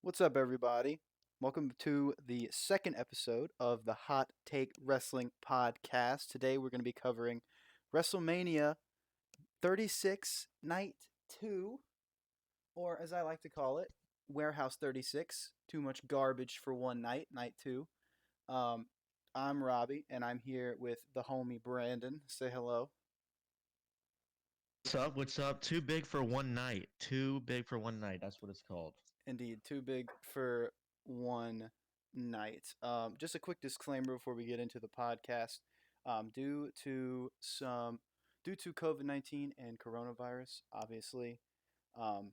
What's up, everybody? Welcome to the second episode of the Hot Take Wrestling Podcast. Today we're going to be covering WrestleMania 36 Night 2, or as I like to call it, Warehouse 36. Too much garbage for one night, Night 2. Um, I'm Robbie, and I'm here with the homie Brandon. Say hello. What's up? What's up? Too big for one night. Too big for one night. That's what it's called. Indeed, too big for one night. Just a quick disclaimer before we get into the podcast. Due to COVID-19 and coronavirus, obviously, um,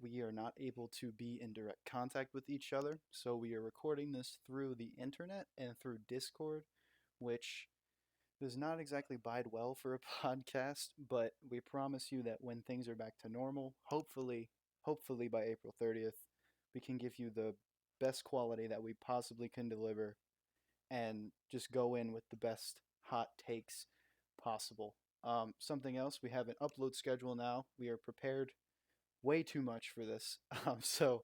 we are not able to be in direct contact with each other. So we are recording this through the internet and through Discord, which does not exactly bide well for a podcast. But we promise you that when things are back to normal, hopefully by April 30th, we can give you the best quality that we possibly can deliver and just go in with the best hot takes possible. Something else, we have an upload schedule now. We are prepared way too much for this. So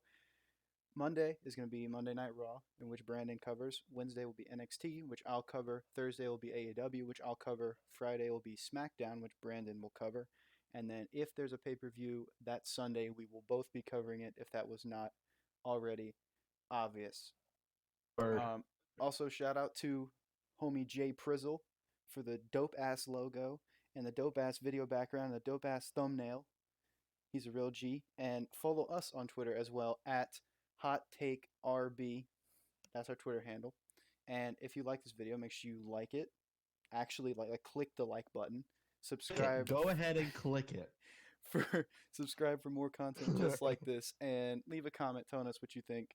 Monday is going to be Monday Night Raw, in which Brandon covers. Wednesday will be NXT, which I'll cover. Thursday will be AEW, which I'll cover. Friday will be SmackDown, which Brandon will cover. And then if there's a pay per view that Sunday, we will both be covering it if that was not already obvious. Word. Um, Also, shout out to homie Jay Prizzle for the dope ass logo and the dope ass video background and the dope ass thumbnail. He's a real G. And follow us on Twitter as well at Hot Take RB. That's our Twitter handle. And if you like this video, make sure you like it. Actually, click the like button. Subscribe. Go ahead and click it. for Subscribe for more content just like this, and leave a comment telling us what you think.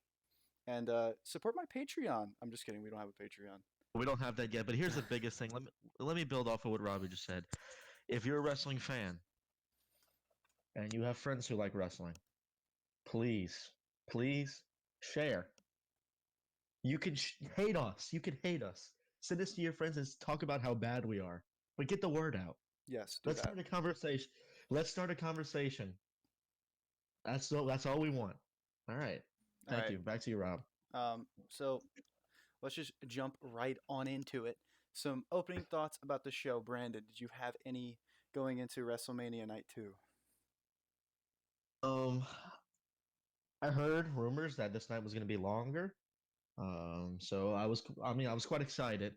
And support my Patreon. I'm just kidding. We don't have a Patreon. We don't have that yet, but here's the biggest thing. Let me build off of what Robbie just said. If you're a wrestling fan and you have friends who like wrestling, please share. You can hate us. You can hate us. Send this to your friends and talk about how bad we are. But get the word out. Yes, do Let's that. start a conversation. Let's start a conversation. That's all we want. All right. All Thank right. you. Back to you, Rob. So let's just jump right on into it. Some opening thoughts about the show. Brandon, did you have any going into WrestleMania Night 2? Um, I heard rumors that this night was going to be longer. So I was quite excited.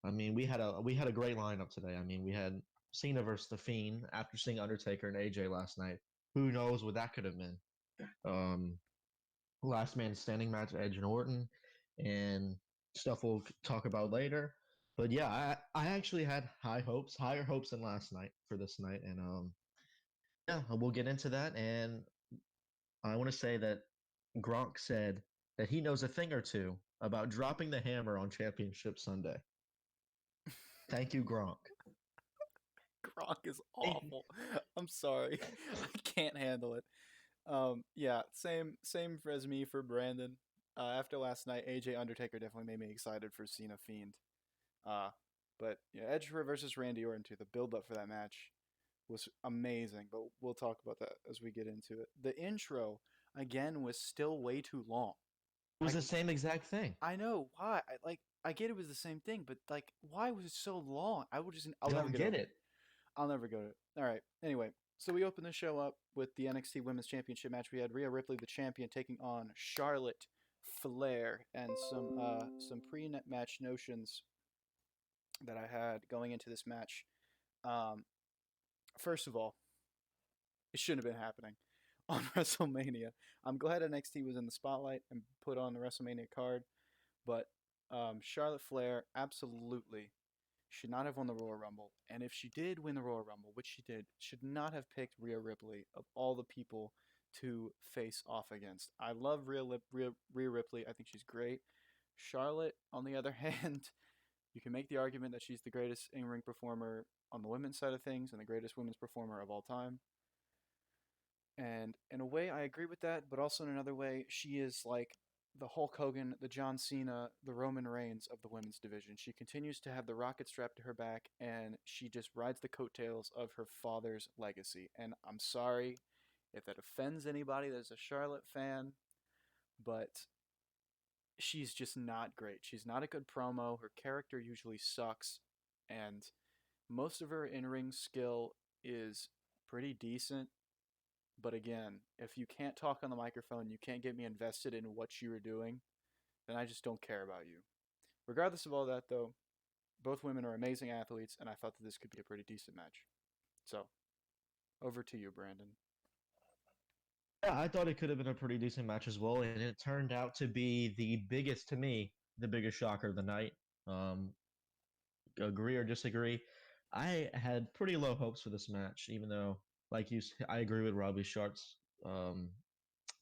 I mean, we had a great lineup today. I mean, we had Cena versus the Fiend after seeing Undertaker and AJ last night. Who knows what that could have been? Um, Last man standing match, Edge and Orton, and stuff we'll talk about later. But yeah, I actually had higher hopes than last night for this night, and yeah, we'll get into that. And I want to say that Gronk said that he knows a thing or two about dropping the hammer on Championship Sunday. Thank you, Gronk. Gronk is awful. I'm sorry. I can't handle it. Yeah, same as me for Brandon. After last night, AJ Undertaker definitely made me excited for Cena Fiend. Uh, but yeah, Edge versus Randy Orton too. The build up for that match was amazing, but we'll talk about that as we get into it. The intro again was still way too long. It was I the same exact thing. I know why. I get it was the same thing, but why was it so long? I'll never Don't get get over it. it. I'll never go to it. All right. Anyway, so we open the show up with the NXT Women's Championship match. We had Rhea Ripley, the champion, taking on Charlotte Flair, and some pre-match notions that I had going into this match. Um, First of all, it shouldn't have been happening on WrestleMania. I'm glad NXT was in the spotlight and put on the WrestleMania card, but Charlotte Flair absolutely should not have won the Royal Rumble. And if she did win the Royal Rumble, which she did, should not have picked Rhea Ripley of all the people to face off against. I love Rhea Ripley. I think she's great. Charlotte, on the other hand, you can make the argument that she's the greatest in-ring performer on the women's side of things and the greatest women's performer of all time. And in a way, I agree with that, but also in another way, she is like the Hulk Hogan, the John Cena, the Roman Reigns of the women's division. She continues to have the rocket strapped to her back, and she just rides the coattails of her father's legacy. And I'm sorry if that offends anybody that's a Charlotte fan, but she's just not great. She's not a good promo. Her character usually sucks, and most of her in-ring skill is pretty decent. But again, if you can't talk on the microphone, you can't get me invested in what you are doing, then I just don't care about you. Regardless of all that, though, both women are amazing athletes, and I thought that this could be a pretty decent match. So, over to you, Brandon. Yeah, I thought it could have been a pretty decent match as well, and it turned out to be to me, the biggest shocker of the night. Um, Agree or disagree, I had pretty low hopes for this match, even though, I agree with Robbie Sharp's um,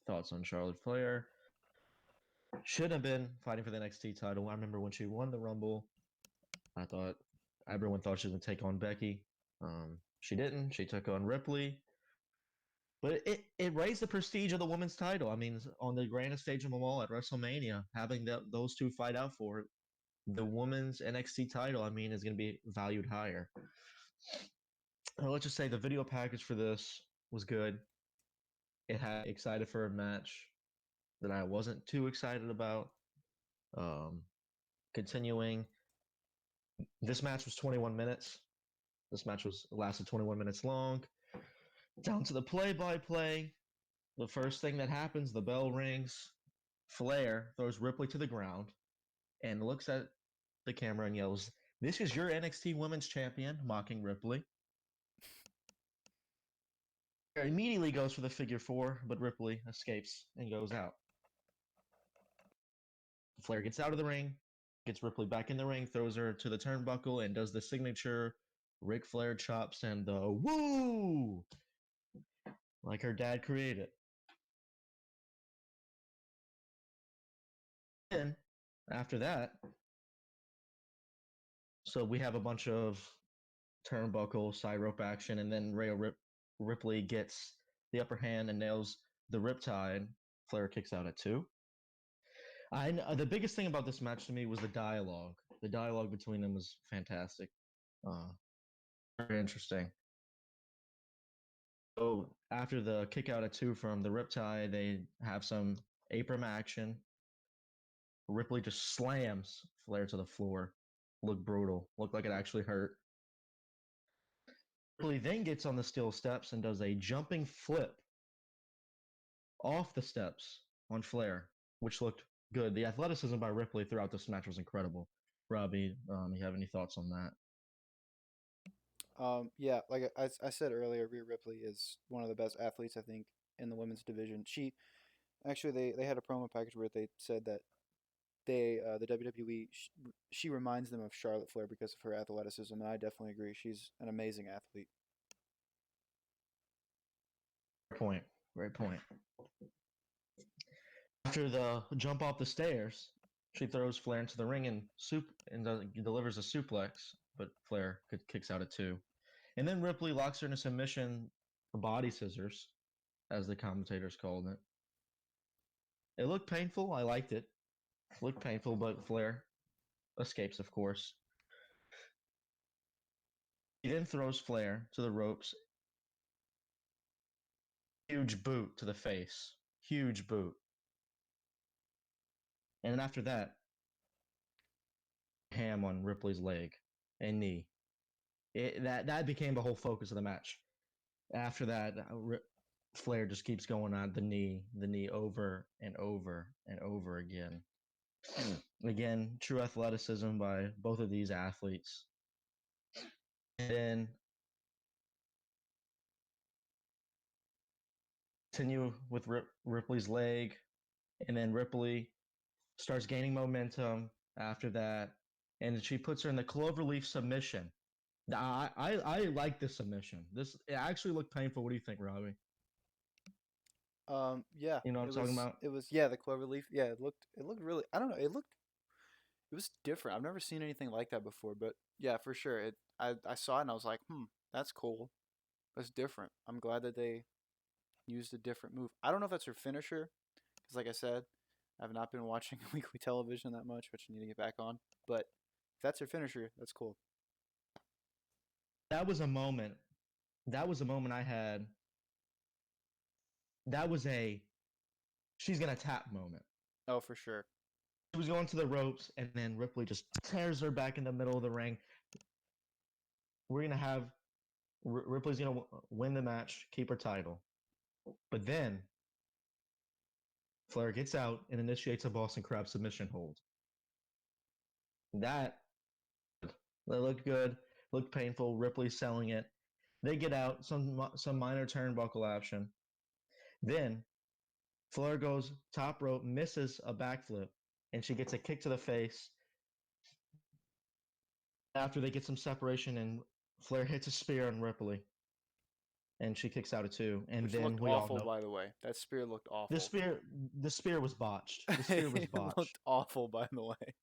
thoughts on Charlotte Flair. Should have been fighting for the NXT title. I remember when she won the Rumble, I thought everyone thought she was going to take on Becky. She didn't. She took on Ripley. But it raised the prestige of the women's title. I mean, on the grandest stage of them all at WrestleMania, having those two fight out for it, the women's NXT title, I mean, is going to be valued higher. Let's just say the video package for this was good. It had excited for a match that I wasn't too excited about. Continuing, this match was 21 minutes. This match lasted 21 minutes long. Down to the play-by-play. The first thing that happens, the bell rings. Flair throws Ripley to the ground and looks at the camera and yells, "This is your NXT Women's Champion," mocking Ripley. Flair immediately goes for the figure four, but Ripley escapes and goes out. Flair gets out of the ring, gets Ripley back in the ring, throws her to the turnbuckle, and does the signature Ric Flair chops and the woo! Like her dad created. Then, after that, so we have a bunch of turnbuckle, side rope action, and then Ripley gets the upper hand and nails the riptide. Flair kicks out at 2. The biggest thing about this match to me was the dialogue. The dialogue between them was fantastic. Very interesting. So after the kick out at 2 from the riptide, they have some apron action. Ripley just slams Flair to the floor. Looked brutal. Looked like it actually hurt. Ripley then gets on the steel steps and does a jumping flip off the steps on Flair, which looked good. The athleticism by Ripley throughout this match was incredible. Robbie, you have any thoughts on that? Yeah, like I said earlier, Rhea Ripley is one of the best athletes, I think, in the women's division. They had a promo package where they said that the WWE she reminds them of Charlotte Flair because of her athleticism, and I definitely agree. She's an amazing athlete. Great point. Great point. After the jump off the stairs, she throws Flair into the ring and delivers a suplex, but Flair kicks out at 2. And then Ripley locks her in a submission, body scissors, as the commentators called it. It looked painful. I liked it. It looked painful, but Flair escapes, of course. He then throws Flair to the ropes. Huge boot to the face. Huge boot. And then after that, ham on Ripley's leg and knee. That became the whole focus of the match. After that, Flair just keeps going on the knee over and over and over again. Again, true athleticism by both of these athletes. And then continue with Ripley's leg, and then Ripley starts gaining momentum after that, and she puts her in the cloverleaf submission. I like this submission. It actually looked painful. What do you think, Robbie? Yeah, You know what I'm talking about? It was yeah, the cloverleaf. Yeah, it looked really. I don't know. It was different. I've never seen anything like that before. But yeah, for sure. I saw it and I was like, that's cool. That's different. I'm glad that they used a different move. I don't know if that's her finisher, because like I said, I've not been watching weekly television that much, which I need to get back on. But if that's her finisher, that's cool. That was a moment. That was a moment I had. That was a she's gonna tap moment. Oh, for sure. She was going to the ropes, and then Ripley just tears her back in the middle of the ring. We're gonna have Ripley's gonna win the match, keep her title. But then Flair gets out and initiates a Boston Crab submission hold. That looked good, looked painful. Ripley selling it. They get out, some minor turnbuckle action. Then Flair goes top rope, misses a backflip, and she gets a kick to the face. After they get some separation, and Flair hits a spear on Ripley, and she kicks out at two. And Which then looked we all awful, know by the way. That spear looked the awful. spear the spear was botched. The spear was It botched. looked awful, by the way.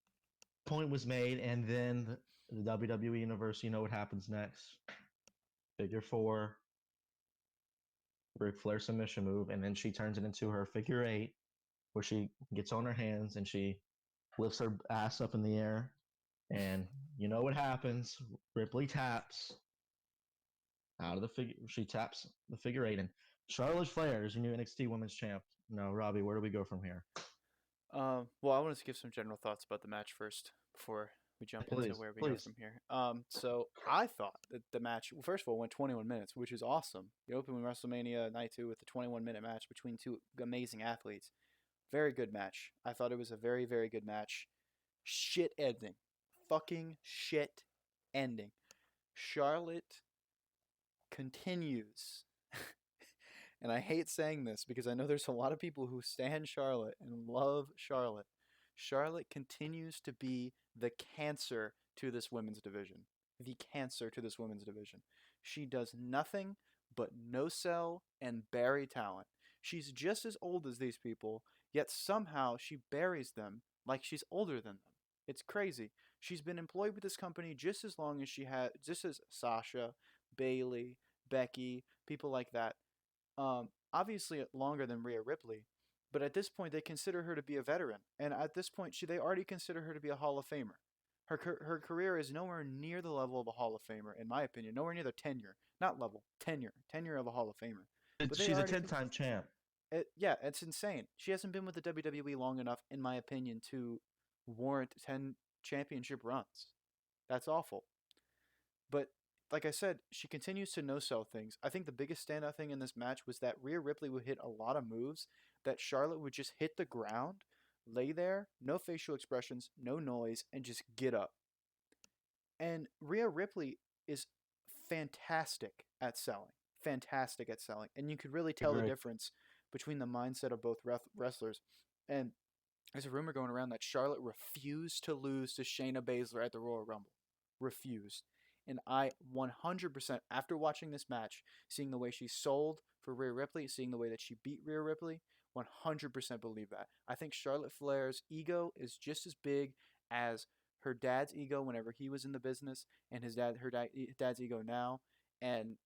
Point was made, and then the WWE Universe, you know what happens next. Figure four, Ric Flair submission move, and then she turns it into her figure eight, where she gets on her hands and she lifts her ass up in the air. And you know what happens. Ripley taps out of the figure. She taps the figure eight, and Charlotte Flair is your new NXT Women's Champ. No, Robbie, where do we go from here? Well, I wanted to give some general thoughts about the match first before we jump into Please, where we go please. from here. So I thought that the match, first of all, went 21 minutes, which is awesome. You open with WrestleMania Night 2 with a 21-minute match between two amazing athletes. Very good match. I thought it was a very, very good match. Shit ending. Fucking shit ending. Charlotte continues. And I hate saying this because I know there's a lot of people who stand Charlotte and love Charlotte. Charlotte continues to be the cancer to this women's division. The cancer to this women's division. She does nothing but no sell and bury talent. She's just as old as these people, yet somehow she buries them like she's older than them. It's crazy. She's been employed with this company just as long as just as Sasha, Bayley, Becky, people like that. Obviously longer than Rhea Ripley, but at this point they consider her to be a veteran, and at this point they already consider her to be a Hall of Famer. Her career is nowhere near the level of a Hall of Famer, in my opinion. Nowhere near the tenure, not level, tenure of a Hall of Famer. But they She's a already 10-time champ. yeah, it's insane. She hasn't been with the WWE long enough, in my opinion, to warrant 10 championship runs. That's awful. But like I said, she continues to no sell things. I think the biggest standout thing in this match was that Rhea Ripley would hit a lot of moves that Charlotte would just hit the ground, lay there, no facial expressions, no noise, and just get up. And Rhea Ripley is fantastic at selling. Fantastic at selling. And you could really tell the Agree. difference between the mindset of both wrestlers. And there's a rumor going around that Charlotte refused to lose to Shayna Baszler at the Royal Rumble. Refused. And I 100%, after watching this match, seeing the way she sold for Rhea Ripley, seeing the way that she beat Rhea Ripley, 100% believe that. I think Charlotte Flair's ego is just as big as her dad's ego whenever he was in the business, and dad's ego now. And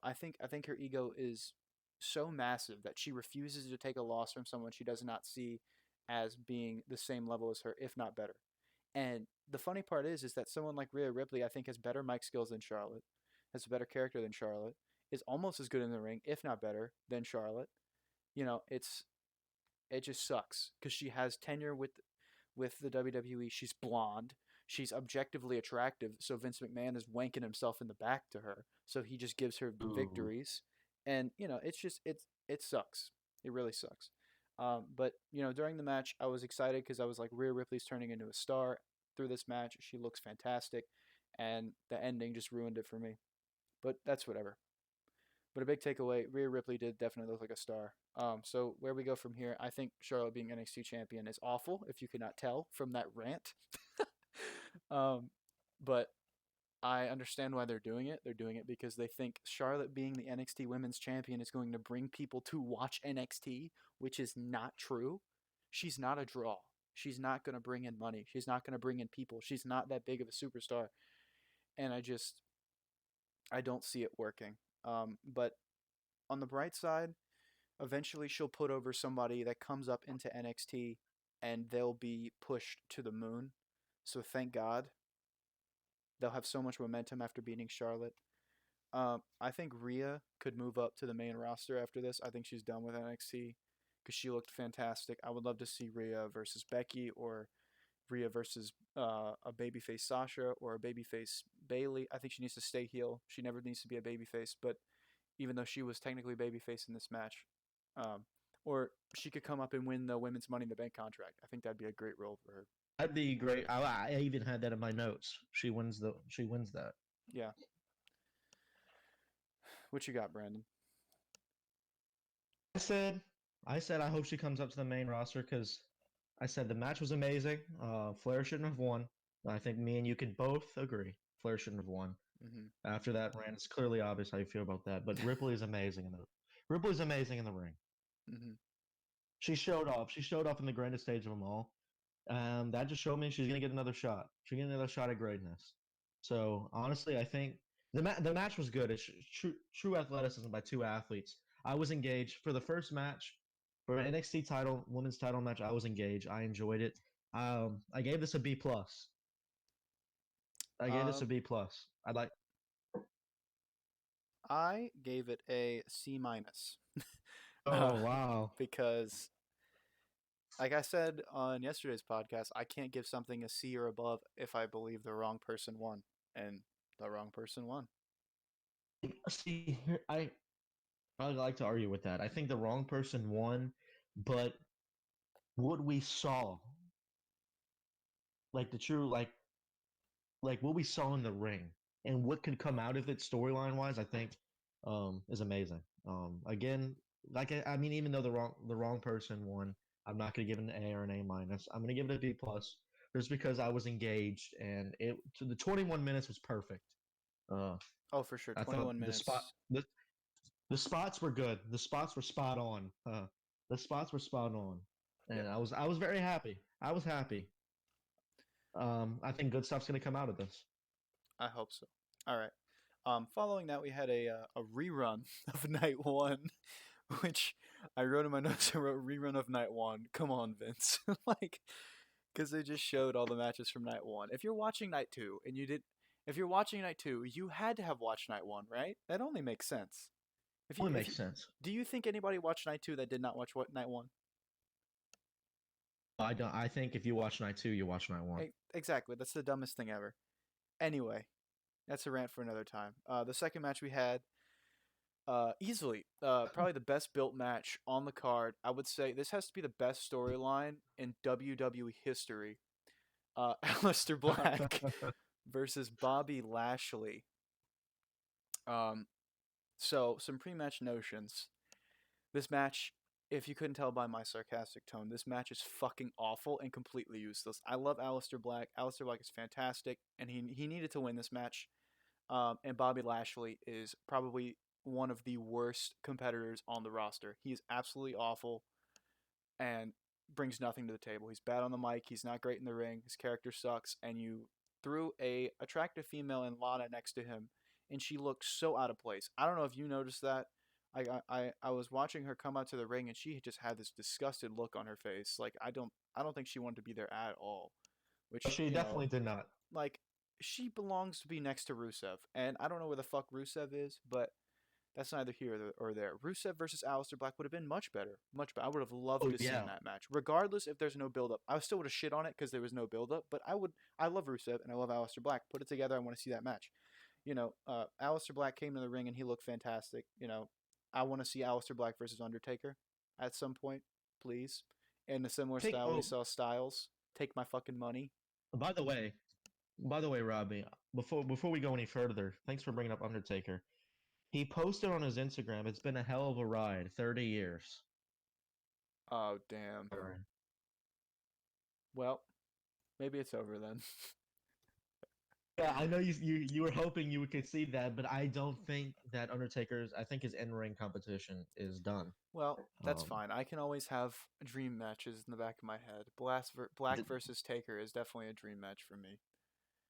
I think her ego is so massive that she refuses to take a loss from someone she does not see as being the same level as her, if not better. And the funny part is that someone like Rhea Ripley, I think, has better mic skills than Charlotte, has a better character than Charlotte, is almost as good in the ring, if not better, than Charlotte. It just sucks because she has tenure with the WWE. She's blonde. She's objectively attractive, so Vince McMahon is wanking himself in the back to her. So he just gives her Ooh. victories, and it sucks. It really sucks. But during the match, I was excited because I was like, Rhea Ripley's turning into a star through this match. She looks fantastic, and the ending just ruined it for me. But that's whatever. But a big takeaway: Rhea Ripley did definitely look like a star. So where we go from here, I think Charlotte being NXT champion is awful. If you could not tell from that rant, um, but I understand why they're doing it. They're doing it because they think Charlotte being the NXT Women's Champion is going to bring people to watch NXT, which is not true. She's not a draw. She's not going to bring in money. She's not going to bring in people. She's not that big of a superstar. And I don't see it working. But on the bright side, eventually she'll put over somebody that comes up into NXT and they'll be pushed to the moon. So thank God. They'll have so much momentum after beating Charlotte. I think Rhea could move up to the main roster after this. I think she's done with NXT. because she looked fantastic. I would love to see Rhea versus Becky, or Rhea versus a babyface Sasha, or a babyface Bayley. I think she needs to stay heel. She never needs to be a babyface, but even though she was technically babyface in this match, um, or she could come up and win the women's Money in the Bank contract. I think that'd be a great role for her. That'd be great. I even had that in my notes. She wins that. Yeah. What you got, Brandon? I said I said I hope she comes up to the main roster because I said the match was amazing. Flair shouldn't have won. I think me and you can both agree. Flair shouldn't have won. Mm-hmm. After that rant, it's clearly obvious how you feel about that. But Ripley's amazing in the ring. Mm-hmm. She showed off. She showed off in the grandest stage of them all. That just showed me she's gonna get another shot. She's gonna get another shot at greatness. So honestly, I think the match was good. It's true athleticism by two athletes. I was engaged for the first match for an NXT title, women's title match. I was engaged. I enjoyed it. I gave this a B plus. I gave this a B plus. I gave it a C minus. Oh wow! Because, like I said on yesterday's podcast, I can't give something a C or above if I believe the wrong person won, and the wrong person won. See, I'd like to argue with that. I think the wrong person won, but what we saw, like the true, like what we saw in the ring, and what could come out of it storyline wise, I think, is amazing. Again, I mean, even though the wrong person won, I'm not gonna give it an A or an A minus. I'm gonna give it a B plus, just because I was engaged, and the 21 minutes was perfect. Oh, for sure, I thought 21 minutes. The spots were good. The spots were spot on. The spots were spot on, and Yeah. I was very happy. I was happy. I think good stuff's gonna come out of this. I hope so. All right. Following that, we had a rerun of night one, which I wrote in my notes. I wrote rerun of night one. Come on, Vince. Like, because they just showed all the matches from night one. If you're watching night two and if you're watching night two, you had to have watched night one, right? That only makes sense. Only makes sense. Do you think anybody watched night two that did not watch what night one? I don't. I think if you watch night two, you watch night one. Exactly. That's the dumbest thing ever. Anyway, that's a rant for another time. The second match we had, easily, probably the best built match on the card. I would say this has to be the best storyline in WWE history. Aleister Black versus Bobby Lashley. So some pre-match notions. This match, if you couldn't tell by my sarcastic tone, this match is fucking awful and completely useless. I love Aleister Black. Aleister Black is fantastic, and he needed to win this match. And Bobby Lashley is probably one of the worst competitors on the roster. He is absolutely awful and brings nothing to the table. He's bad on the mic. He's not great in the ring. His character sucks. And you threw a attractive female in Lana next to him, and she looked so out of place. I don't know if you noticed that. I was watching her come out to the ring, and she just had this disgusted look on her face. Like I don't think she wanted to be there at all. Which She definitely did not. Like, she belongs to be next to Rusev, and I don't know where the fuck Rusev is, but that's neither here or there. Rusev versus Aleister Black would have been much better. Much better. I would have loved to see that match, regardless if there's no build up. I still would have shit on it because there was no build up, but I love Rusev and I love Aleister Black. Put it together. I want to see that match. Aleister Black came to the ring and he looked fantastic. I want to see Aleister Black versus Undertaker at some point, please. In a similar style we saw Styles. Take my fucking money. By the way, Robbie, before we go any further, thanks for bringing up Undertaker. He posted on his Instagram, "It's been a hell of a ride, 30 years." Oh, damn. Well, maybe it's over then. Yeah, I know you were hoping you could see that, but I don't think that I think his in-ring competition is done. Well, that's fine. I can always have dream matches in the back of my head. Black versus Taker is definitely a dream match for me.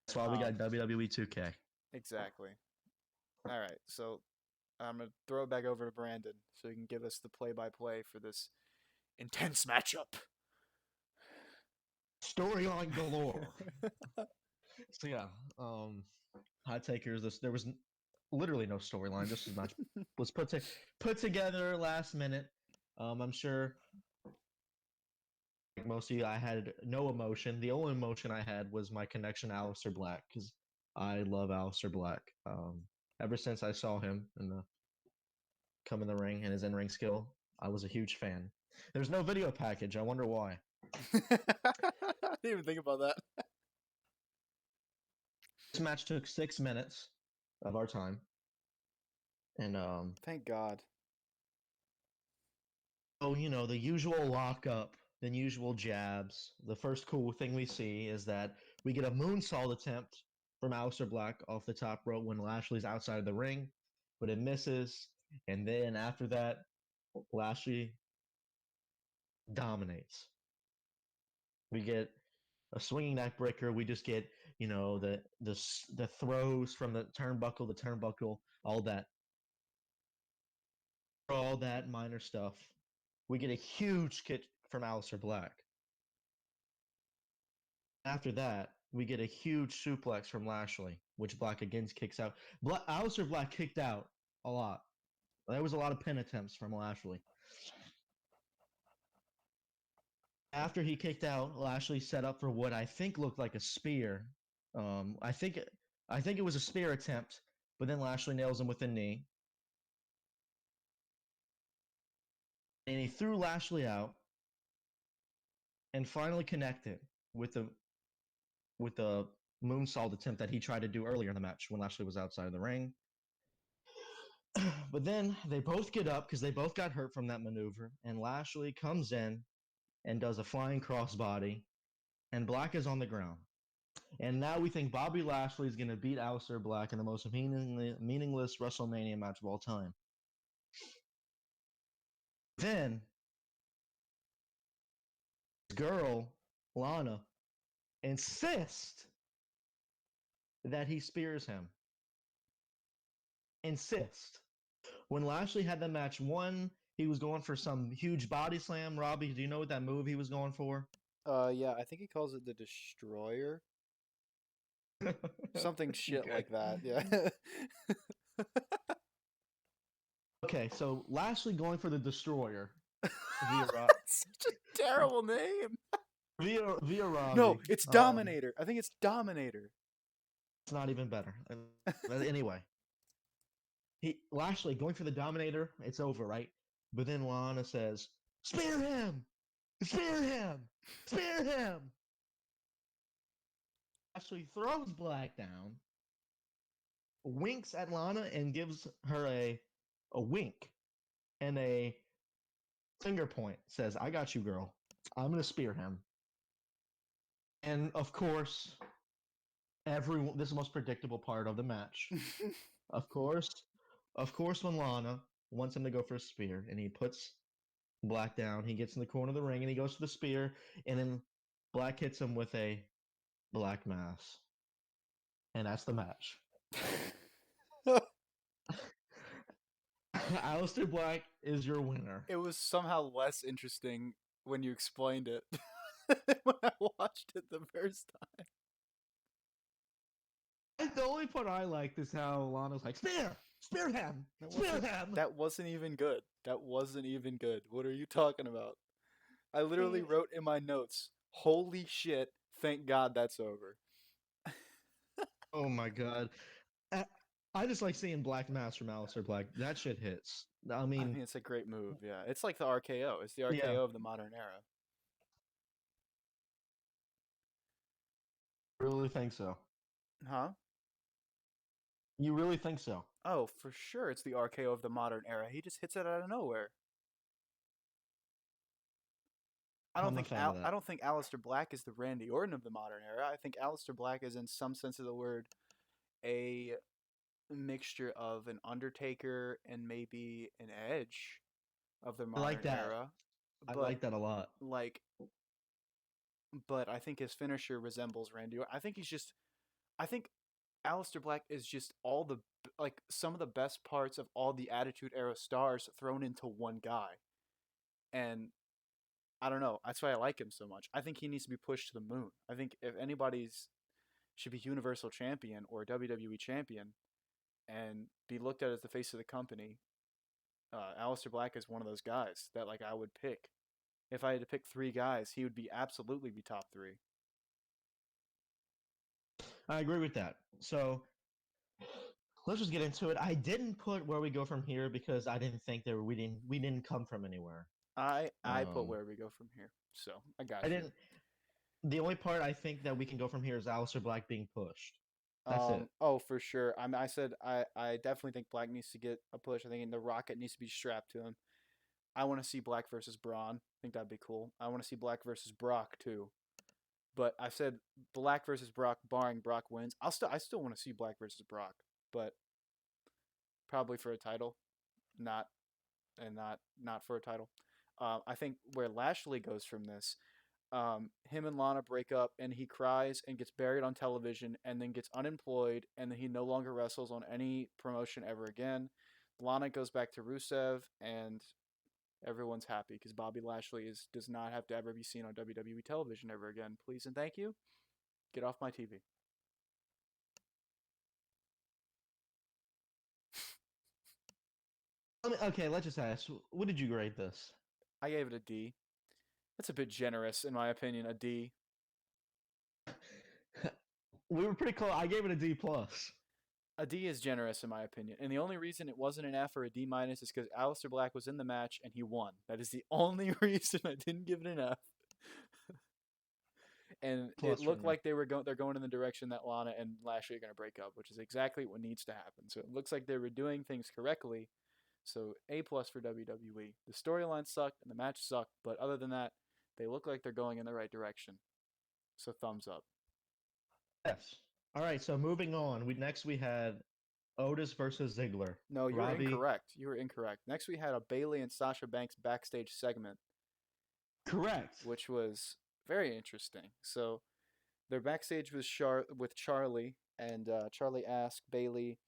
That's why we got WWE 2K. Exactly. All right, so I'm going to throw it back over to Brandon so he can give us the play-by-play for this intense matchup. Storyline galore. So yeah, hot takers. There was literally no storyline. This match was put together last minute. I'm sure most of you, I had no emotion. The only emotion I had was my connection to Aleister Black because I love Aleister Black. Ever since I saw him come in the ring and his in-ring skill, I was a huge fan. There's no video package. I wonder why. I didn't even think about that. This match took 6 minutes of our time, and Thank God. so the usual lockup, the usual jabs. The first cool thing we see is that we get a moonsault attempt from Aleister Black off the top rope when Lashley's outside of the ring, but it misses. And then after that, Lashley dominates. We get a swinging neck breaker. We just get the throws from the turnbuckle, all that minor stuff. We get a huge kick from Aleister Black. After that, we get a huge suplex from Lashley, which Black again kicks out. Aleister Black kicked out a lot. There was a lot of pin attempts from Lashley. After he kicked out, Lashley set up for what I think looked like a spear. I think it was a spear attempt, but then Lashley nails him with a knee. And he threw Lashley out and finally connected with the moonsault attempt that he tried to do earlier in the match when Lashley was outside of the ring. But then they both get up because they both got hurt from that maneuver, and Lashley comes in and does a flying crossbody, and Black is on the ground. And now we think Bobby Lashley is going to beat Aleister Black in the most meaningless WrestleMania match of all time. Then, this girl, Lana, insists that he spears him. Insist. When Lashley had the match won, he was going for some huge body slam. Robbie, do you know what that move he was going for? Yeah, I think he calls it the Destroyer. Something shit Okay. like that. Yeah. Okay, so Lashley going for the Destroyer via That's such a terrible name. via Robbie. No, it's Dominator. I think it's Dominator. It's not even better. But anyway, Lashley going for the Dominator. It's over, right? But then Lana says, "Spear him! Spear him! Spear him!" Lashley throws Black down, winks at Lana, and gives her a wink and a finger point. Says, "I got you, girl. I'm gonna spear him." And of course, this is the most predictable part of the match. Of course, when Lana wants him to go for a spear, and he puts Black down, he gets in the corner of the ring, and he goes for the spear, and then Black hits him with a Black Mass. And that's the match. Aleister Black is your winner. It was somehow less interesting when you explained it when I watched it the first time. The only part I liked is how Lana's like, spear him, spear him. That wasn't even good. That wasn't even good. What are you talking about? I literally wrote in my notes, "Holy shit! Thank God that's over." Oh my god. I just like seeing Black Mass from Aleister Black. That shit hits. I mean, it's a great move. Yeah, it's like the RKO. It's the RKO of the modern era. I really think so. Huh? You really think so? Oh, for sure, it's the RKO of the modern era. He just hits it out of nowhere. I don't think Aleister Black is the Randy Orton of the modern era. I think Aleister Black is, in some sense of the word, a mixture of an Undertaker and maybe an Edge of the modern era. I like that a lot. But I think his finisher resembles Randy Orton. I think Aleister Black is just some of the best parts of all the Attitude Era stars thrown into one guy. And I don't know. That's why I like him so much. I think he needs to be pushed to the moon. I think if anybody's should be Universal Champion or WWE Champion and be looked at as the face of the company, Aleister Black is one of those guys that I would pick if I had to pick three guys, he would be absolutely be top three. I agree with that. So let's just get into it. I didn't put where we go from here because I didn't think that we didn't come from anywhere. I put Um, where we go from here, so I got I you. didn't. The only part I think that we can go from here is Aleister Black being pushed. That's it. Oh, for sure. I said I definitely think Black needs to get a push. I think the Rocket needs to be strapped to him. I want to see Black versus Braun. I think that'd be cool. I want to see Black versus Brock too. But I said Black versus Brock, barring Brock wins. I still want to see Black versus Brock, but probably for a title, not not for a title. I think where Lashley goes from this, him and Lana break up, and he cries and gets buried on television, and then gets unemployed, and then he no longer wrestles on any promotion ever again. Lana goes back to Rusev, and everyone's happy because Bobby Lashley does not have to ever be seen on WWE television ever again. Please and thank you. Get off my TV. Okay, let's just ask. What did you grade this? I gave it a D. That's a bit generous, in my opinion. A D. We were pretty close. I gave it a D plus. A D is generous, in my opinion. And the only reason it wasn't an F or a D minus is because Aleister Black was in the match and he won. That is the only reason I didn't give it an F. And Plus it for looked me. like they're going in the direction that Lana and Lashley are going to break up, which is exactly what needs to happen. So it looks like they were doing things correctly. So A plus for WWE. The storyline sucked and the match sucked, but other than that, they look like they're going in the right direction. So thumbs up. Yes. All right. So moving on. We had Otis versus Ziggler. No, you're Robbie. incorrect. You were incorrect. Next, we had a Bayley and Sasha Banks backstage segment, Correct. which was very interesting. So they're backstage with Charlie, and Charlie asked Bayley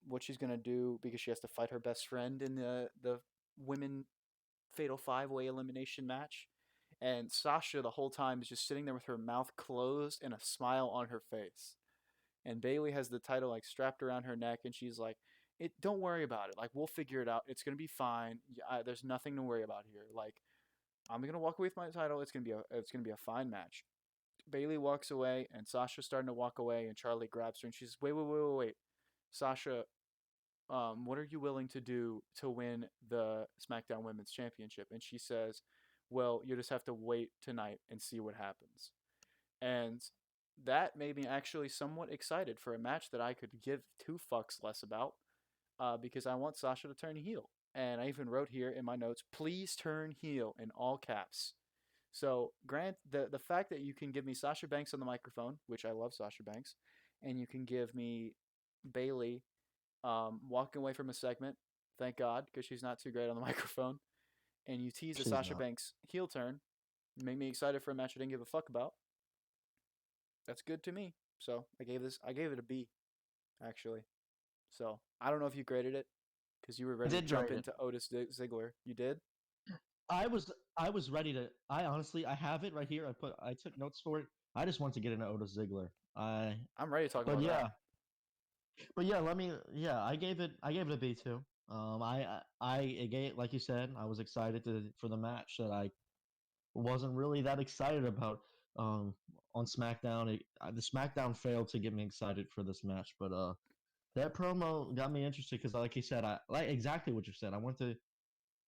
what she's gonna do because she has to fight her best friend in the women fatal 5-way elimination match. And Sasha the whole time is just sitting there with her mouth closed and a smile on her face. And Bayley has the title like strapped around her neck, and she's like, "It, don't worry about it. Like we'll figure it out. It's gonna be fine. There's nothing to worry about here. Like I'm gonna walk away with my title. It's gonna be a fine match." Bayley walks away, and Sasha's starting to walk away, and Charlie grabs her, and she says, "Wait, Sasha, what are you willing to do to win the SmackDown Women's Championship?" And she says, "Well, you just have to wait tonight and see what happens." And that made me actually somewhat excited for a match that I could give two fucks less about, because I want Sasha to turn heel. And I even wrote here in my notes, "Please turn heel" in all caps. So, grant the fact that you can give me Sasha Banks on the microphone, which I love Sasha Banks, and you can give me Bayley walking away from a segment, thank God, because she's not too great on the microphone, and you tease a She's Sasha not. Banks heel turn, make me excited for a match I didn't give a fuck about. That's good to me. So I gave it a B, actually. So I don't know if you graded it because you were I ready to did jump grade it. into Otis Ziggler. You did? I was ready to. I honestly I have it right here. I took notes for it. I just want to get into Otis Ziggler. I'm ready to talk But about yeah, that. I gave it a B too. I gave, like you said, I was excited for the match that I wasn't really that excited about. On SmackDown, the SmackDown failed to get me excited for this match, but that promo got me interested because, like you said, I like exactly what you said. I want to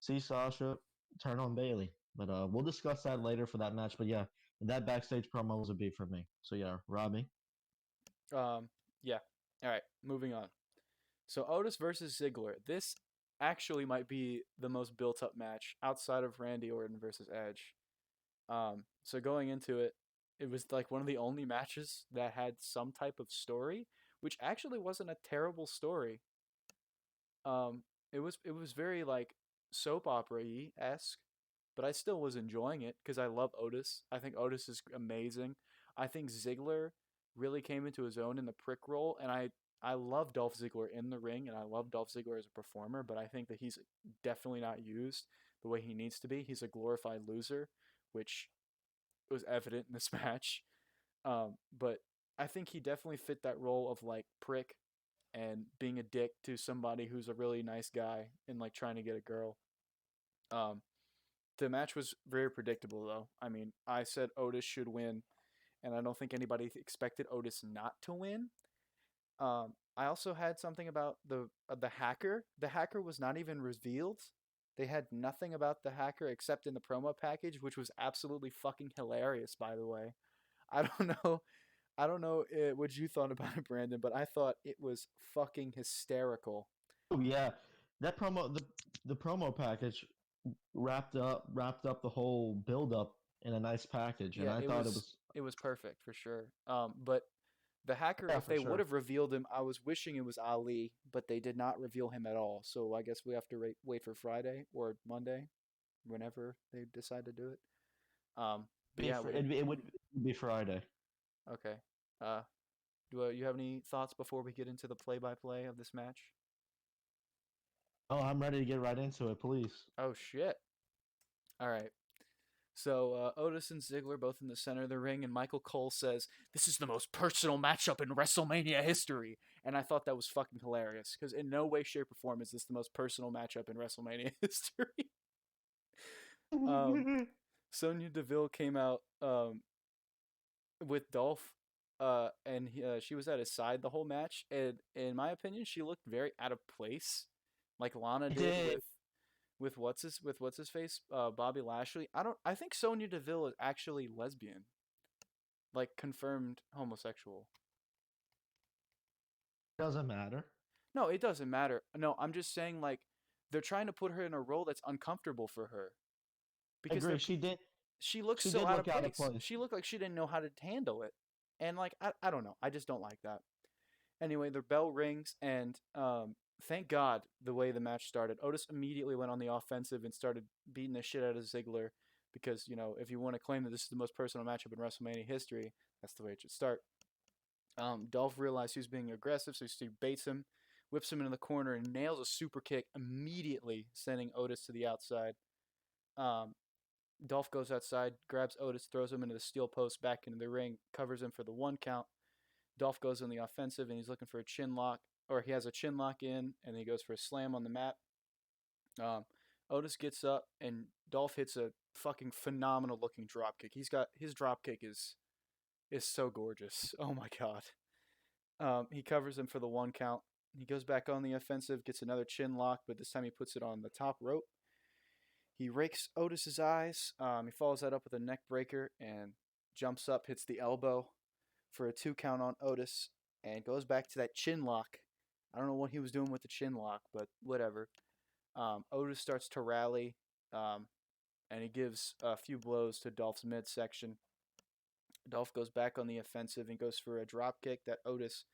see Sasha turn on Bayley, but we'll discuss that later for that match. But yeah, that backstage promo was a B for me. So yeah, Robbie. Yeah. All right, moving on. So Otis versus Ziggler. This actually might be the most built up match outside of Randy Orton versus Edge. So going into it, it was like one of the only matches that had some type of story, which actually wasn't a terrible story. It was very like soap opera esque, but I still was enjoying it because I love Otis. I think Otis is amazing. I think Ziggler really came into his own in the prick role, and I love Dolph Ziggler in the ring, and I love Dolph Ziggler as a performer, but I think that he's definitely not used the way he needs to be. He's a glorified loser, which was evident in this match. But I think he definitely fit that role of like prick and being a dick to somebody who's a really nice guy and like trying to get a girl. Um, The match was very predictable, though. I mean, I said Otis should win, and I don't think anybody expected Otis not to win. I also had something about the hacker. The hacker was not even revealed. They had nothing about the hacker except in the promo package, which was absolutely fucking hilarious, by the way. I don't know. I don't know what you thought about it, Brandon, but I thought it was fucking hysterical. Oh yeah, that the promo package wrapped up the whole build up in a nice package, and Yeah, I thought it was it was perfect for sure. But the hacker, yeah if for they would sure. have revealed him, I was wishing it was Ali, but they did not reveal him at all. So I guess we have to wait for Friday or Monday, whenever they decide to do it. But yeah, we It would be Friday. okay. Uh, do you have any thoughts before we get into the play-by-play of this match? Oh, I'm ready to get right into it, please. Oh shit! All right. So Otis and Ziggler both in the center of the ring, and Michael Cole says, "This is the most personal matchup in WrestleMania history," and I thought that was fucking hilarious because in no way, shape, or form is this the most personal matchup in WrestleMania history. um, Sonya Deville came out with Dolph, she was at his side the whole match, and in my opinion, she looked very out of place, like Lana It did did. with what's his face, Bobby Lashley. I think Sonya Deville is actually lesbian, like confirmed homosexual. Doesn't matter. No, it doesn't matter. No, I'm just saying like they're trying to put her in a role that's uncomfortable for her I because agree. they're She she looks so did out of look out of place. place. She looked like she didn't know how to handle it, and like I don't know. I just don't like that. Anyway, the bell rings, and thank God the way the match started. Otis immediately went on the offensive and started beating the shit out of Ziggler because, if you want to claim that this is the most personal matchup in WrestleMania history, that's the way it should start. Dolph realized he was being aggressive, so he baits him, whips him into the corner, and nails a super kick immediately, sending Otis to the outside. Um, Dolph goes outside, grabs Otis, throws him into the steel post, back into the ring, covers him for the 1 count. Dolph goes on the offensive and he's looking for a chin lock, or he has a chin lock in, and he goes for a slam on the mat. Um, Otis gets up and Dolph hits a fucking phenomenal looking drop kick. He's got his drop kick is so gorgeous. Oh my god. He covers him for the 1 count. He goes back on the offensive, gets another chin lock, but this time he puts it on the top rope. He rakes Otis's eyes. He follows that up with a neck breaker and jumps up, hits the elbow for a 2 count on Otis, and goes back to that chin lock. I don't know what he was doing with the chin lock, but whatever. Otis starts to rally, um, and he gives a few blows to Dolph's midsection. Dolph goes back on the offensive and goes for a drop kick that Otis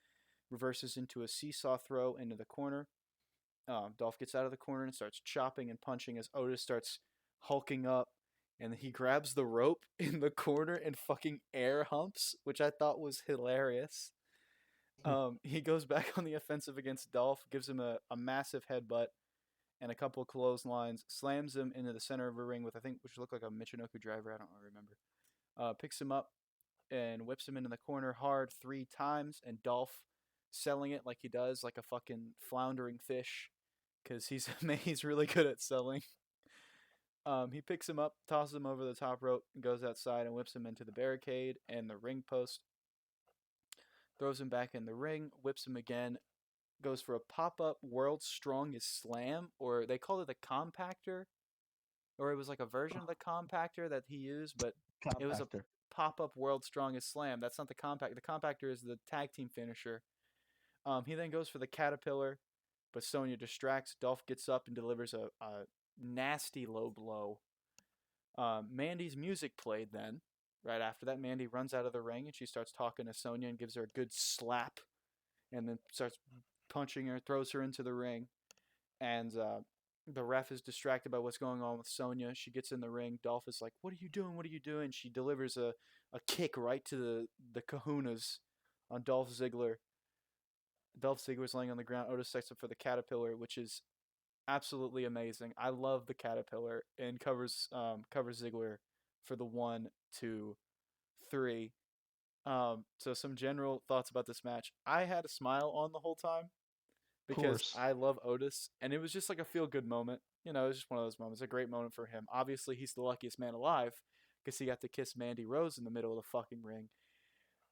reverses into a seesaw throw into the corner. Dolph gets out of the corner and starts chopping and punching as Otis starts hulking up, and he grabs the rope in the corner and fucking air humps, which I thought was hilarious. He goes back on the offensive against Dolph, gives him a massive headbutt and a couple of clotheslines, slams him into the center of a ring with, I think, which looked like a Michinoku driver. I don't remember. Picks him up and whips him into the corner hard 3 times, and Dolph selling it like he does, like a fucking floundering fish, because he's really good at selling. He picks him up, tosses him over the top rope, and goes outside and whips him into the barricade and the ring post. Throws him back in the ring, whips him again, goes for a pop-up world's strongest slam, or they called it the compactor, or it was like a version of the compactor that he used, but it was a Compactor. pop-up world's strongest slam. That's not the compact. The compactor is the tag team finisher. He then goes for the caterpillar, but Sonya distracts. Dolph gets up and delivers a nasty low blow. Mandy's music played then. Right after that, Mandy runs out of the ring and she starts talking to Sonya and gives her a good slap, and then starts punching her, throws her into the ring, and the ref is distracted by what's going on with Sonya. She gets in the ring. Dolph is like, "What are you doing? What are you doing?" She delivers a kick right to the kahunas on Dolph Ziggler. Dolph Ziggler's laying on the ground. Otis sets up for the caterpillar, which is absolutely amazing. I love the caterpillar, and covers Ziggler for the 1, 2, 3. So some general thoughts about this match. I had a smile on the whole time Of because course. I love Otis, and it was just like a feel good moment. you know, it was just one of those moments. A great moment for him. Obviously, he's the luckiest man alive because he got to kiss Mandy Rose in the middle of the fucking ring.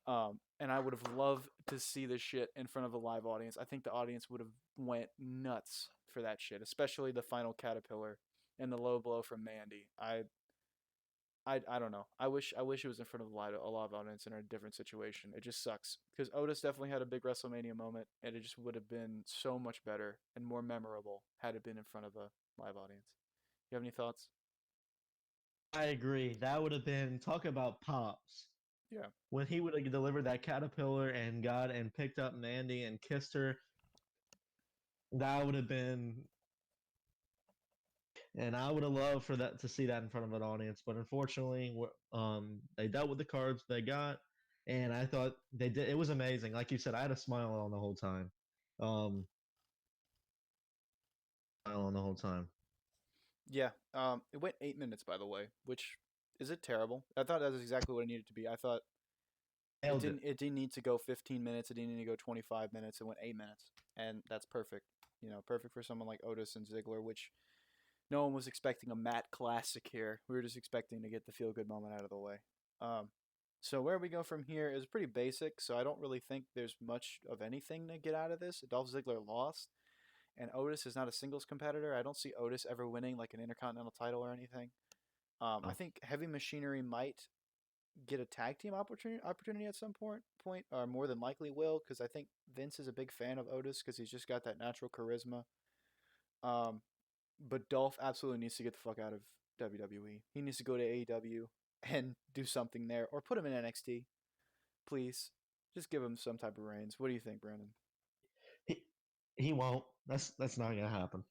And I would have loved to see this shit in front of a live audience. I think the audience would have went nuts for that shit, especially the final caterpillar and the low blow from Mandy. I don't know. I wish it was in front of a live audience in a different situation. It just sucks because Otis definitely had a big WrestleMania moment, and it just would have been so much better and more memorable had it been in front of a live audience. You have any thoughts? I agree. That would have been talk about pops. Yeah. When he would have delivered that caterpillar and got and picked up Mandy and kissed her, that would have been, and I would have loved for that to see that in front of an audience. But unfortunately, they dealt with the cards they got, and I thought they did. It was amazing. Like you said, I had a smile on the whole time. Um, smile on the whole time. Yeah. It went 8 minutes, by the way, which is it terrible? I thought that was exactly what it needed to be. I thought it Nailed it. didn't need to go 15 minutes. It didn't need to go 25 minutes. It went 8 minutes, and that's perfect. You know, perfect for someone like Otis and Ziggler, which no one was expecting a Matt classic here. We were just expecting to get the feel good moment out of the way. Um, so where we go from here is pretty basic. So I don't really think there's much of anything to get out of this. Dolph Ziggler lost, and Otis is not a singles competitor. I don't see Otis ever winning like an Intercontinental title or anything. I Oh. think Heavy Machinery might get a tag team opportunity at some point, or more than likely will, because I think Vince is a big fan of Otis because he's just got that natural charisma. Um, but Dolph absolutely needs to get the fuck out of WWE. He needs to go to AEW and do something there, or put him in NXT, please. Just give him some type of reigns. What do you think, Brandon? He he won't. That's not gonna happen.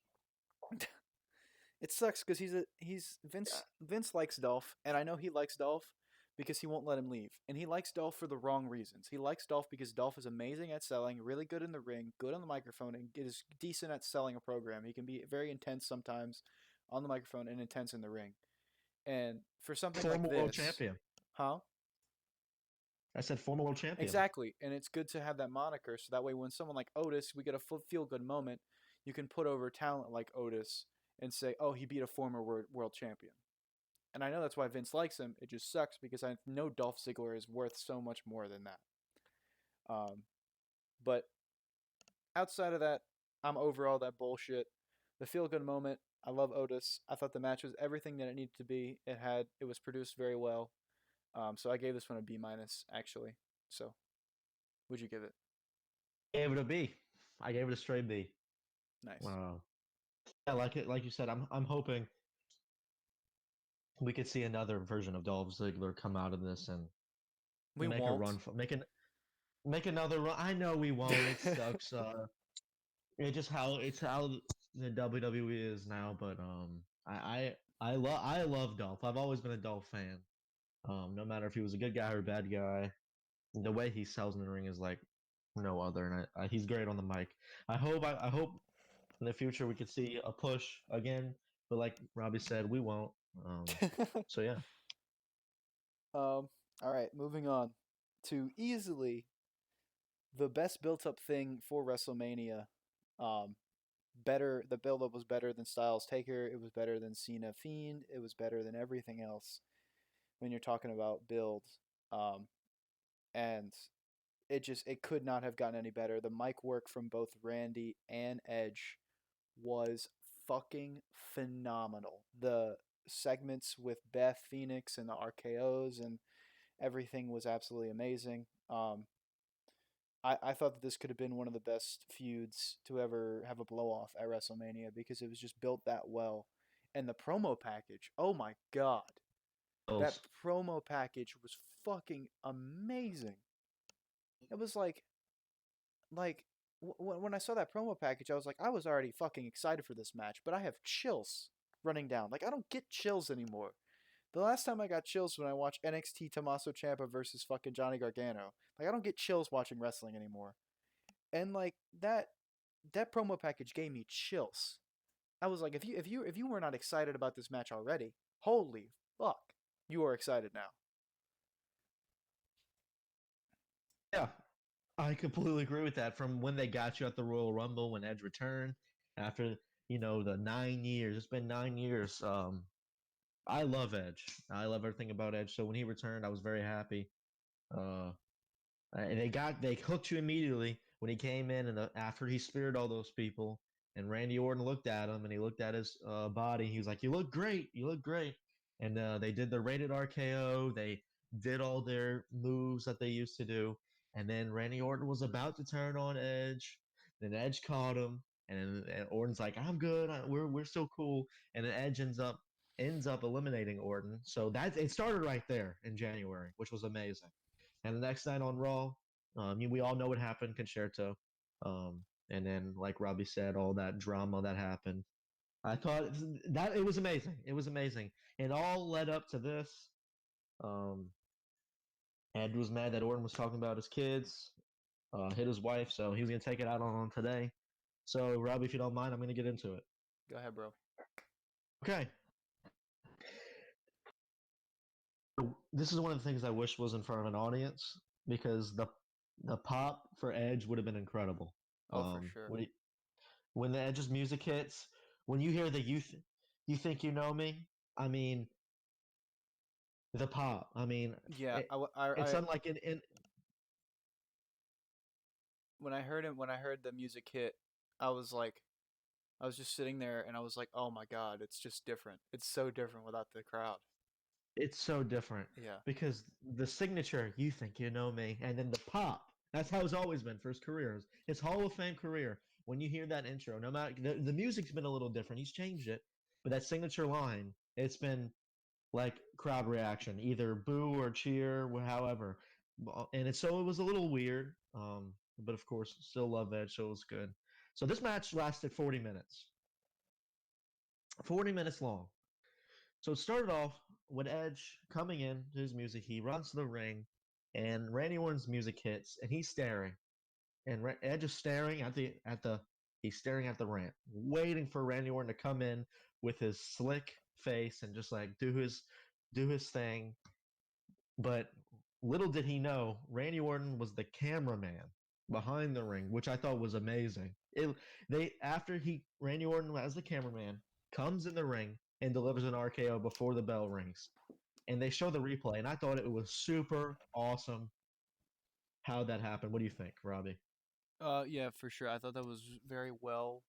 It sucks because he's Yeah. Vince likes Dolph, and I know he likes Dolph because he won't let him leave, and he likes Dolph for the wrong reasons. He likes Dolph because Dolph is amazing at selling, really good in the ring, good on the microphone, and is decent at selling a program. He can be very intense sometimes on the microphone and intense in the ring. And for something like Former world this, champion. huh? I said former world champion. Exactly. And it's good to have that moniker so that way when someone like Otis, we get a feel good moment, you can put over talent like Otis and say, oh, he beat a former world champion. And I know that's why Vince likes him. It just sucks because I know Dolph Ziggler is worth so much more than that. Um, but outside of that, I'm over all that bullshit. The feel good moment, I love Otis. I thought the match was everything that it needed to be. It was produced very well. So I gave this one a B minus actually. So would you give it? I gave it a B. I gave it a straight B. Nice. Wow. Yeah, like you said, I'm hoping we could see another version of Dolph Ziggler come out of this and We make a won't. run for make another run. I know we won't. It sucks. It's how the WWE is now. But I love Dolph. I've always been a Dolph fan. No matter if he was a good guy or a bad guy, the way he sells in the ring is like no other, and he's great on the mic. I hope in the future we could see a push again, but like Robbie said, we won't. So yeah. All right, moving on to easily the best built up thing for WrestleMania. Um, better. The build up was better than Styles Taker. It was better than Cena Fiend. It was better than everything else when you're talking about builds. Um, and it could not have gotten any better. The mic work from both Randy and Edge was fucking phenomenal. The segments with Beth Phoenix and the RKO's and everything was absolutely amazing. I thought that this could have been one of the best feuds to ever have a blow off at WrestleMania because it was just built that well. And the promo package, oh my god. That Bills. promo package was fucking amazing. It was like when I saw that promo package, I was like, I was already fucking excited for this match, but I have chills running down. Like I don't get chills anymore. The last time I got chills when I watched NXT Tommaso Ciampa versus fucking Johnny Gargano. Like I don't get chills watching wrestling anymore. And like that promo package gave me chills. I was like, if you were not excited about this match already, holy fuck, you are excited now. Yeah, I completely agree with that. From when they got you at the Royal Rumble when Edge returned, after the 9 years. It's been 9 years. I love Edge. I love everything about Edge. So when he returned, I was very happy. Uh, and they hooked you immediately when he came in, and after he speared all those people, and Randy Orton looked at him, and he looked at his body. He was like, "You look great. You look great." And they did the rated RKO. They did all their moves that they used to do, and then Randy Orton was about to turn on Edge. Then Edge caught him, and Orton's like, "I'm good. We're still cool." And then Edge ends up eliminating Orton. So it started right there in January, which was amazing. And the next night on Raw, we all know what happened, Concerto. And then, like Robbie said, all that drama that happened. I thought that it was amazing. It was amazing. It all led up to this. Um, Ed was mad that Orton was talking about his kids, hit his wife, so he was going to take it out on him today. So, Robbie, if you don't mind, I'm going to get into it. Go ahead, bro. Okay. This is one of the things I wish was in front of an audience because the pop for Edge would have been incredible. Oh, for sure. When the Edge's music hits, when you hear the you think you know me, I mean the pop. I mean, Yeah, it's unlike in when I heard him, when I heard the music hit, I was like, I was just sitting there and I was like, oh my god, it's just different. It's so different without the crowd. it's so different Yeah. because the signature, you think you know me, and then the pop. That's how it's always been for his career. His Hall of Fame career. When you hear that intro, no matter the music's been a little different. He's changed it, but that signature line, it's been like crowd reaction, either boo or cheer, however. And it was a little weird, but of course, still love Edge, so it was good. So this match lasted 40 minutes, 40 minutes long. So it started off with Edge coming in to his music. He runs to the ring, and Randy Orton's music hits, and he's staring, and Edge is staring at the he's staring at the ramp, waiting for Randy Orton to come in with his slick face and just like do his thing. But little did he know, Randy Orton was the cameraman behind the ring, which I thought was amazing. Randy Orton as the cameraman comes in the ring and delivers an RKO before the bell rings, and they show the replay, and I thought it was super awesome how that happened. What do you think, Robbie? Yeah, for sure. I thought that was very well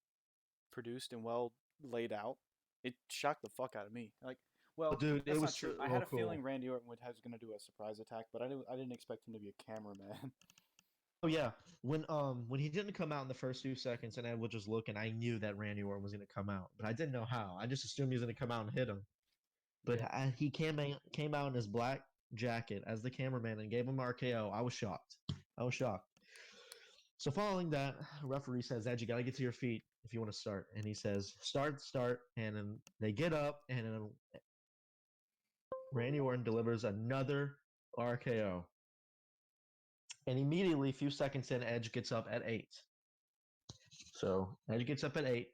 produced and well laid out. It shocked the fuck out of me. Like, Oh, well, dude, it that's was not true. so I had a cool. feeling Randy Orton was going to do a surprise attack, but I didn't expect him to be a cameraman. Oh yeah, when he didn't come out in the first few seconds, and I was just looking, I knew that Randy Orton was going to come out, but I didn't know how. I just assumed he was going to come out and hit him. But Yeah. he came out in his black jacket as the cameraman and gave him RKO. I was shocked. I was shocked. So following that, referee says, "Ed, you got to get to your feet if you want to start." And he says, "Start, start." And then they get up, and then Randy Orton delivers another RKO. And immediately, a few seconds in, Edge gets up at 8. So Edge gets up at 8.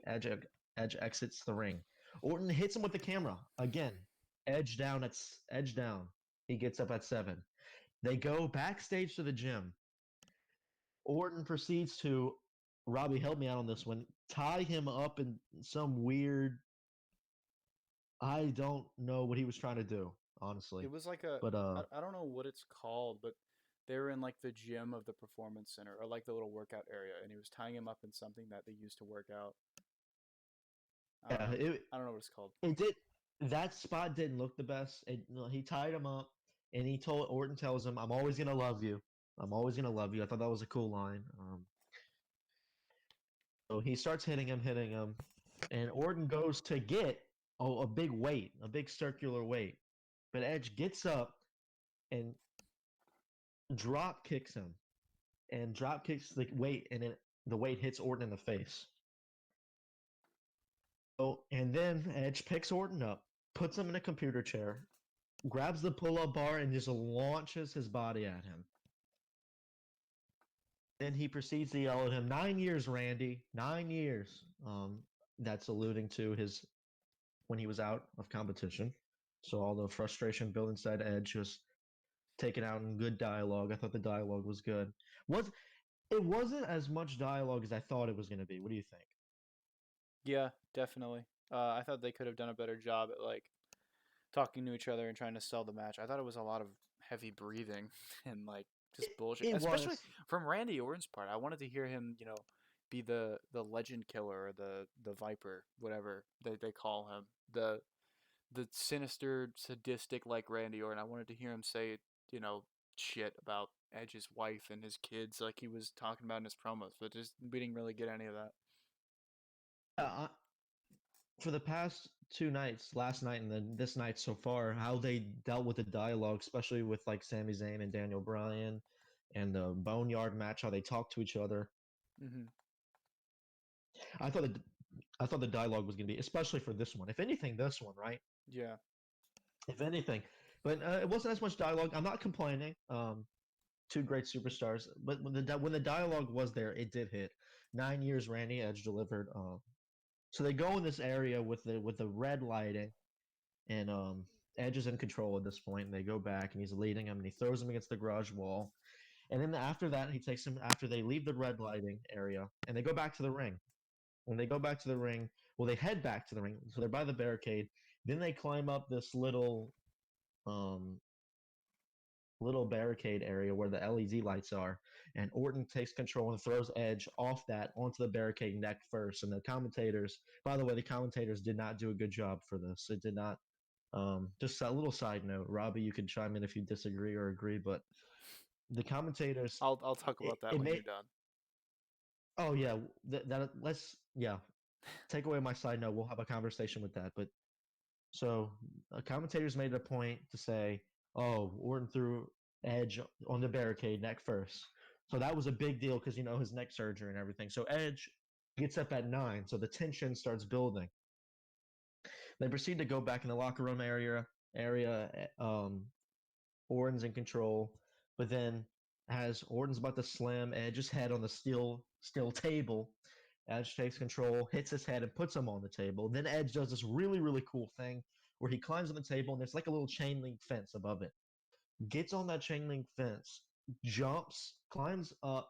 Edge exits the ring. Orton hits him with the camera again. Edge down. He gets up at 7. They go backstage to the gym. Orton proceeds to, Robbie, help me out on this one, tie him up in some weird. I don't know what he was trying to do, honestly. It was like But I don't know what it's called, but they were in like the gym of the performance center or like the little workout area, and he was tying him up in something that they used to work out. I don't yeah, know. it I don't know what it's called. it did that spot didn't look the best. He tied him up, and Orton tells him, "I'm always gonna love you. I'm always gonna love you." I thought that was a cool line. So he starts hitting him, and Orton goes to get a big weight, a big circular weight, but Edge gets up and drop kicks him, and drop kicks the weight, and the weight hits Orton in the face. Oh, and then Edge picks Orton up, puts him in a computer chair, grabs the pull-up bar, and just launches his body at him. Then he proceeds to yell at him, 9 years, Randy, 9 years. That's alluding to his when he was out of competition. So all the frustration built inside Edge was taken out in good dialogue. I thought the dialogue was good. Was It wasn't as much dialogue as I thought it was going to be. What do you think? Yeah, definitely. I thought they could have done a better job at like talking to each other and trying to sell the match. I thought it was a lot of heavy breathing and like It, just bullshit, it especially was. from Randy Orton's part. I wanted to hear him, be the legend killer or the Viper, whatever they call him, the sinister, sadistic like Randy Orton. I wanted to hear him say, you know, shit about Edge's wife and his kids, like he was talking about in his promos, but just we didn't really get any of that. Uh, for the past two nights, last night and then this night so far, how they dealt with the dialogue, especially with like Sami Zayn and Daniel Bryan, and the Boneyard match, how they talk to each other. Hmm. I thought the I thought the dialogue was going to be, especially for this one. If anything, this one, right? Yeah. If anything, but it wasn't as much dialogue. I'm not complaining. Two great superstars, but when the dialogue was there, it did hit. 9 years Randy Edge delivered. So they go in this area with the red lighting, and Edge is in control at this point. And they go back, and he's leading him, and he throws him against the garage wall. And then after that, he takes him after they leave the red lighting area, and they go back to the ring. When they go back to the ring, well, they head back to the ring, so they're by the barricade. Then they climb up this um, little barricade area where the LED lights are, and Orton takes control and throws Edge off that onto the barricade neck first. And the commentators, by the way, the commentators did not do a good job for this. It did not. Just a little side note, Robbie, you can chime in if you disagree or agree, but the commentators, I'll talk about that it when made. you're done. Oh yeah, that let's yeah. Take away my side note. We'll have a conversation with that. But so commentators made it a point to say, "Oh, Orton threw Edge on the barricade neck first." So that was a big deal because his neck surgery and everything. So Edge gets up at 9, so the tension starts building. They proceed to go back in the locker room area. Orton's in control, but then as Orton's about to slam Edge's head on the steel table, Edge takes control, hits his head, and puts him on the table. Then Edge does this really, really cool thing where he climbs on the table, and there's like a little chain link fence above it. Gets on that chain link fence, jumps, climbs up,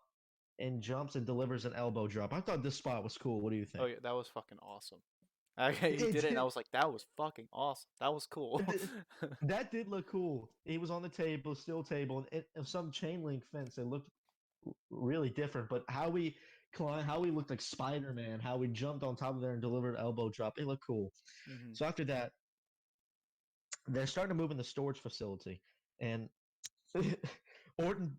and jumps and delivers an elbow drop. I thought this spot was cool. What do you Oh think? yeah, that was fucking awesome. He It did it, and I did. was like, that was fucking awesome. That was cool. That did look cool. He was on the table, steel table, and some chain link fence. It looked really different. But how we looked like Spider Man, how we jumped on top of there and delivered elbow drop, it looked cool. Hmm. So after that, they're starting to move in the storage facility, and Orton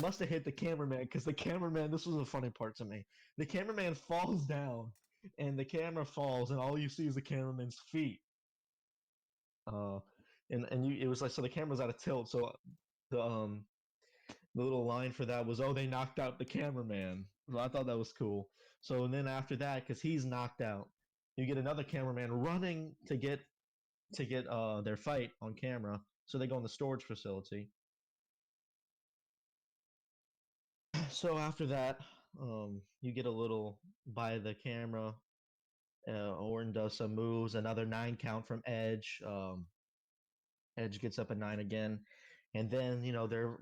must have hit the cameraman because the cameraman. This was a funny part to me. The cameraman falls down, and the camera falls, and all you see is the cameraman's feet. Uh, it was like so the camera's out of tilt, so the um the little line for that was, "Oh, they knocked out the cameraman." So I thought that was cool. So and then after that, because he's knocked out, you get another cameraman running to get their fight on camera. So they go in the storage facility. So after that, you get a little by the camera. Orton does some moves, another 9 count from Edge. Edge gets up at 9 again, and then they're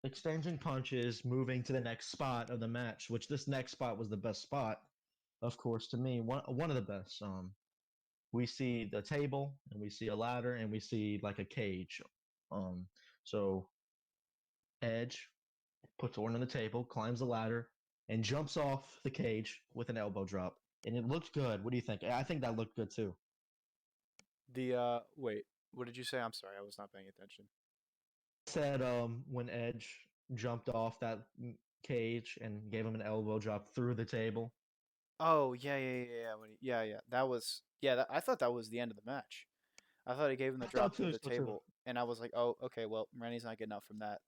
exchanging punches, moving to the next spot of the match. Which this next spot was the best spot, of course, to me. One of the best. We see the table, and we see a ladder, and we see like a cage. Um, so Edge puts Orton on the table, climbs the ladder, and jumps off the cage with an elbow drop, and it looked good. What do you think? I think that looked good too. The wait, what did you say? I'm sorry, I was not paying attention. Said when Edge jumped off that cage and gave him an elbow drop through the table. Oh yeah, yeah. That was yeah. I thought that was the end of the match. I thought he gave him the I thought drop through too, the so too. table, and I was like, oh, okay, well, Randy's not getting up from that.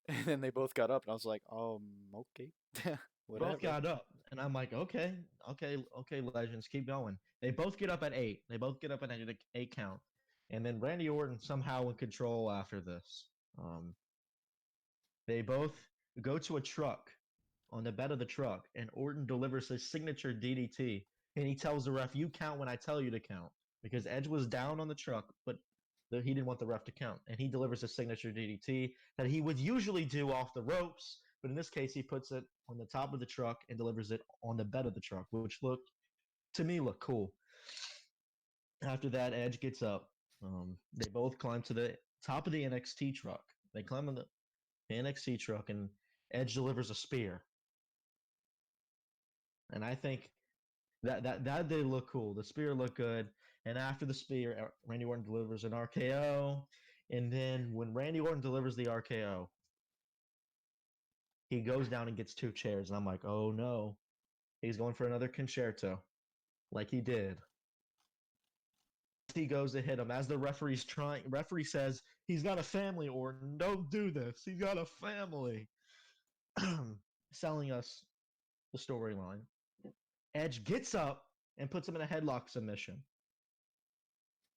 And then they both got up, and I was like, okay, Both whatever. got up, and I'm like, okay, okay, legends, keep going. They both get up at 8. They both get up at an 8 count, and then Randy Orton somehow in control after this. Um, they both go to a truck on the bed of the truck, and Orton delivers his signature DDT, and he tells the ref, "You count when I tell you to count," because Edge was down on the truck, but he didn't want the ref to count, and he delivers his signature DDT that he would usually do off the ropes, but in this case, he puts it on the top of the truck and delivers it on the bed of the truck, which looked to me looked cool. After that, Edge gets up. They both climb to the top of the NXT truck. They climb on the NXT truck, and Edge delivers a spear. And I think that did look cool. The spear looked good. And after the spear, Randy Orton delivers an RKO. And then when Randy Orton delivers the RKO, he goes down and gets 2 chairs. And I'm like, oh no, he's going for another concerto, like he did. He goes to hit him as the referee says, he's got a family, Orton, don't do this, he's got a family. Selling us the storyline. Edge gets up and puts him in a headlock submission.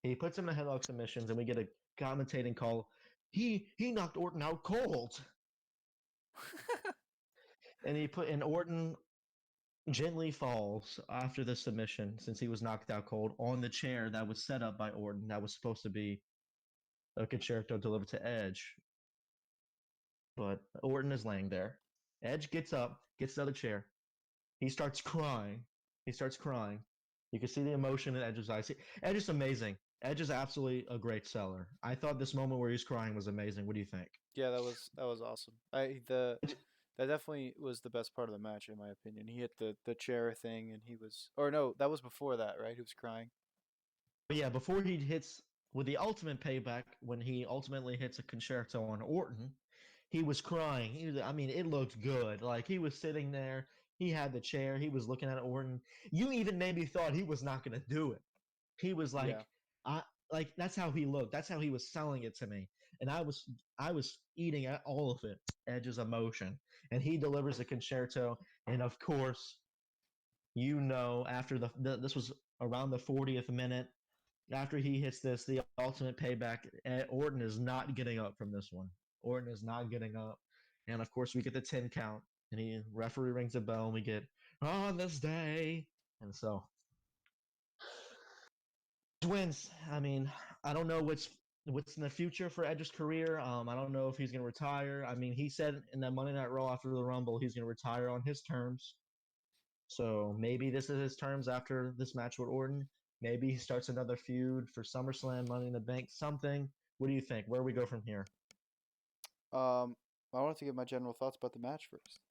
He puts him in a headlock submissions, and we get a commentating call. He knocked Orton out cold. And Orton gently falls after the submission, since he was knocked out cold, on the chair that was set up by Orton that was supposed to be a concerto delivered to Edge. But Orton is laying there. Edge gets up, gets the other chair. He starts crying. You can see the emotion in Edge's eyes. Edge is amazing. Edge is absolutely a great seller. I thought this moment where he's crying was amazing. What do you think? Yeah, that was awesome. That definitely was the best part of the match, in my opinion. He hit the chair thing, and he was, or no, that was before that, right? He was crying. But yeah, before he hits with the ultimate payback, when he ultimately hits a concerto on Orton, he was crying. It looked good. Like, he was sitting there. He had the chair. He was looking at Orton. You even maybe thought he was not going to do it. He was like, Yeah. that's how he looked. That's how he was selling it to me. And I was eating at all of it, Edge's emotion. And he delivers a concerto. And of course, after this was around the 40th minute, after he hits the ultimate payback, Orton is not getting up from this one. Orton is not getting up. And of course, we get the 10 count. And the referee rings a bell, and we get, on this day. And so, wins. I don't know what's in the future for Edge's career. I don't know if he's going to retire. He said in that Monday Night Raw after the Rumble he's going to retire on his terms. So maybe this is his terms after this match with Orton. Maybe he starts another feud for SummerSlam, Money in the Bank, something. What do you think? Where do we go from here? I wanted to give my general thoughts about the match first.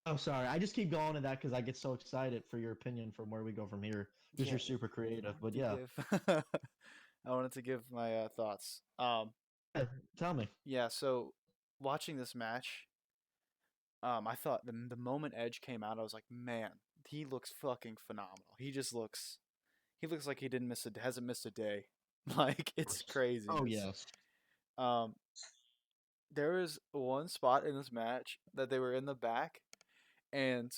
Oh, sorry. I just keep going to that because I get so excited for your opinion from where we go from here. Because you're super creative. But yeah. I wanted to give my thoughts. Tell me. Yeah, so watching this match, I thought the moment Edge came out, I was like, man, he looks fucking phenomenal. He looks like he hasn't missed a day. Like, it's crazy. Oh, yes. There was one spot in this match that they were in the back, and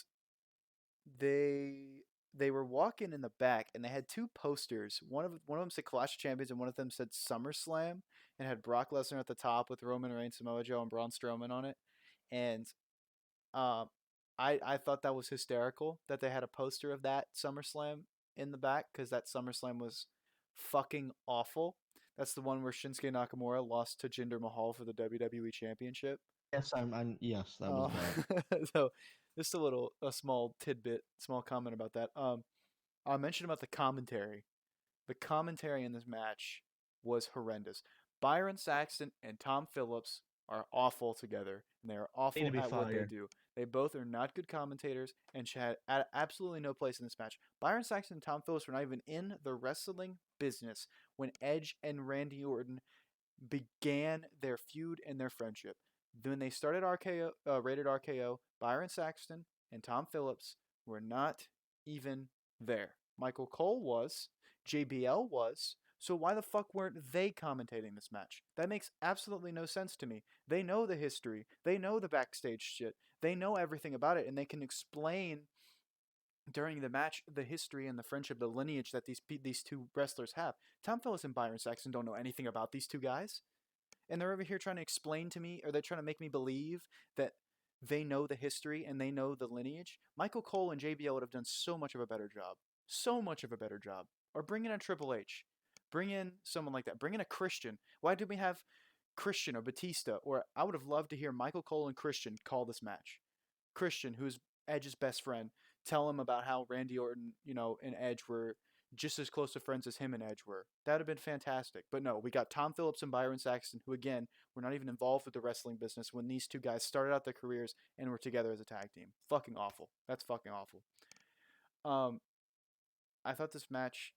they were walking in the back, and they had 2 posters. One of them said Clash of Champions, and one of them said SummerSlam, and had Brock Lesnar at the top with Roman Reigns, Samoa Joe, and Braun Strowman on it. And I thought that was hysterical that they had a poster of that SummerSlam in the back, because that SummerSlam was fucking awful. That's the one where Shinsuke Nakamura lost to Jinder Mahal for the WWE Championship. Yes, yes, that was bad. So, just a small tidbit, small comment about that. I mentioned about the commentary. The commentary in this match was horrendous. Byron Saxton and Tom Phillips are awful together, and they are awful at what they do. They both are not good commentators and had absolutely no place in this match. Byron Saxton and Tom Phillips were not even in the wrestling business when Edge and Randy Orton began their feud and their friendship. When they started Rated RKO, Byron Saxton and Tom Phillips were not even there. Michael Cole was. JBL was. So why the fuck weren't they commentating this match? That makes absolutely no sense to me. They know the history. They know the backstage shit. They know everything about it, and they can explain during the match the history and the friendship, the lineage that these 2 wrestlers have. Tom Phillips and Byron Saxton don't know anything about these 2 guys. And they're over here trying to explain to me, or they're trying to make me believe that they know the history and they know the lineage. Michael Cole and JBL would have done so much of a better job. So much of a better job. Or bring in a Triple H. Bring in someone like that. Bring in a Christian. Why did we have Christian or Batista? Or I would have loved to hear Michael Cole and Christian call this match. Christian, who's Edge's best friend, tell him about how Randy Orton, and Edge were just as close to friends as him and Edge were. That would have been fantastic. But no, we got Tom Phillips and Byron Saxton, who again were not even involved with the wrestling business when these two guys started out their careers and were together as a tag team. Fucking awful. That's fucking awful. Um, I thought this match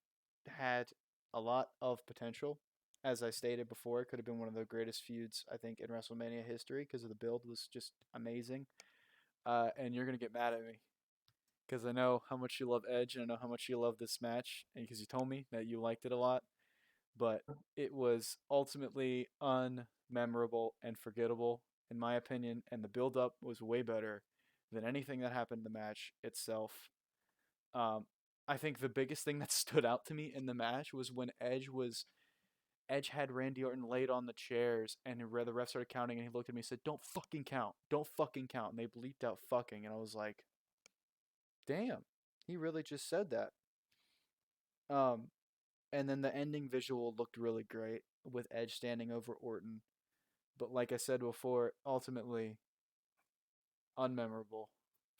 had a lot of potential. As I stated before, it could have been one of the greatest feuds I think in WrestleMania history because of the build was just amazing. And you're gonna get mad at me because I know how much you love Edge and I know how much you love this match, and because you told me that you liked it a lot. But it was ultimately unmemorable and forgettable, in my opinion, and the build up was way better than anything that happened in the match itself. Um, I think the biggest thing that stood out to me in the match was when Edge had Randy Orton laid on the chairs, and the ref started counting, and he looked at me and said, "Don't fucking count, don't fucking count," and they bleeped out "fucking," and I was like, "Damn, he really just said that." Um, and then the ending visual looked really great with Edge standing over Orton, but like I said before, ultimately unmemorable,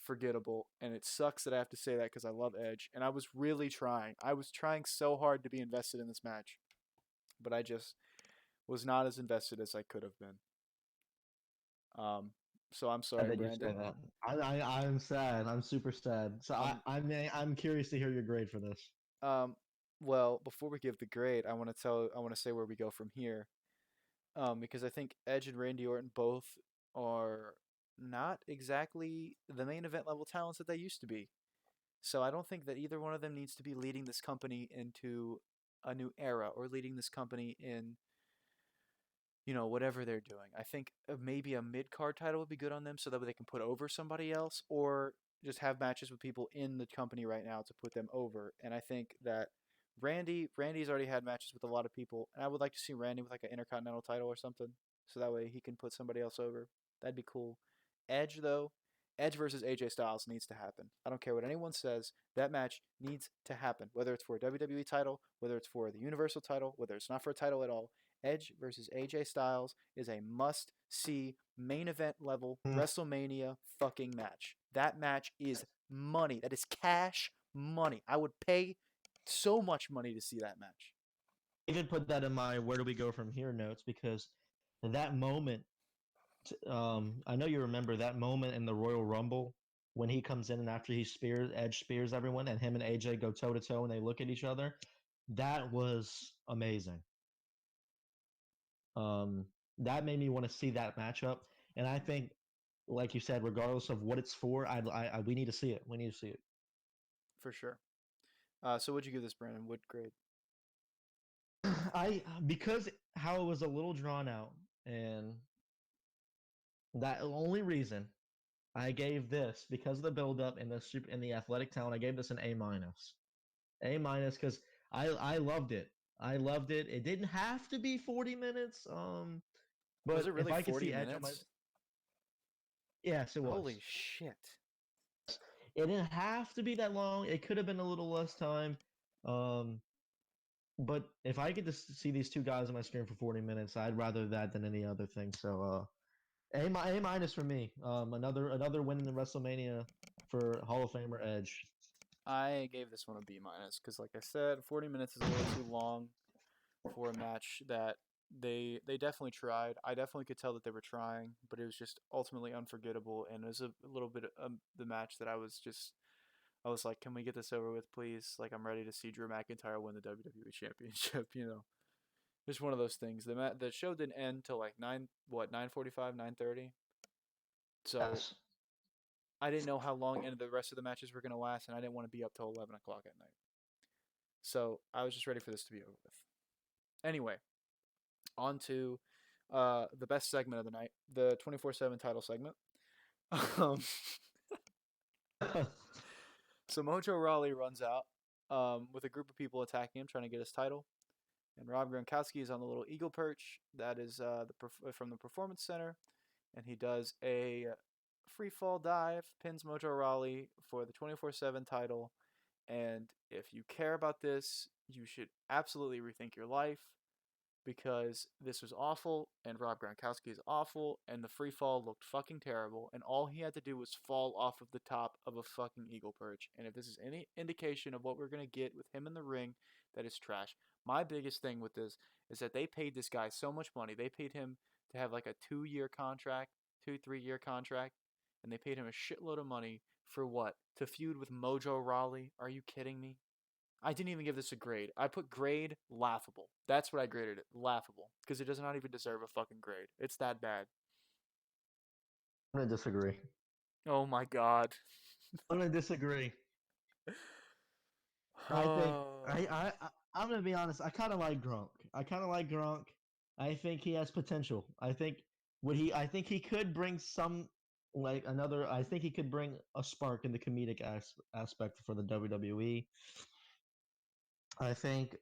forgettable, and it sucks that I have to say that because I love Edge, and I was really trying. I was trying so hard to be invested in this match, but I just was not as invested as I could have been. So I'm I sorry, bet you say Brandon. that. I'm sad. I'm super sad. So Um, I'm curious to hear your grade for this. um, well, before we give the grade, I want to say where we go from here. Because I think Edge and Randy Orton both are not exactly the main event level talents that they used to be. So I don't think that either one of them needs to be leading this company into a new era or leading this company in, whatever they're doing. I think maybe a mid card title would be good on them so that they can put over somebody else or just have matches with people in the company right now to put them over. And I think that Randy's already had matches with a lot of people, and I would like to see Randy with like an Intercontinental title or something so that way he can put somebody else over. That'd be cool. Edge though, Edge versus AJ Styles needs to happen. I don't care what anyone says. That match needs to happen. Whether it's for a WWE title, whether it's for the Universal title, whether it's not for a title at all, Edge versus AJ Styles is a must see main event level Mm. WrestleMania fucking match. That match is money. That is cash money. I would pay so much money to see that match. Even put that in my where do we go from here notes because that moment. I know you remember that moment in the Royal Rumble when he comes in and after Edge spears everyone, and him and AJ go toe to toe and they look at each other. That was amazing. Um, that made me want to see that matchup, and I think, like you said, regardless of what it's for, we need to see it. We need to see it. For sure. So what'd you give this, Brandon? What grade? Because how it was a little drawn out, and that only reason I gave this because of the build up and the athletic talent. I gave this an A minus. A minus because I loved it. I loved it. It didn't have to be 40 minutes. Was But it if really I could 40 see Edge on my minutes? yes, it was. Holy shit. It didn't have to be that long. It could have been a little less time. Um, but if I get to see these two guys on my screen for 40 minutes, I'd rather that than any other thing. So A minus for me. Another win in the WrestleMania for Hall of Famer Edge. I gave this one a B minus because, like I said, 40 minutes is a little too long for a match that they definitely tried. I definitely could tell that they were trying, but it was just ultimately unforgettable, and it was a little bit of the match that I was like, can we get this over with, please? Like, I'm ready to see Drew McIntyre win the WWE Championship. Just one of those things. The show didn't end till like 9:45, 9:30. So Yes. I didn't know how long any of the rest of the matches were gonna last, and I didn't want to be up till 11 o'clock at night. So I was just ready for this to be over with. Anyway, on to the best segment of the night, the 24/7 title segment. Um, so Mojo Rawley runs out with a group of people attacking him, trying to get his title. And Rob Gronkowski is on the little eagle perch that is from the Performance Center, and he does a free fall dive, pins Mojo Rawley for the 24/7 title. And if you care about this, you should absolutely rethink your life because this was awful, and Rob Gronkowski is awful, and the free fall looked fucking terrible, and all he had to do was fall off of the top of a fucking eagle perch. And if this is any indication of what we're gonna get with him in the ring, that is trash. My biggest thing with this is that they paid this guy so much money. They paid him to have like a 2-year contract, 3-year contract, and they paid him a shitload of money for what? To feud with Mojo Rawley? Are you kidding me? I didn't even give this a grade. I put grade laughable. That's what I graded it. Laughable. Because it does not even deserve a fucking grade. It's that bad. I'm gonna disagree. Oh my god. I'm gonna disagree. I think I'm gonna be honest. I kind of like Gronk. I think he has potential. I think he could bring some like another. I think he could bring a spark in the comedic aspect for the WWE. I think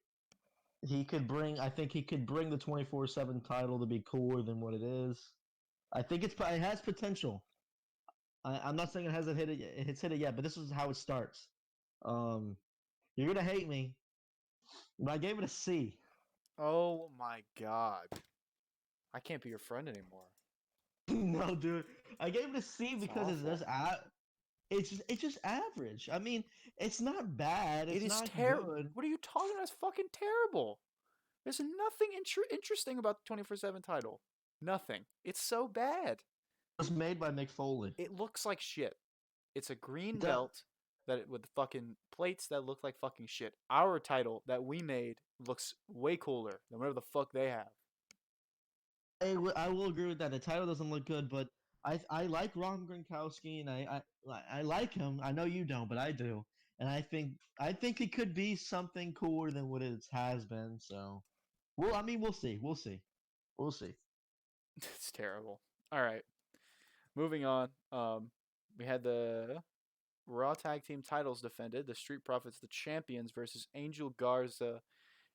he could bring. I think he could bring the 24/7 title to be cooler than what it is. I think it has potential. I'm not saying it hasn't hit it. It's hit it yet, but this is how it starts. Um, you're gonna hate me, but I gave it a C. Oh my god. I can't be your friend anymore. No, dude, I gave it a C It's because it's awful. it's just average. I mean, it's not bad. It It's is not terrible. good. What are you talking about? It's fucking terrible. There's nothing interesting about the 24/7 title. Nothing. It's so bad. It was made by Mick Foley. It looks like shit. It's a green It does. belt with fucking plates that look like fucking shit. Our title that we made looks way cooler than whatever the fuck they have. I will agree with that. The title doesn't look good, but I like Ron Gronkowski and I like him. I know you don't, but I do. And I think it could be something cooler than what it has been. So, well, I mean, we'll see. We'll see. We'll see. It's terrible. All right, moving on. We had the Raw Tag Team titles defended. The Street Profits, the champions, versus Angel Garza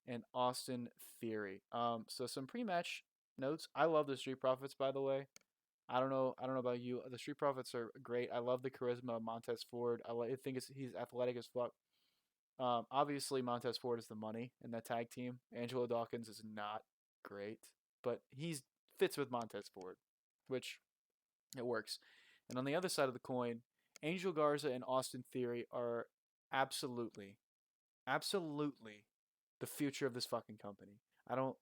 and Austin Theory. So some pre-match notes. I love the Street Profits, by the way. I don't know. I don't know about you. The Street Profits are great. I love the charisma of Montez Ford. I think he's athletic as fuck. Obviously, Montez Ford is the money in that tag team. Angelo Dawkins is not great, but he's fits with Montez Ford, which it works. And on the other side of the coin, Angel Garza and Austin Theory are absolutely, absolutely the future of this fucking company. I don't.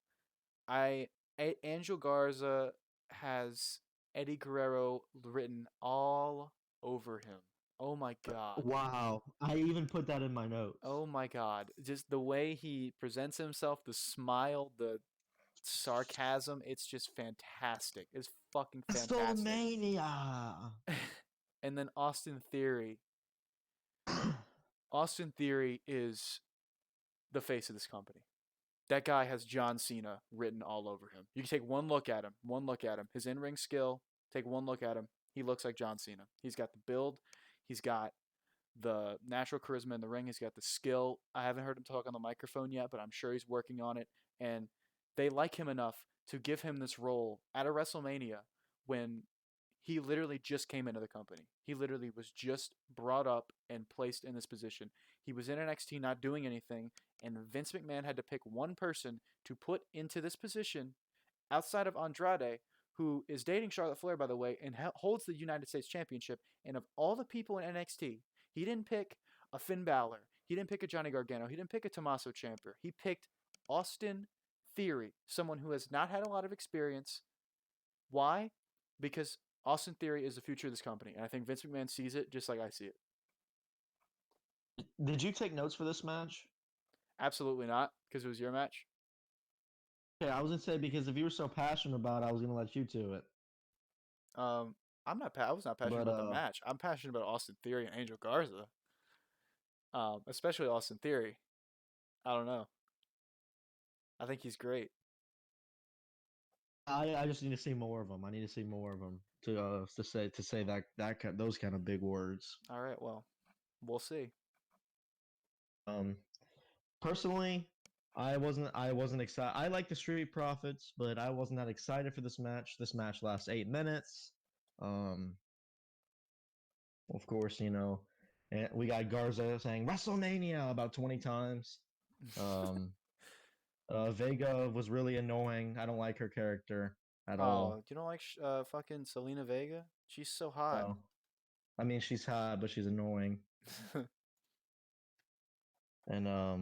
Angel Garza has Eddie Guerrero written all over him. Oh my god. Wow, I even put that in my notes. Oh my god. Just the way he presents himself, the smile, the sarcasm, it's just fantastic. It's fucking fantastic. WrestleMania. And then Austin Theory. Austin Theory is the face of this company. That guy has John Cena written all over him. You can take one look at him, his in-ring skill, take one look at him. He looks like John Cena. He's got the build, he's got the natural charisma in the ring, he's got the skill. I haven't heard him talk on the microphone yet, but I'm sure he's working on it. And they like him enough to give him this role at a WrestleMania when he literally just came into the company. He literally was just brought up and placed in this position. He was in NXT not doing anything, and Vince McMahon had to pick one person to put into this position outside of Andrade, who is dating Charlotte Flair, by the way, and holds the United States Championship. And of all the people in NXT, he didn't pick a Finn Balor. He didn't pick a Johnny Gargano. He didn't pick a Tommaso Ciampa. He picked Austin Theory, someone who has not had a lot of experience. Why? Because Austin Theory is the future of this company, and I think Vince McMahon sees it just like I see it. Did you take notes for this match? Absolutely not, because it was your match. Yeah, I was gonna say because if you were so passionate about it, I was gonna let you do it. I'm not. I was not passionate But about the match. I'm passionate about Austin Theory and Angel Garza. Especially Austin Theory. I don't know. I think he's great. I just need to see more of them. I need to see more of them to say those kind of big words. All right. Well, we'll see. Um, personally, I wasn't excited. I like the Street Profits, but I wasn't that excited for this match. This match lasts 8 minutes. Um, of course, and we got Garza saying WrestleMania about 20 times. Um, Vega was really annoying. I don't like her character at all. Oh, you don't like fucking Selena Vega? She's so hot. No, I mean she's hot, but she's annoying. And I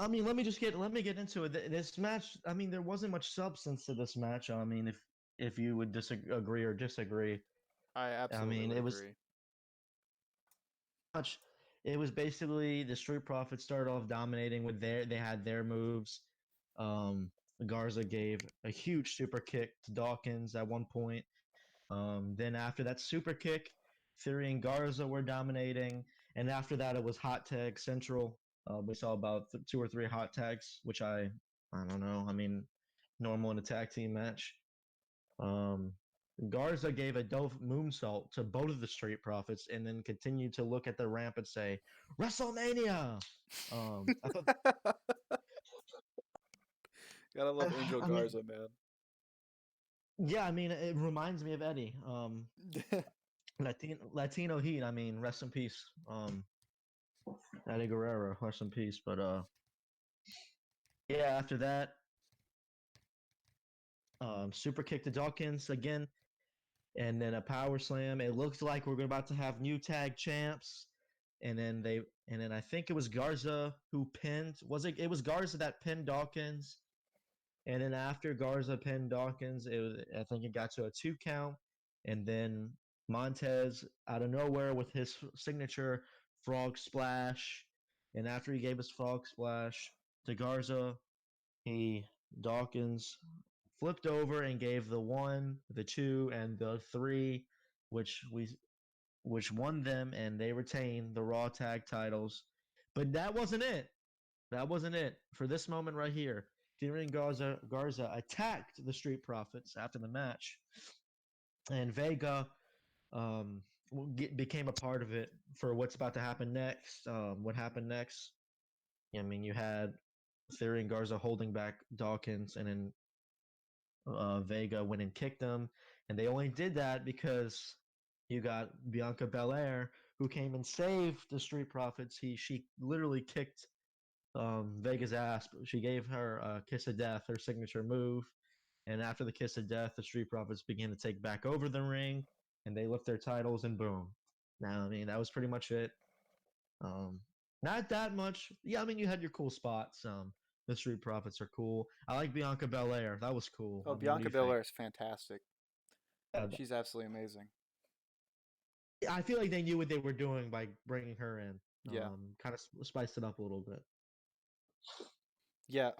mean, let me get into it. This match, I mean, there wasn't much substance to this match. I mean, if you would disagree or disagree, I I absolutely mean, would it was agree. much. It was basically the Street Profits started off dominating with they had their moves. Um, Garza gave a huge super kick to Dawkins at one point. Then after that super kick, Theory and Garza were dominating, and after that it was hot tag central. We saw about two or three hot tags, which I don't know. I mean, normal in a tag team match. Um, Garza gave a Dolph moonsault to both of the Street Profits, and then continued to look at the ramp and say, "WrestleMania." I thought, Gotta love Angel I mean, Garza, man. yeah, I mean, it reminds me of Eddie. Latino Heat. I mean, rest in peace. Eddie Guerrero, rest in peace. But yeah, after that, super kick to Dawkins again, and then a power slam. It looks like we're about to have new tag champs, and then I think it was Garza who pinned. Was it? It was Garza that pinned Dawkins, and then after Garza pinned Dawkins, I think it got to a 2 count, and then Montez out of nowhere with his signature frog splash, and after he gave his frog splash to Garza, he Dawkins flipped over and gave the 1, the 2, and the 3, which we which won them, and they retained the Raw tag titles. But that wasn't it. That wasn't it. For this moment right here, Theory and Garza attacked the Street Profits after the match, and Vega um, became a part of it for what's about to happen next. What happened next? I mean, you had Theory and Garza holding back Dawkins, and then Vega went and kicked him, and they only did that because you got Bianca Belair who came and saved the Street Profits. She literally kicked Vega's ass. She gave her a kiss of death, her signature move. And after the kiss of death, the Street Profits began to take back over the ring, and they lift their titles, and boom. Now, I mean, that was pretty much it. Um, Not that much. Yeah, I mean, you had your cool spots. The Street Profits are cool. I like Bianca Belair. That was cool. Oh, I mean, what do Bianca you think? Belair is fantastic. Yeah, She's absolutely amazing. I feel like they knew what they were doing by bringing her in. Yeah. Kind of spiced it up a little bit. Yeah,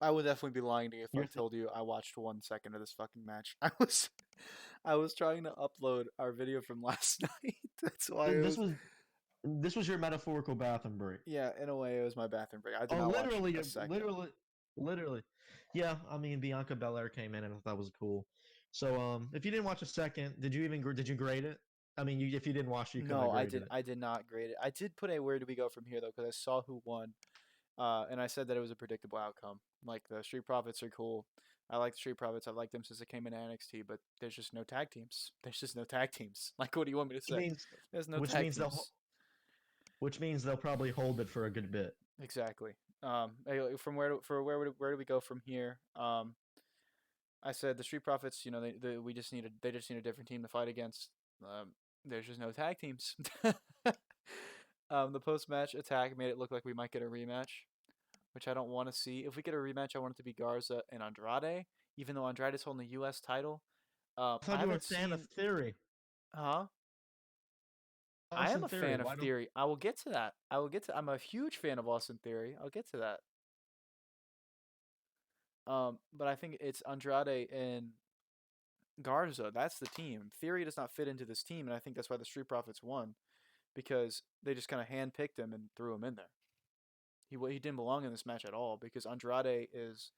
I would definitely be lying to you if I You're told you I watched 1 second of this fucking match. I was trying to upload our video from last night. That's why it this was. was this was your metaphorical bathroom break. Yeah, in a way, it was my bathroom break. I did Oh, not watch literally, a second. literally. Yeah, I mean, Bianca Belair came in and I thought that was cool. So, if you didn't watch a second, did you grade it? I mean, if you didn't watch, you couldn't No, have I graded did. it. I did not grade it. I did put a where do we go from here though, because I saw who won, and I said that it was a predictable outcome. Like the Street Profits are cool. I like the Street Profits. I've liked them since they came in NXT, but there's just no tag teams. There's just no tag teams. Like, what do you want me to Which say? means, There's no which tag means they'll, teams. which means they'll probably hold it for a good bit. Exactly. From where do we go from here? I said the Street Profits. They just need a different team to fight against. There's just no tag teams. The post match attack made it look like we might get a rematch, which I don't want to see. If we get a rematch, I want it to be Garza and Andrade, even though Andrade's holding the U.S. title. I I thought you were a haven't fan of seen. Theory. Huh? I am Austin a Theory. fan of Why don't? Theory. I will get to that. I will get to. I'm a huge fan of Austin Theory. I'll get to that. But I think it's Andrade and Garza. That's the team. Theory does not fit into this team, and I think that's why the Street Profits won, because they just kind of handpicked him and threw him in there. He didn't belong in this match at all because Andrade is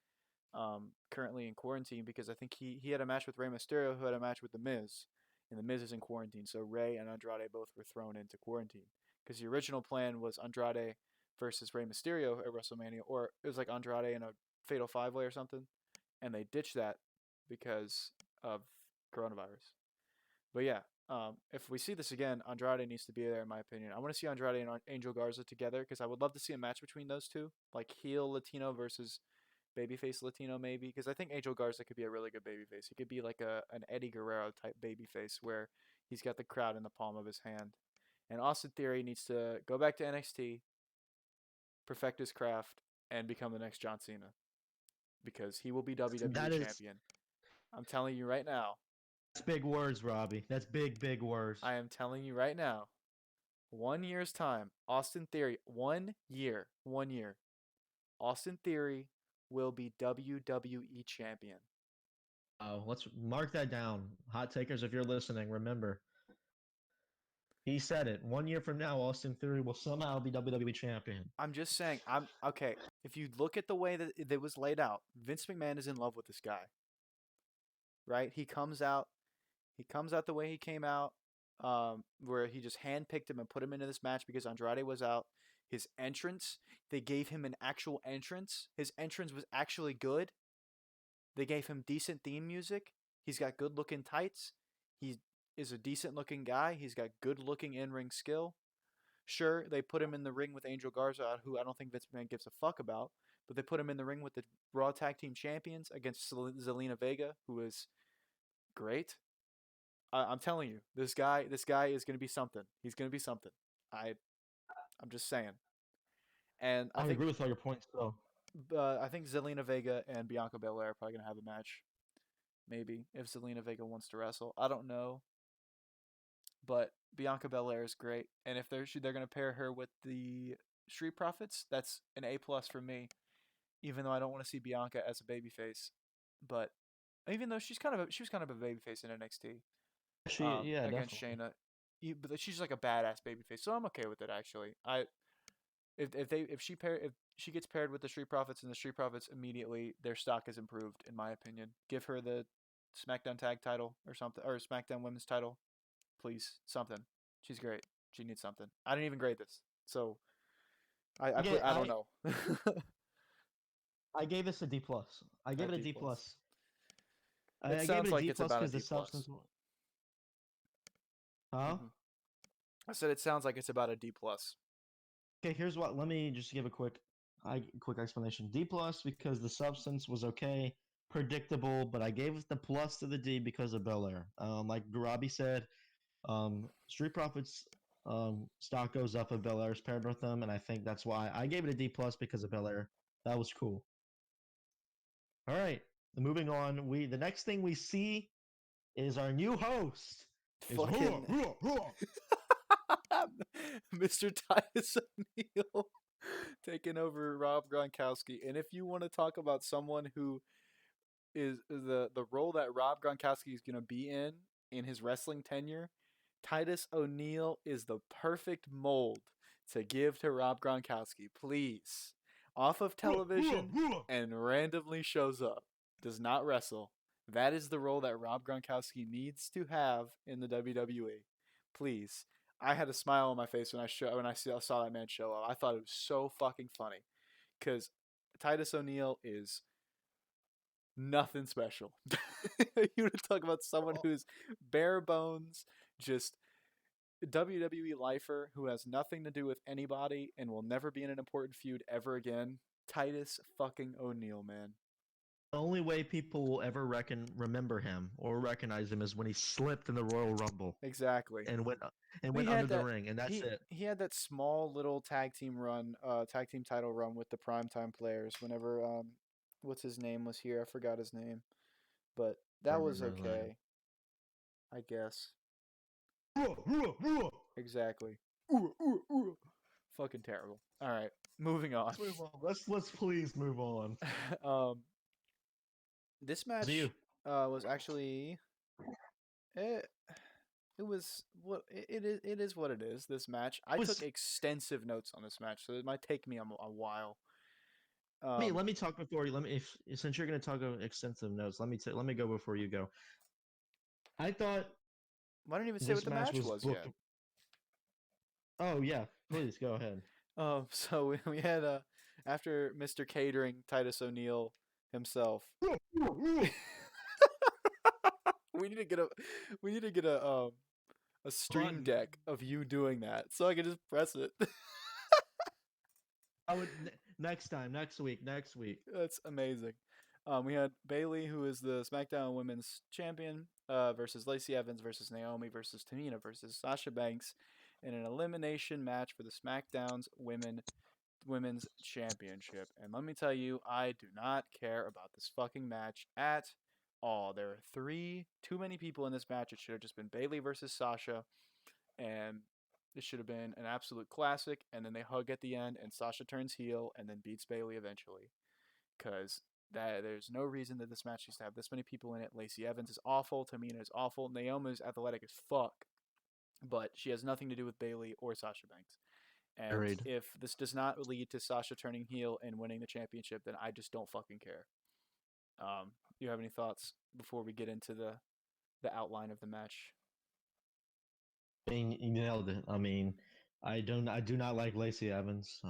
currently in quarantine because I think he had a match with Rey Mysterio who had a match with The Miz, and The Miz is in quarantine. So Rey and Andrade both were thrown into quarantine because the original plan was Andrade versus Rey Mysterio at WrestleMania, or it was like Andrade in a Fatal 5-Way or something, and they ditched that because of coronavirus. But yeah, If we see this again, Andrade needs to be there, in my opinion. I want to see Andrade and Angel Garza together because I would love to see a match between those two, like heel Latino versus babyface Latino, maybe. Because I think Angel Garza could be a really good babyface. He could be like an Eddie Guerrero type babyface where he's got the crowd in the palm of his hand. And Austin Theory needs to go back to NXT, perfect his craft, and become the next John Cena because he will be WWE That is champion. I'm telling you right now. That's big words, Robbie. That's big words. I am telling you right now. 1 year's time, Austin Theory, 1 year, Austin Theory will be WWE champion. Oh, let's mark that down. Hot takers, if you're listening, remember. He said it. 1 year from now, Austin Theory will somehow be WWE champion. I'm just saying, okay. If you look at the way that it was laid out, Vince McMahon is in love with this guy. Right? He comes out the way he came out, where he just handpicked him and put him into this match because Andrade was out. His entrance, they gave him an actual entrance. His entrance was actually good. They gave him decent theme music. He's got good looking tights. He is a decent looking guy. He's got good looking in ring skill. Sure, they put him in the ring with Angel Garza, who I don't think Vince McMahon gives a fuck about, but they put him in the ring with the Raw Tag Team Champions against Zelina Vega, who is great. I'm telling you, this guy is going to be something. He's going to be something. I'm just saying. And I think agree with all your points, though. I think Zelina Vega and Bianca Belair are probably going to have a match. Maybe if Zelina Vega wants to wrestle, I don't know. But Bianca Belair is great, and if they're going to pair her with the Street Profits, that's an A+ for me. Even though I don't want to see Bianca as a babyface, but even though she was kind of a babyface in NXT. Against definitely. Shayna, but she's like a badass babyface, so I'm okay with it actually. If she gets paired with the Street Profits and the Street Profits immediately, their stock is improved in my opinion. Give her the SmackDown Tag Title or something, or SmackDown Women's Title, please, something. She's great. She needs something. I didn't even grade this, so I don't know. I gave this a D+. I gave it a D+. It sounds like it's about a D+. Huh? Mm-hmm. I said it sounds like it's about a D+. Okay, here's what. Let me just give a quick explanation. D+ because the substance was okay, predictable, but I gave it the plus to the D because of Belair. Like Robbie said, Street Profits stock goes up if Belair's paired with them, and I think that's why I gave it a D+ because of Belair. That was cool. All right, moving on. The next thing we see is our new host. Fucking Mr. Titus O'Neil taking over Rob Gronkowski. And if you want to talk about someone who is the role that Rob Gronkowski is going to be in his wrestling tenure, Titus O'Neil is the perfect mold to give to Rob Gronkowski. Please. Off of television and randomly shows up. Does not wrestle. That is the role that Rob Gronkowski needs to have in the WWE. Please. I had a smile on my face when I saw that man show up. I thought it was so fucking funny. Because Titus O'Neil is nothing special. You want to talk about someone who's bare bones, just WWE lifer who has nothing to do with anybody and will never be in an important feud ever again. Titus fucking O'Neil, man. The only way people will ever remember him or recognize him is when he slipped in the Royal Rumble. Exactly. And went under the ring, and that's it. He had that small little tag team title run with the Primetime Players whenever what's his name was here. I forgot his name. But that was okay. I guess. Exactly. Fucking terrible. All right, moving on. Let's move on. Let's please move on. This match was actually it was what it is what it is. This match, I took extensive notes on this match, so it might take me a while. Let me talk before you. Since you're going to talk about extensive notes, let me go before you go. I thought. I didn't even say what the match was yet. Oh yeah, please go ahead. So we had after Mr. Catering, Titus O'Neil himself. we need to get a a stream Fun. deck of you doing that, so I could just press it. I would next time, next week. That's amazing. We had Bayley, who is the SmackDown Women's Champion, versus Lacey Evans versus Naomi versus Tamina versus Sasha Banks in an elimination match for the SmackDown's Women's Championship. And let me tell you, I do not care about this fucking match at all. There are too many people in this match. It should have just been Bayley versus Sasha, and it should have been an absolute classic. And then they hug at the end, and Sasha turns heel and then beats Bayley eventually. Because there's no reason that this match needs to have this many people in it. Lacey Evans is awful. Tamina is awful. Naomi is athletic as fuck, but she has nothing to do with Bayley or Sasha Banks. And Agreed. if this does not lead to Sasha turning heel and winning the championship, then I just don't fucking care. You have any thoughts before we get into the outline of the match? I mean, you nailed it. I mean, I do not like Lacey Evans.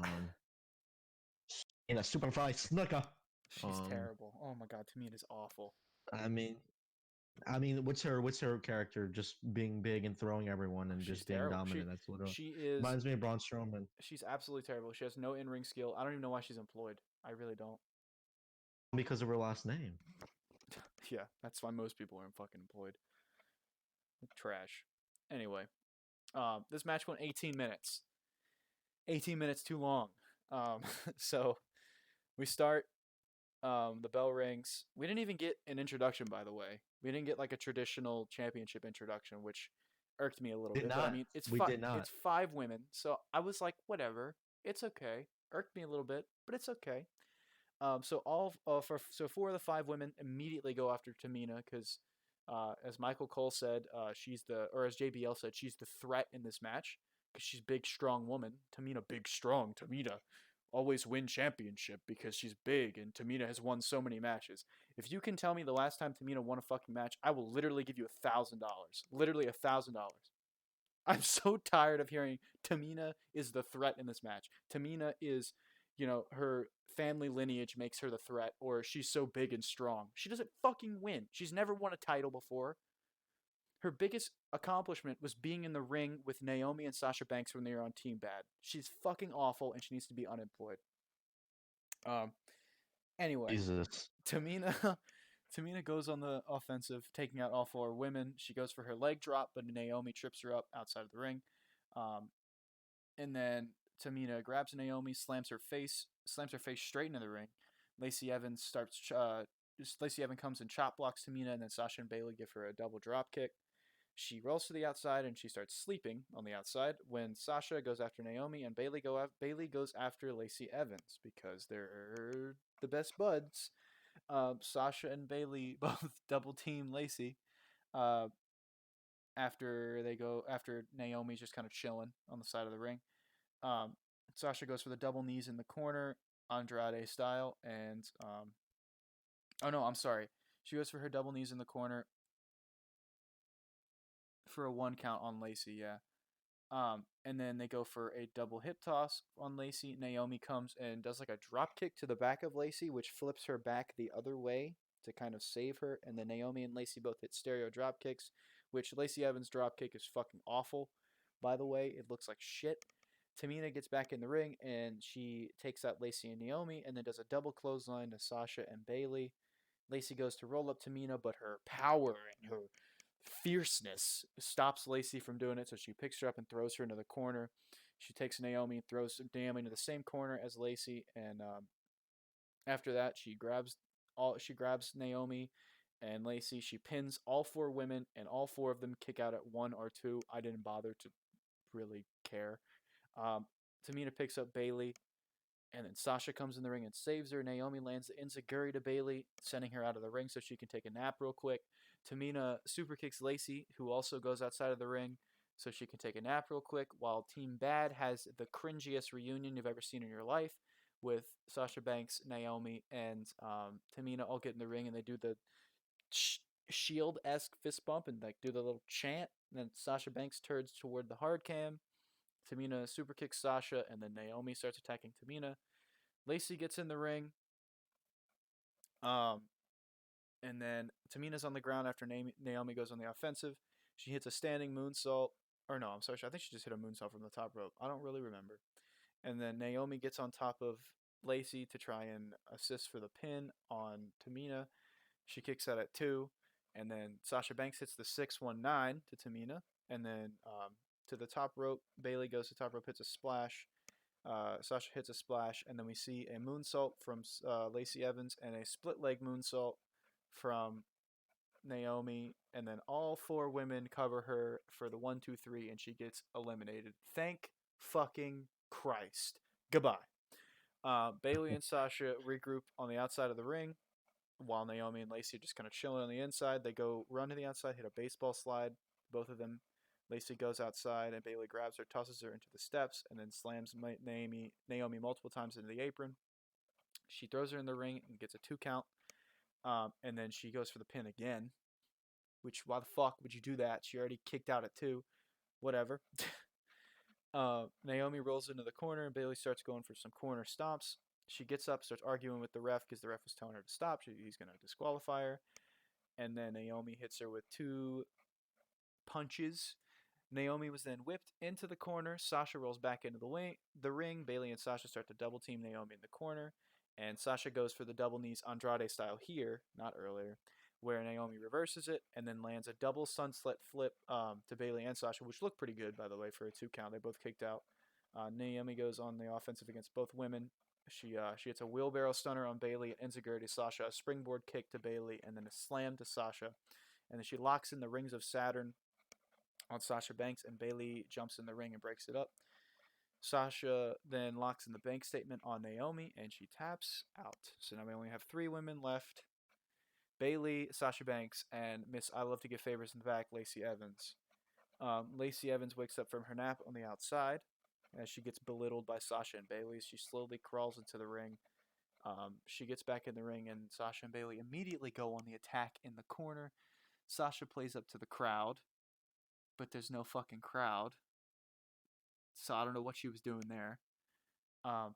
In a super fry snooker. She's Um, terrible. Oh my god, Tamina's awful. I mean, what's her character? Just being big and throwing everyone and She's just being terrible. dominant. That's what it She is reminds me of Braun Strowman. she's absolutely terrible. She has no in-ring skill. I don't even know why she's employed. I really don't. Because of her last name. Yeah, that's why most people are fucking employed. Trash. Anyway, this match went 18 minutes. 18 minutes too long. Um, so we start. The bell rings. We didn't even get an introduction, by the way. We didn't get like a traditional championship introduction, which irked me a little Did bit. But I not. mean, We did not. it's 5 women, so I was like, whatever, it's okay. Irked me a little bit, but it's okay. So all so 4 of the 5 women immediately go after Tamina because, as Michael Cole said, as JBL said, she's the threat in this match because she's big, strong woman. Tamina, big, strong. Tamina always win championship because she's big, and Tamina has won so many matches. If you can tell me the last time Tamina won a fucking match, I will literally give you $1,000. Literally $1,000. I'm so tired of hearing Tamina is the threat in this match. Tamina is, her family lineage makes her the threat, or she's so big and strong. She doesn't fucking win. She's never won a title before. Her biggest accomplishment was being in the ring with Naomi and Sasha Banks when they were on Team Bad. She's fucking awful, and she needs to be unemployed. Um. Anyway, Jesus. Tamina Tamina goes on the offensive, taking out all 4 women. She goes for her leg drop, but Naomi trips her up outside of the ring. Um, and then Tamina grabs Naomi, slams her face straight into the ring. Lacey Evans comes and chop blocks Tamina, and then Sasha and Bayley give her a double drop kick. She rolls to the outside and she starts sleeping on the outside when Sasha goes after Naomi and Bayley goes after Lacey Evans because they're the best buds. Sasha and Bayley both double team Lacey. Uh, after Naomi's just kind of chilling on the side of the ring. Um, Sasha goes for the double knees in the corner, Andrade style, and oh no, I'm sorry. She goes for her double knees in the corner for a 1 count on Lacey, yeah. And then they go for a double hip toss on Lacey. Naomi comes and does like a drop kick to the back of Lacey, which flips her back the other way to kind of save her. And then Naomi and Lacey both hit stereo drop kicks, which Lacey Evans' drop kick is fucking awful. By the way, it looks like shit. Tamina gets back in the ring and she takes out Lacey and Naomi and then does a double clothesline to Sasha and Bayley. Lacey goes to roll up Tamina, but her power and her fierceness stops Lacey from doing it, so she picks her up and throws her into the corner. She takes Naomi and throws Naomi into the same corner as Lacey, and after that, she grabs Naomi and Lacey. She pins all 4 women, and all 4 of them kick out at 1 or 2. I didn't bother to really care. Tamina picks up Bayley, and then Sasha comes in the ring and saves her. Naomi lands the enziguri to Bayley, sending her out of the ring so she can take a nap real quick. Tamina super kicks Lacey, who also goes outside of the ring so she can take a nap real quick, while Team Bad has the cringiest reunion you've ever seen in your life with Sasha Banks, Naomi, and Tamina all get in the ring and they do the Shield-esque fist bump and like do the little chant. And then Sasha Banks turns toward the hard cam. Tamina super kicks Sasha, and then Naomi starts attacking Tamina. Lacey gets in the ring. And then Tamina's on the ground after Naomi goes on the offensive. She hits a standing moonsault Or no, I'm sorry. I think she just hit a moonsault from the top rope. I don't really remember. And then Naomi gets on top of Lacey to try and assist for the pin on Tamina. She kicks out at 2. And then Sasha Banks hits the 619 to Tamina. And then to the top rope, Bayley goes to top rope, hits a splash. Sasha hits a splash. And then we see a moonsault from Lacey Evans and a split leg moonsault from Naomi. And then all 4 women cover her for the 1, 2, 3, and she gets eliminated. Thank fucking Christ. Goodbye. Bayley and Sasha regroup on the outside of the ring while Naomi and Lacey are just kind of chilling on the inside. They go run to the outside, hit a baseball slide. Both of them. Lacey goes outside and Bayley grabs her, tosses her into the steps, and then slams Naomi multiple times into the apron. She throws her in the ring and gets a 2 count. And then she goes for the pin again. Which, why the fuck would you do that? She already kicked out at 2. Whatever. Naomi rolls into the corner and Bayley starts going for some corner stomps. She gets up, starts arguing with the ref because the ref was telling her to stop. He's going to disqualify her. And then Naomi hits her with 2 punches. Naomi was then whipped into the corner. Sasha rolls back into the ring. Bayley and Sasha start to double team Naomi in the corner. And Sasha goes for the double knees Andrade style here, not earlier, where Naomi reverses it and then lands a double sunset flip to Bayley and Sasha, which looked pretty good, by the way, for a 2 count. They both kicked out. Naomi goes on the offensive against both women. She hits a wheelbarrow stunner on Bayley and enziguri to Sasha, a springboard kick to Bayley, and then a slam to Sasha. And then she locks in the Rings of Saturn on Sasha Banks, and Bayley jumps in the ring and breaks it up. Sasha then locks in the bank statement on Naomi, and she taps out. So now we only have 3 women left. Bayley, Sasha Banks, and Miss I Love to Give Favors in the back, Lacey Evans. Lacey Evans wakes up from her nap on the outside as she gets belittled by Sasha and Bayley. She slowly crawls into the ring. She gets back in the ring, and Sasha and Bayley immediately go on the attack in the corner. Sasha plays up to the crowd, but there's no fucking crowd. So I don't know what she was doing there.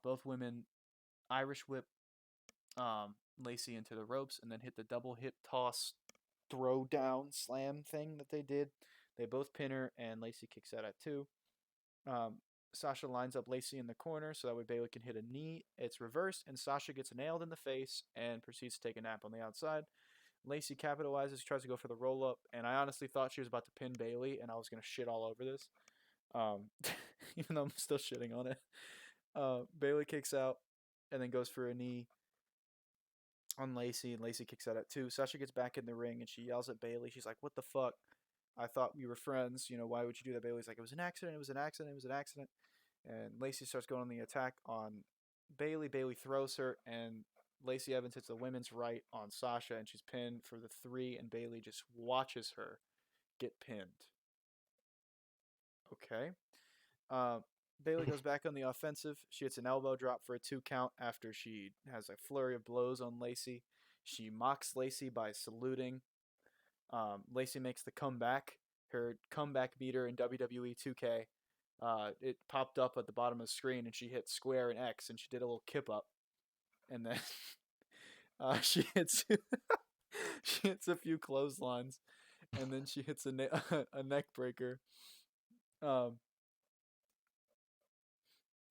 Both women Irish whip Lacey into the ropes and then hit the double hip toss throw down slam thing that they did. They both pin her and Lacey kicks out at 2. Sasha lines up Lacey in the corner so that way Bayley can hit a knee. It's reversed and Sasha gets nailed in the face and proceeds to take a nap on the outside. Lacey capitalizes, tries to go for the roll up, and I honestly thought she was about to pin Bayley and I was going to shit all over this. Even though I'm still shitting on it. Bayley kicks out and then goes for a knee on Lacey, and Lacey kicks out at 2. Sasha gets back in the ring and she yells at Bayley. She's like, "What the fuck? I thought we were friends. You know, why would you do that?" Bayley's like, "It was an accident. It was an accident. It was an accident." And Lacey starts going on the attack on Bayley. Bayley throws her, and Lacey Evans hits the women's right on Sasha, and she's pinned for the 3, and Bayley just watches her get pinned. Okay. Bayley goes back on the offensive. She hits an elbow drop for a 2 count after she has a flurry of blows on Lacey. She mocks Lacey by saluting. Lacey makes the comeback. Her comeback meter in WWE 2K. It popped up at the bottom of the screen, and she hit square and X, and she did a little kip up. And then she hits she hits a few clotheslines, and then she hits a neck breaker.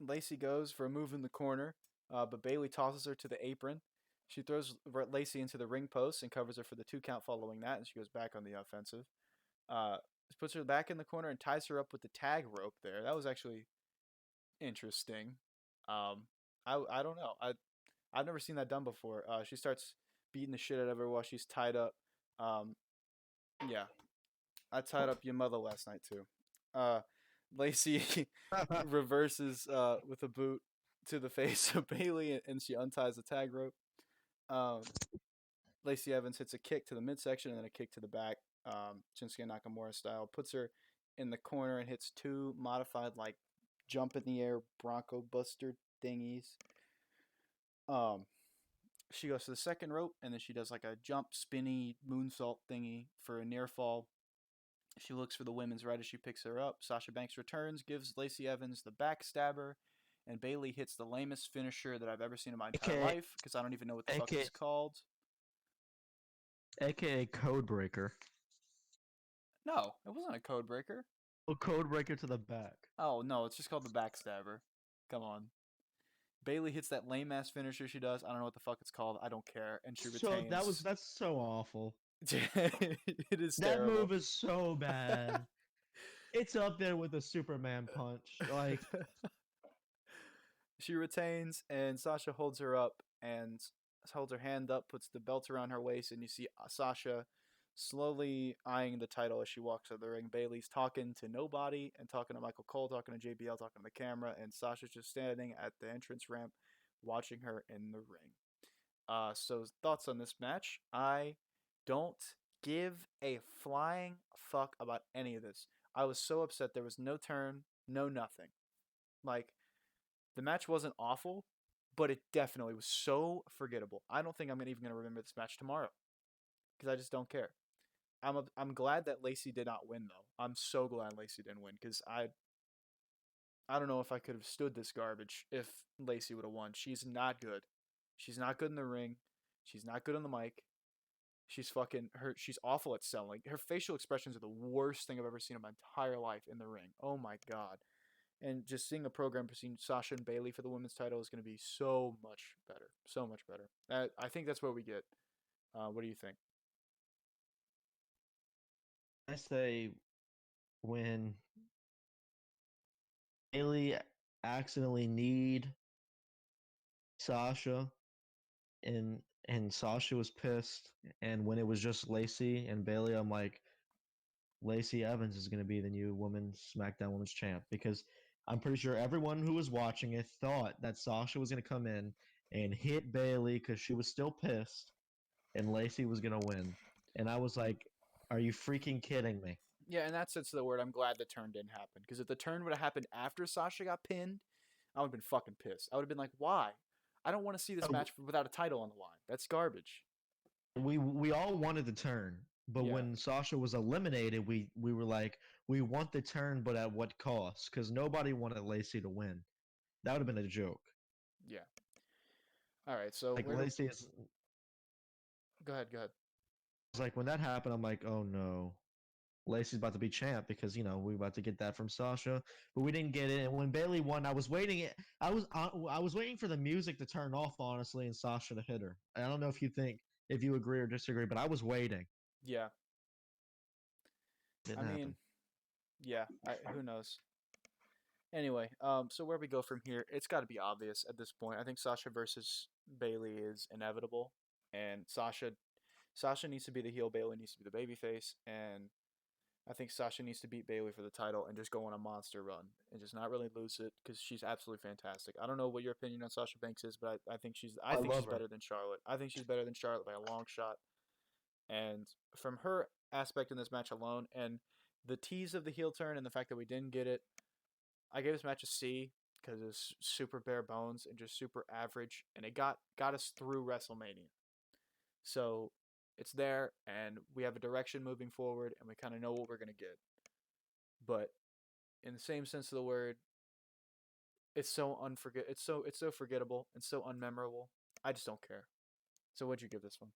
Lacey goes for a move in the corner, but Bayley tosses her to the apron. She throws Lacey into the ring post and covers her for the 2 count following that, and she goes back on the offensive. Puts her back in the corner and ties her up with the tag rope there. That was actually interesting. I don't know. I've never seen that done before. She starts beating the shit out of her while she's tied up. Yeah. I tied up your mother last night too. Lacey reverses with a boot to the face of Bayley, and she unties the tag rope. Lacey Evans hits a kick to the midsection and then a kick to the back, Shinsuke Nakamura style. Puts her in the corner and hits 2 modified like jump in the air Bronco Buster thingies. She goes to the second rope and then she does like a jump spinny moonsault thingy for a near fall. She looks for the women's right as she picks her up. Sasha Banks returns, gives Lacey Evans the backstabber, and Bayley hits the lamest finisher that I've ever seen in my entire life because I don't even know what the fuck it's called. AKA Code Breaker. No, it wasn't a code breaker. A code breaker to the back. Oh no, it's just called the backstabber. Come on. Bayley hits that lame ass finisher she does. I don't know what the fuck it's called. I don't care. And she So retains. that's so awful. It is That terrible. move is so bad. It's up there with a Superman punch. Like, She retains, and Sasha holds her up and holds her hand up, puts the belt around her waist, and you see Sasha slowly eyeing the title as she walks out of the ring. Bayley's talking to nobody and talking to Michael Cole, talking to JBL, talking to the camera, and Sasha's just standing at the entrance ramp watching her in the ring. So thoughts on this match? I don't give a flying fuck about any of this. I was so upset. There was no turn, no nothing. Like, the match wasn't awful, but it definitely was so forgettable. I don't think I'm even going to remember this match tomorrow because I just don't care. I'm glad that Lacey did not win though. I'm so glad Lacey didn't win because I don't know if I could have stood this garbage if Lacey would have won. She's not good. She's not good in the ring. She's not good on the mic. She's fucking her. She's awful at selling. Her facial expressions are the worst thing I've ever seen in my entire life in the ring. Oh my god. And just seeing a program between Sasha and Bayley for the women's title is going to be so much better. So much better. I think that's what we get. What do you think? I say when Bailey accidentally need Sasha and Sasha was pissed, and when it was just Lacey and Bailey, I'm like, Lacey Evans is going to be the new women's SmackDown Women's Champ because I'm pretty sure everyone who was watching it thought that Sasha was going to come in and hit Bailey because she was still pissed, and Lacey was going to win. And I was like, are you freaking kidding me? Yeah, in that sense of the word, I'm glad the turn didn't happen. Because if the turn would have happened after Sasha got pinned, I would have been fucking pissed. I would have been like, why? I don't want to see this match without a title on the line. That's garbage. We all wanted the turn, but Yeah. when Sasha was eliminated, we were like, we want the turn, but at what cost? Because nobody wanted Lacey to win. That would have been a joke. Yeah. All right. So Like where do? Lacey is Go ahead. Go ahead. it's like when that happened, I'm like, oh no, Lacey's about to be champ because we about to get that from Sasha, but we didn't get it. And when Bayley won, I was waiting. I was waiting for the music to turn off, honestly, and Sasha to hit her. I don't know if you agree or disagree, but I was waiting. Yeah. Didn't I happen. mean, yeah. Who knows? Anyway, so where we go from here, it's got to be obvious at this point. I think Sasha versus Bayley is inevitable, and Sasha needs to be the heel, Bayley needs to be the babyface, and I think Sasha needs to beat Bayley for the title and just go on a monster run and just not really lose it because she's absolutely fantastic. I don't know what your opinion on Sasha Banks is, but I think I she's love her. better than Charlotte. I think she's better than Charlotte by a long shot. And from her aspect in this match alone, and the tease of the heel turn and the fact that we didn't get it, I gave this match a C because it's super bare bones and just super average, and it got us through WrestleMania. So it's there, and we have a direction moving forward, and we kind of know what we're gonna get. But in the same sense of the word, it's so forgettable and so unmemorable. I just don't care. So what'd you give this one?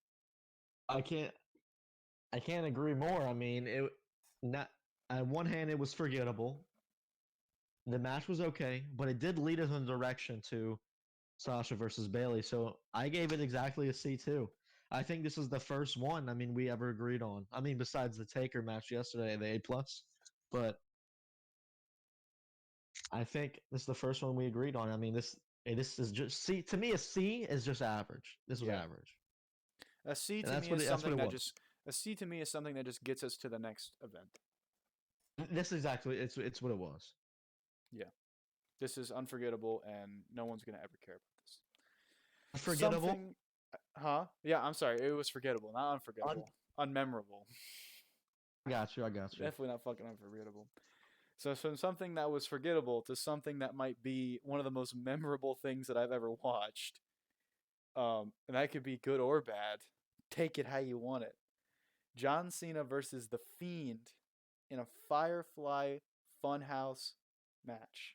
I can't I can't agree more. I mean, it not on one hand it was forgettable. The match was okay, but it did lead us in the direction to Sasha versus Bayley. So I gave it exactly a C too. I think this is the first one. I mean, we ever agreed on. I mean, besides the Taker match yesterday, the A plus, but I think this is the first one we agreed on. I mean, this is just C to me. A C is just average. This was Yeah, average, a C and to me is that's what something it that was. just a C to me is something that just gets us to the next event. This is exactly it's what it was. Yeah, this is unforgettable, and no one's gonna ever care about this. Forgettable. Something, huh? Yeah, I'm sorry. It was forgettable, not Un- unforgettable. Unmemorable. I got you. I got you. Definitely not fucking unforgettable. So from something that was forgettable to something that might be one of the most memorable things that I've ever watched. And that could be good or bad. Take it how you want it. John Cena versus the Fiend in a Firefly Funhouse match.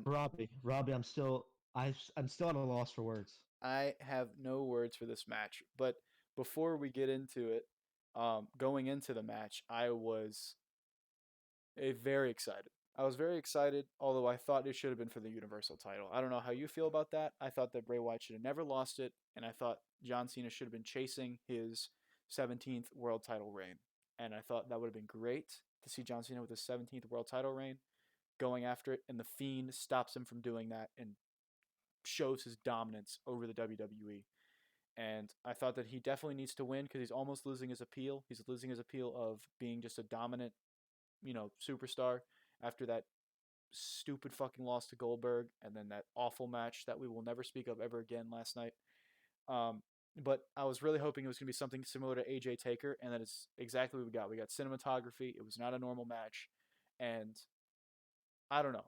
Robbie, I'm still at a loss for words. I have no words for this match, but before we get into it, going into the match, I was Very excited. I was very excited, although I thought it should have been for the Universal title. I don't know how you feel about that. I thought that Bray Wyatt should have never lost it, and I thought John Cena should have been chasing his 17th world title reign. And I thought that would have been great to see John Cena with his 17th world title reign going after it, and the Fiend stops him from doing that and shows his dominance over the WWE. And I thought that he definitely needs to win because he's almost losing his appeal. He's losing his appeal of being just a dominant, superstar after that stupid fucking loss to Goldberg and then that awful match that we will never speak of ever again last night. But I was really hoping it was going to be something similar to AJ Taker, and that is exactly what we got. We got cinematography. It was not a normal match. And I don't know.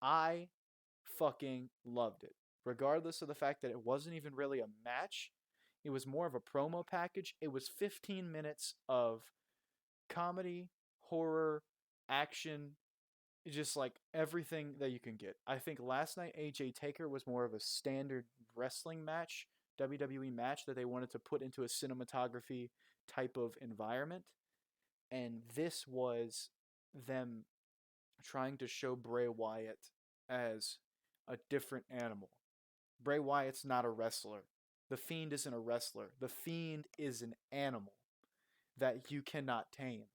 I fucking loved it. Regardless of the fact that it wasn't even really a match, it was more of a promo package. It was 15 minutes of comedy, horror, action, just like everything that you can get. I think last night AJ Taker was more of a standard wrestling match, WWE match that they wanted to put into a cinematography type of environment. And this was them trying to show Bray Wyatt as a different animal. Bray Wyatt's not a wrestler. The Fiend isn't a wrestler. The Fiend is an animal that you cannot tame.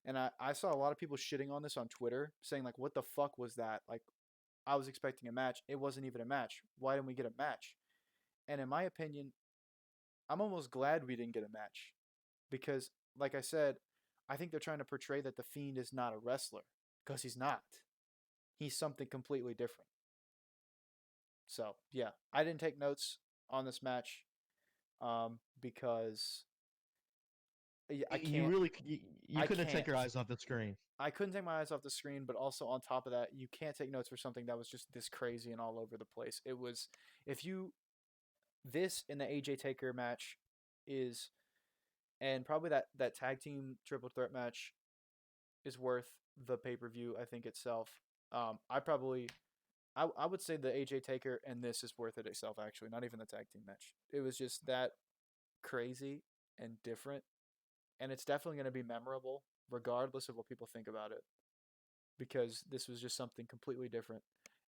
And I saw a lot of people shitting on this on Twitter, saying, like, what the fuck was that? Like, I was expecting a match. It wasn't even a match. Why didn't we get a match? And in my opinion, I'm almost glad we didn't get a match. Because, like I said, I think they're trying to portray that the Fiend is not a wrestler. Because he's not. He's something completely different. So, yeah. I didn't take notes on this match because I can't. You couldn't take your eyes off the screen. I couldn't take my eyes off the screen, but also on top of that, you can't take notes for something that was just this crazy and all over the place. It was, this in the AJ Taker match is, and probably that tag team triple threat match is worth the pay-per-view, I think, itself. I would say the AJ Taker and this is worth it itself, actually, not even the tag team match. It was just that crazy and different, and it's definitely going to be memorable, regardless of what people think about it, because this was just something completely different.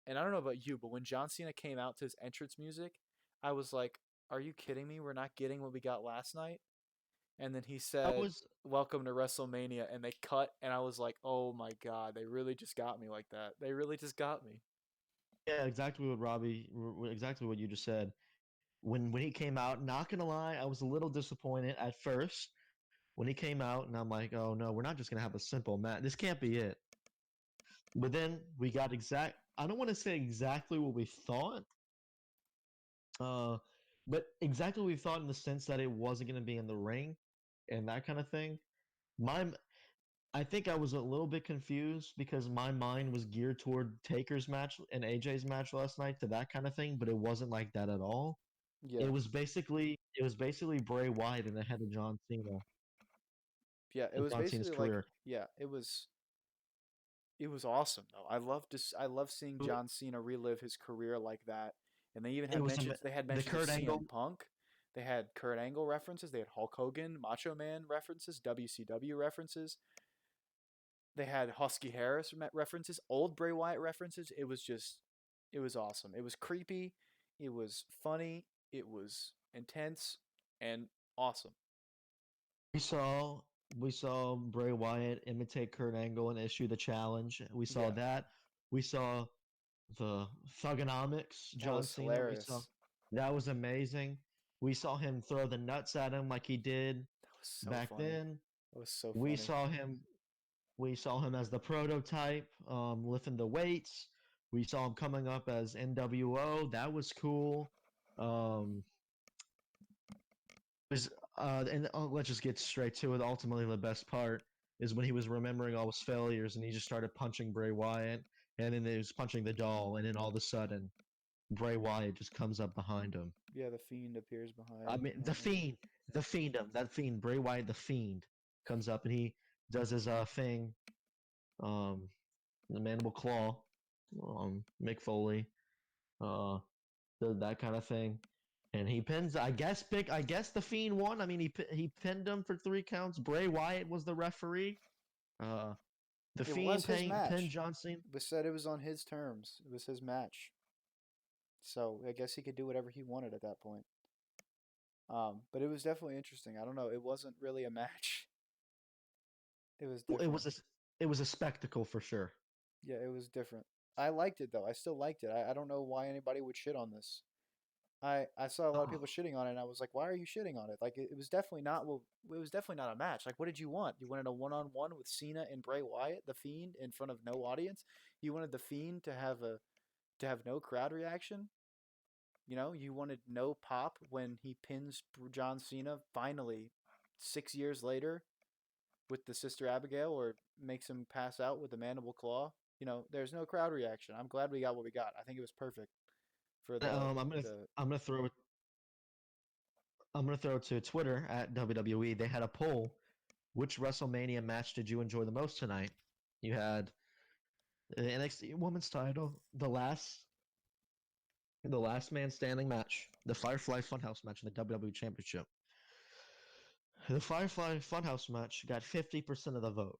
And I don't know about you, but when John Cena came out to his entrance music, I was like, are you kidding me? We're not getting what we got last night? And then he said, welcome to WrestleMania, and they cut, and I was like, oh my god, they really just got me like that. They really just got me. Yeah, exactly exactly what you just said. When he came out, not gonna lie, I was a little disappointed at first when he came out, and I'm like, oh no, we're not just gonna have a simple match. This can't be it. But then we got I don't want to say exactly what we thought, but exactly what we thought in the sense that it wasn't gonna be in the ring and that kind of thing. I think I was a little bit confused because my mind was geared toward Taker's match and AJ's match last night to that kind of thing, but it wasn't like that at all. Yeah. It was basically Bray Wyatt in the head of John Cena. Yeah, it was John Cena's basically like, career. yeah, it was awesome though. I love seeing John Cena relive his career like that. And they even had mentions. They had mentions of CM Punk. They had Kurt Angle references. They had Hulk Hogan, Macho Man references, WCW references. They had Husky Harris references, old Bray Wyatt references. It was awesome. It was creepy. It was funny. It was intense and awesome. We saw Bray Wyatt imitate Kurt Angle and issue the challenge. We saw that. We saw the Thugonomics, John Cena. Hilarious. That was amazing. We saw him throw the nuts at him like he did back then. That was so funny. We saw him as the prototype, lifting the weights. We saw him coming up as NWO. That was cool. Let's just get straight to it. Ultimately, the best part is when he was remembering all his failures and he just started punching Bray Wyatt, and then he was punching the doll, and then all of a sudden, Bray Wyatt just comes up behind him. Yeah, the Fiend appears behind. I mean, that Fiend, Bray Wyatt, the Fiend, comes up and he does his thing, the mandible claw, Mick Foley, that kind of thing. And he pins. I guess the Fiend won. I mean, he pinned him for 3 counts. Bray Wyatt was the referee. The It was Fiend his pinned match. John Cena. It was said it was on his terms. It was his match. So I guess he could do whatever he wanted at that point. But it was definitely interesting. I don't know. It wasn't really a match. It was It different. was a it was a spectacle for sure. Yeah, it was different. I liked it though. I still liked it. I don't know why anybody would shit on this. I saw a lot of Oh, people shitting on it, and I was like, why are you shitting on it? Like it was definitely not well. It was definitely not a match. Like, what did you want? You wanted a one-on-one with Cena and Bray Wyatt, the Fiend, in front of no audience. You wanted the Fiend to have no crowd reaction. You know, you wanted no pop when he pins John Cena finally 6 years later with the Sister Abigail, or makes him pass out with the mandible claw. You know, there's no crowd reaction. I'm glad we got what we got. I think it was perfect for the I'm gonna throw it. I'm gonna throw it to Twitter at WWE. They had a poll. Which WrestleMania match did you enjoy the most tonight? You had the NXT Women's Title, the last man standing match, the Firefly Funhouse match, and the WWE Championship. The Firefly Funhouse match got 50% of the vote,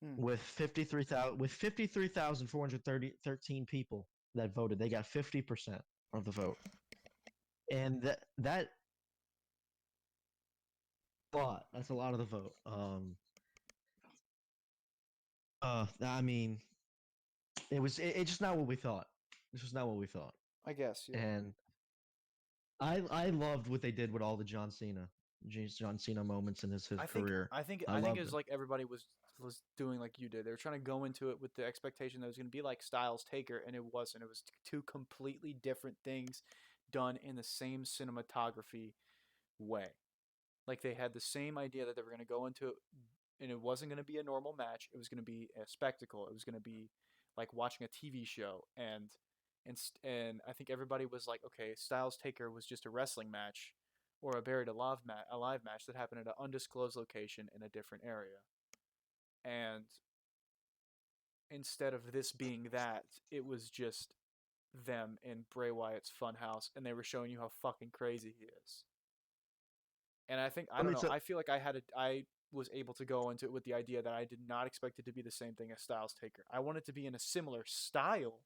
mm, with 53,413 people that voted. They got 50% of the vote, and that's a lot of the vote. I mean, it's just not what we thought. This was not what we thought, I guess, yeah. and I loved what they did with all the John Cena moments in his I think career. I think I I think it loved was it. like everybody was doing like you did. They were trying to go into it with the expectation that it was going to be like Styles Taker, and it wasn't. It was two completely different things done in the same cinematography way. Like they had the same idea that they were going to go into it, and it wasn't going to be a normal match. It was going to be a spectacle. It was going to be like watching a TV show, and I think everybody was like, okay, Styles Taker was just a wrestling match or a a live match that happened at an undisclosed location in a different area. And instead of this being that, it was just them in Bray Wyatt's Funhouse, and they were showing you how fucking crazy he is. And I think I Let don't me know. tell. I feel like I was able to go into it with the idea that I did not expect it to be the same thing as Styles Taker. I wanted to be in a similar style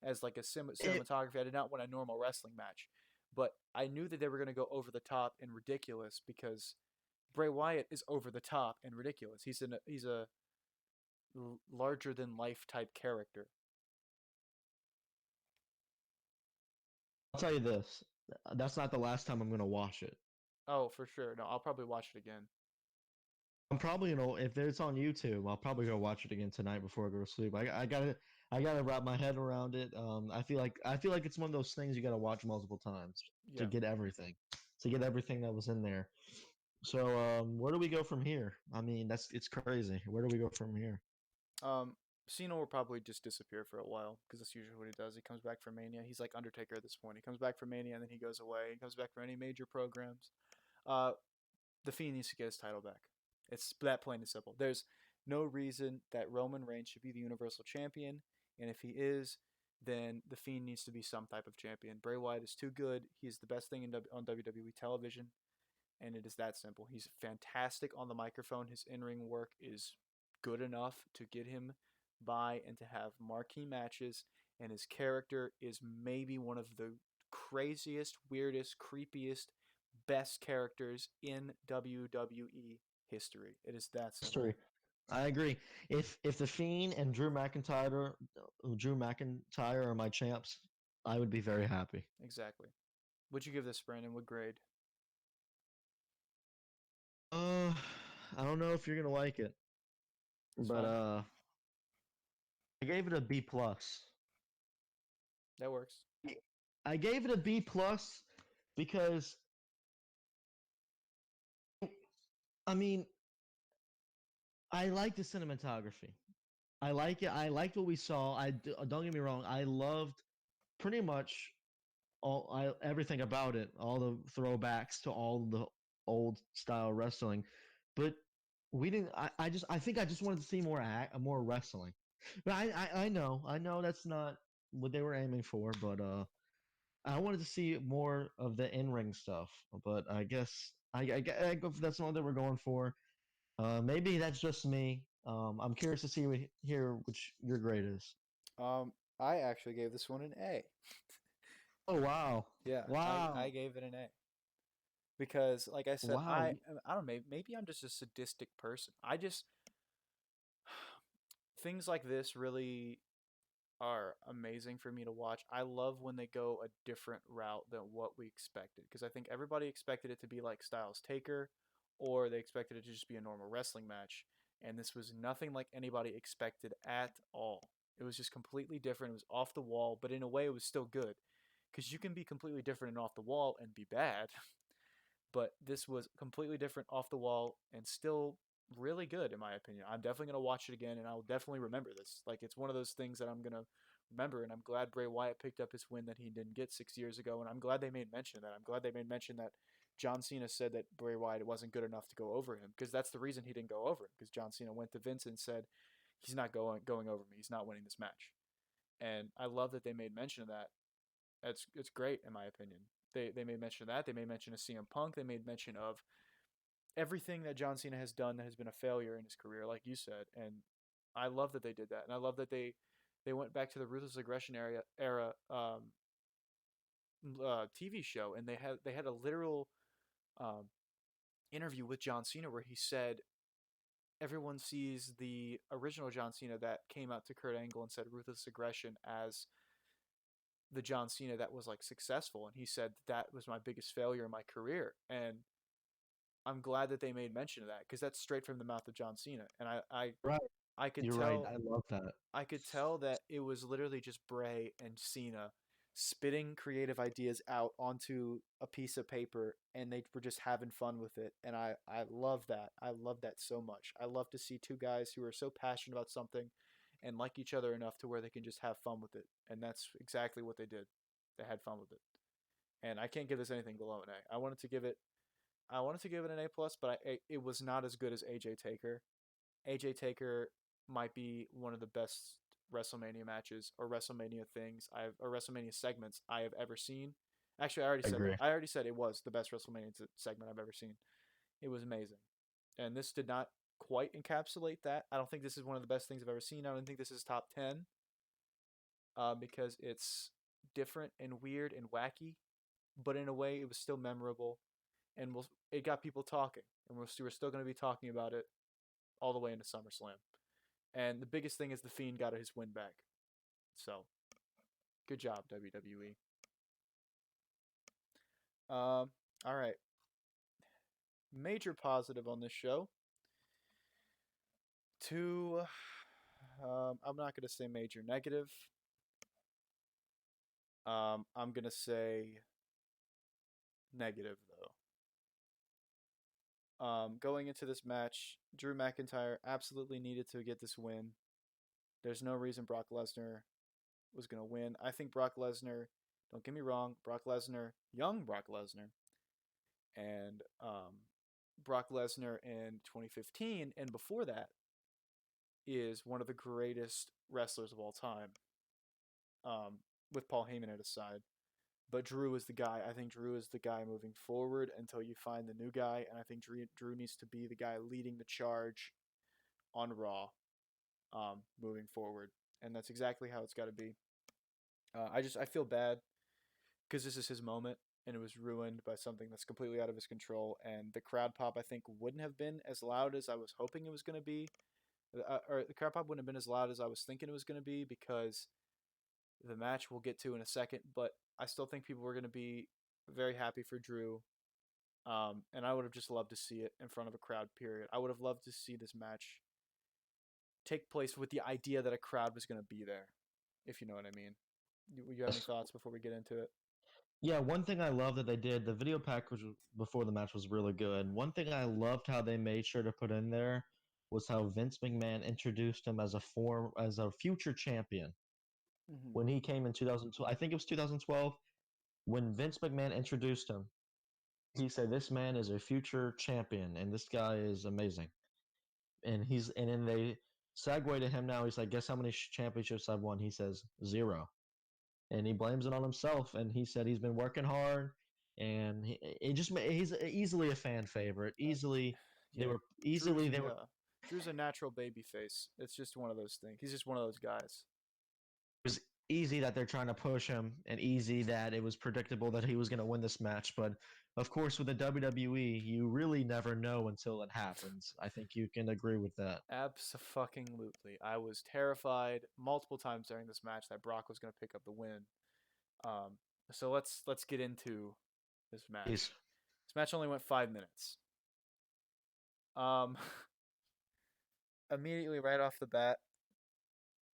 as like a It, cinematography. I did not want a normal wrestling match, but I knew that they were going to go over the top and ridiculous because Bray Wyatt is over the top and ridiculous. He's a larger than life type character. I'll tell you this. That's not the last time I'm gonna watch it. Oh, for sure. No, I'll probably watch it again. I'm probably gonna if it's on YouTube, I'll probably go watch it again tonight before I go to sleep. I gotta wrap my head around it. I feel like it's one of those things you gotta watch multiple times to Yeah. get everything, that was in there. So where do we go from here? I mean, it's crazy. Where do we go from here? Um, Cena will probably just disappear for a while because that's usually what he does. He comes back from Mania. He's like Undertaker at this point. He comes back from Mania and then he goes away. He comes back for any major programs. Uh, the Fiend needs to get his title back. It's that plain and simple. There's no reason that Roman Reigns should be the Universal Champion, and if he is, then the Fiend needs to be some type of champion. Bray Wyatt is too good. He's the best thing on WWE television, and it is that simple. He's fantastic on the microphone. His in-ring work is good enough to get him by and to have marquee matches, and his character is maybe one of the craziest, weirdest, creepiest, best characters in WWE history. It is that simple. History. I agree. If the Fiend and Drew McIntyre are my champs, I would be very happy. Exactly. Would you give this, Brandon? What grade? Uh, I don't know if you're gonna like it, It's but fine. I gave it a B plus. That works. I gave it a B plus because I mean I like the cinematography. I like it. I liked what we saw. Don't get me wrong. I loved pretty much everything about it. All the throwbacks to all the old style wrestling, but we didn't. I think I just wanted to see more wrestling. But I know that's not what they were aiming for. But I wanted to see more of the in ring stuff. But I guess I go if that's not what they were going for. Maybe that's just me. I'm curious to hear which your grade is. I actually gave this one an A. Oh wow, Yeah, I wow, gave it an A because, like I said, wow. I don't know, maybe I'm just a sadistic person. I just things like this really are amazing for me to watch. I love when they go a different route than what we expected because I think everybody expected it to be like Styles Taker or they expected it to just be a normal wrestling match. And this was nothing like anybody expected at all. It was just completely different. It was off the wall, but in a way, it was still good because you can be completely different and off the wall and be bad. But this was completely different off the wall and still really good in my opinion. I'm definitely going to watch it again and I'll definitely remember this. Like it's one of those things that I'm going to remember and I'm glad Bray Wyatt picked up his win that he didn't get 6 years ago and I'm glad they made mention of that. I'm glad they made mention that John Cena said that Bray Wyatt wasn't good enough to go over him because that's the reason he didn't go over him because John Cena went to Vince and said he's not going over me. He's not winning this match. And I love that they made mention of that. It's great in my opinion. They made mention of that. They made mention of CM Punk. They made mention of everything that John Cena has done that has been a failure in his career, like you said. And I love that they did that. And I love that they went back to the ruthless aggression era TV show, and they had a literal um, interview with John Cena where he said everyone sees the original John Cena that came out to Kurt Angle and said ruthless aggression as the John Cena that was like successful, and he said that was my biggest failure in my career, and I'm glad that they made mention of that because that's straight from the mouth of John Cena, and Right, I could you're right. tell I love that. I could tell that it was literally just Bray and Cena spitting creative ideas out onto a piece of paper and they were just having fun with it. And I love that. I love that so much. I love to see two guys who are so passionate about something and like each other enough to where they can just have fun with it. And that's exactly what they did. They had fun with it. And I can't give this anything below an A. I wanted to give it an A plus, but it was not as good as AJ Taker. AJ Taker might be one of the best WrestleMania matches or WrestleMania things or WrestleMania segments I have ever seen. Actually, I agree. I already said it was the best WrestleMania segment I've ever seen. It was amazing, and this did not quite encapsulate that. I don't think this is one of the best things I've ever seen. I don't think this is top 10 because it's different and weird and wacky, but in a way it was still memorable, and it got people talking, and we're still going to be talking about it all the way into SummerSlam. And the biggest thing is the Fiend got his win back. So, good job, WWE. All right. Major positive on this show. Two, I'm not going to say major negative. I'm going to say negative, though. Going into this match, Drew McIntyre absolutely needed to get this win. There's no reason Brock Lesnar was going to win. I think Brock Lesnar, don't get me wrong, young Brock Lesnar, and Brock Lesnar in 2015 and before that is one of the greatest wrestlers of all time, with Paul Heyman at his side. But Drew is the guy. I think Drew is the guy moving forward until you find the new guy, and I think Drew needs to be the guy leading the charge on Raw, moving forward, and that's exactly how it's got to be. I feel bad because this is his moment and it was ruined by something that's completely out of his control. And the crowd pop I think wouldn't have been as loud as I was hoping it was going to be, or the crowd pop wouldn't have been as loud as I was thinking it was going to be because the match we'll get to in a second. But I still think people were going to be very happy for Drew. And I would have just loved to see it in front of a crowd. Period. I would have loved to see this match take place with the idea that a crowd was going to be there, if you know what I mean. You have any thoughts before we get into it? Yeah, one thing I love that they did, the video package before the match was really good. One thing I loved how they made sure to put in there was how Vince McMahon introduced him as a future champion Mm-hmm. when he came in 2012. I think it was 2012 when Vince McMahon introduced him. He said, "This man is a future champion, and this guy is amazing." And then they segue to him now. He's like, "Guess how many championships I've won?" He says, "Zero." And he blames it on himself. And he said he's been working hard, and he's easily a fan favorite. Uh, Easily, yeah, they Drew's were yeah. Drew's a natural baby face. It's just one of those things. He's just one of those guys. It was easy that they're trying to push him, and easy that it was predictable that he was going to win this match. But of course, with the WWE, you really never know until it happens. I think you can agree with that. Abso-fucking-lutely. I was terrified multiple times during this match that Brock was going to pick up the win. Um, so let's get into this match. He's This match only went 5 minutes. Immediately right off the bat,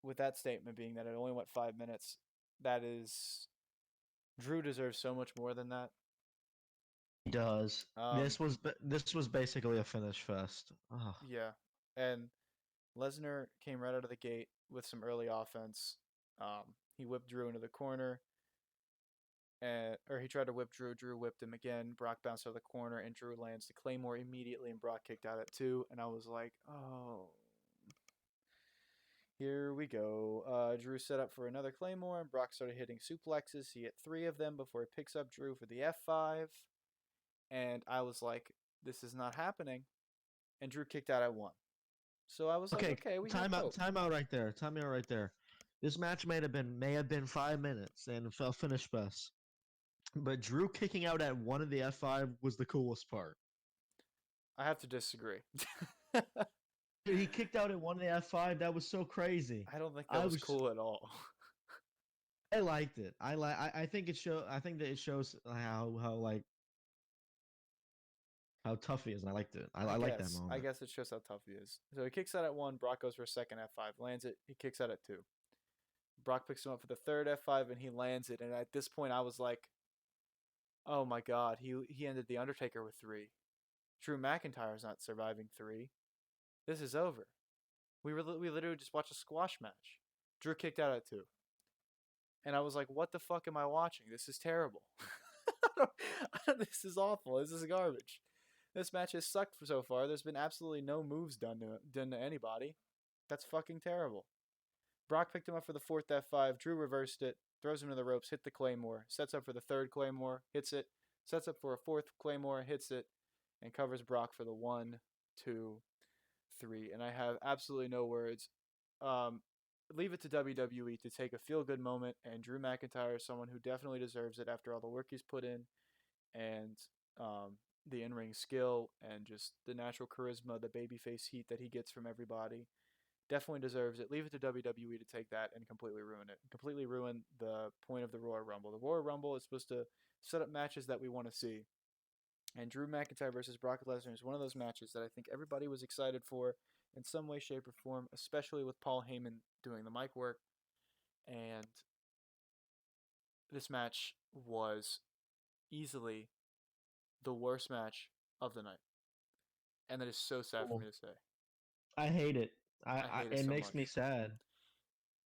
with that statement being that it only went 5 minutes, that is, Drew deserves so much more than that. He does. This was basically a finish fest. Ugh. Yeah, and Lesnar came right out of the gate with some early offense. He whipped Drew into the corner, or he tried to whip Drew. Drew whipped him again. Brock bounced out of the corner, and Drew lands the Claymore immediately, and Brock kicked out at 2. And I was like, oh, here we go. Drew set up for another Claymore, and Brock started hitting suplexes. He hit 3 of them before he picks up Drew for the F5. And I was like, this is not happening. And Drew kicked out at 1. So I was like, okay, we time out right there. This match may have been 5 minutes and fell finish best. But Drew kicking out at 1 of the F5 was the coolest part. I have to disagree. Dude, he kicked out at 1 of the F5. That was so crazy. I don't think that was cool at all. I liked it. I think that it shows how tough he is, and I liked it. I like that moment. I guess it shows how tough he is. So he kicks out at 1. Brock goes for a second F5, lands it. He kicks out at 2. Brock picks him up for the third F5, and he lands it. And at this point, I was like, oh my god, he ended the Undertaker with 3. Drew McIntyre's not surviving 3. This is over. We literally just watched a squash match. Drew kicked out at 2. And I was like, what the fuck am I watching? This is terrible. This is awful. This is garbage. This match has sucked so far. There's been absolutely no moves done to anybody. That's fucking terrible. Brock picked him up for the fourth F5. Drew reversed it, throws him to the ropes, hit the Claymore, sets up for the third Claymore, hits it, sets up for a fourth Claymore, hits it, and covers Brock for the 1, 2, 3. And I have absolutely no words. Leave it to WWE to take a feel-good moment, and Drew McIntyre is someone who definitely deserves it after all the work he's put in, and the in-ring skill, and just the natural charisma, the babyface heat that he gets from everybody. Definitely deserves it. Leave it to WWE to take that and completely ruin it. Completely ruin the point of the Royal Rumble. The Royal Rumble is supposed to set up matches that we want to see. And Drew McIntyre versus Brock Lesnar is one of those matches that I think everybody was excited for in some way, shape, or form, especially with Paul Heyman doing the mic work. And this match was easily the worst match of the night. And that is so sad for me to say. I hate it. It so makes much. me sad.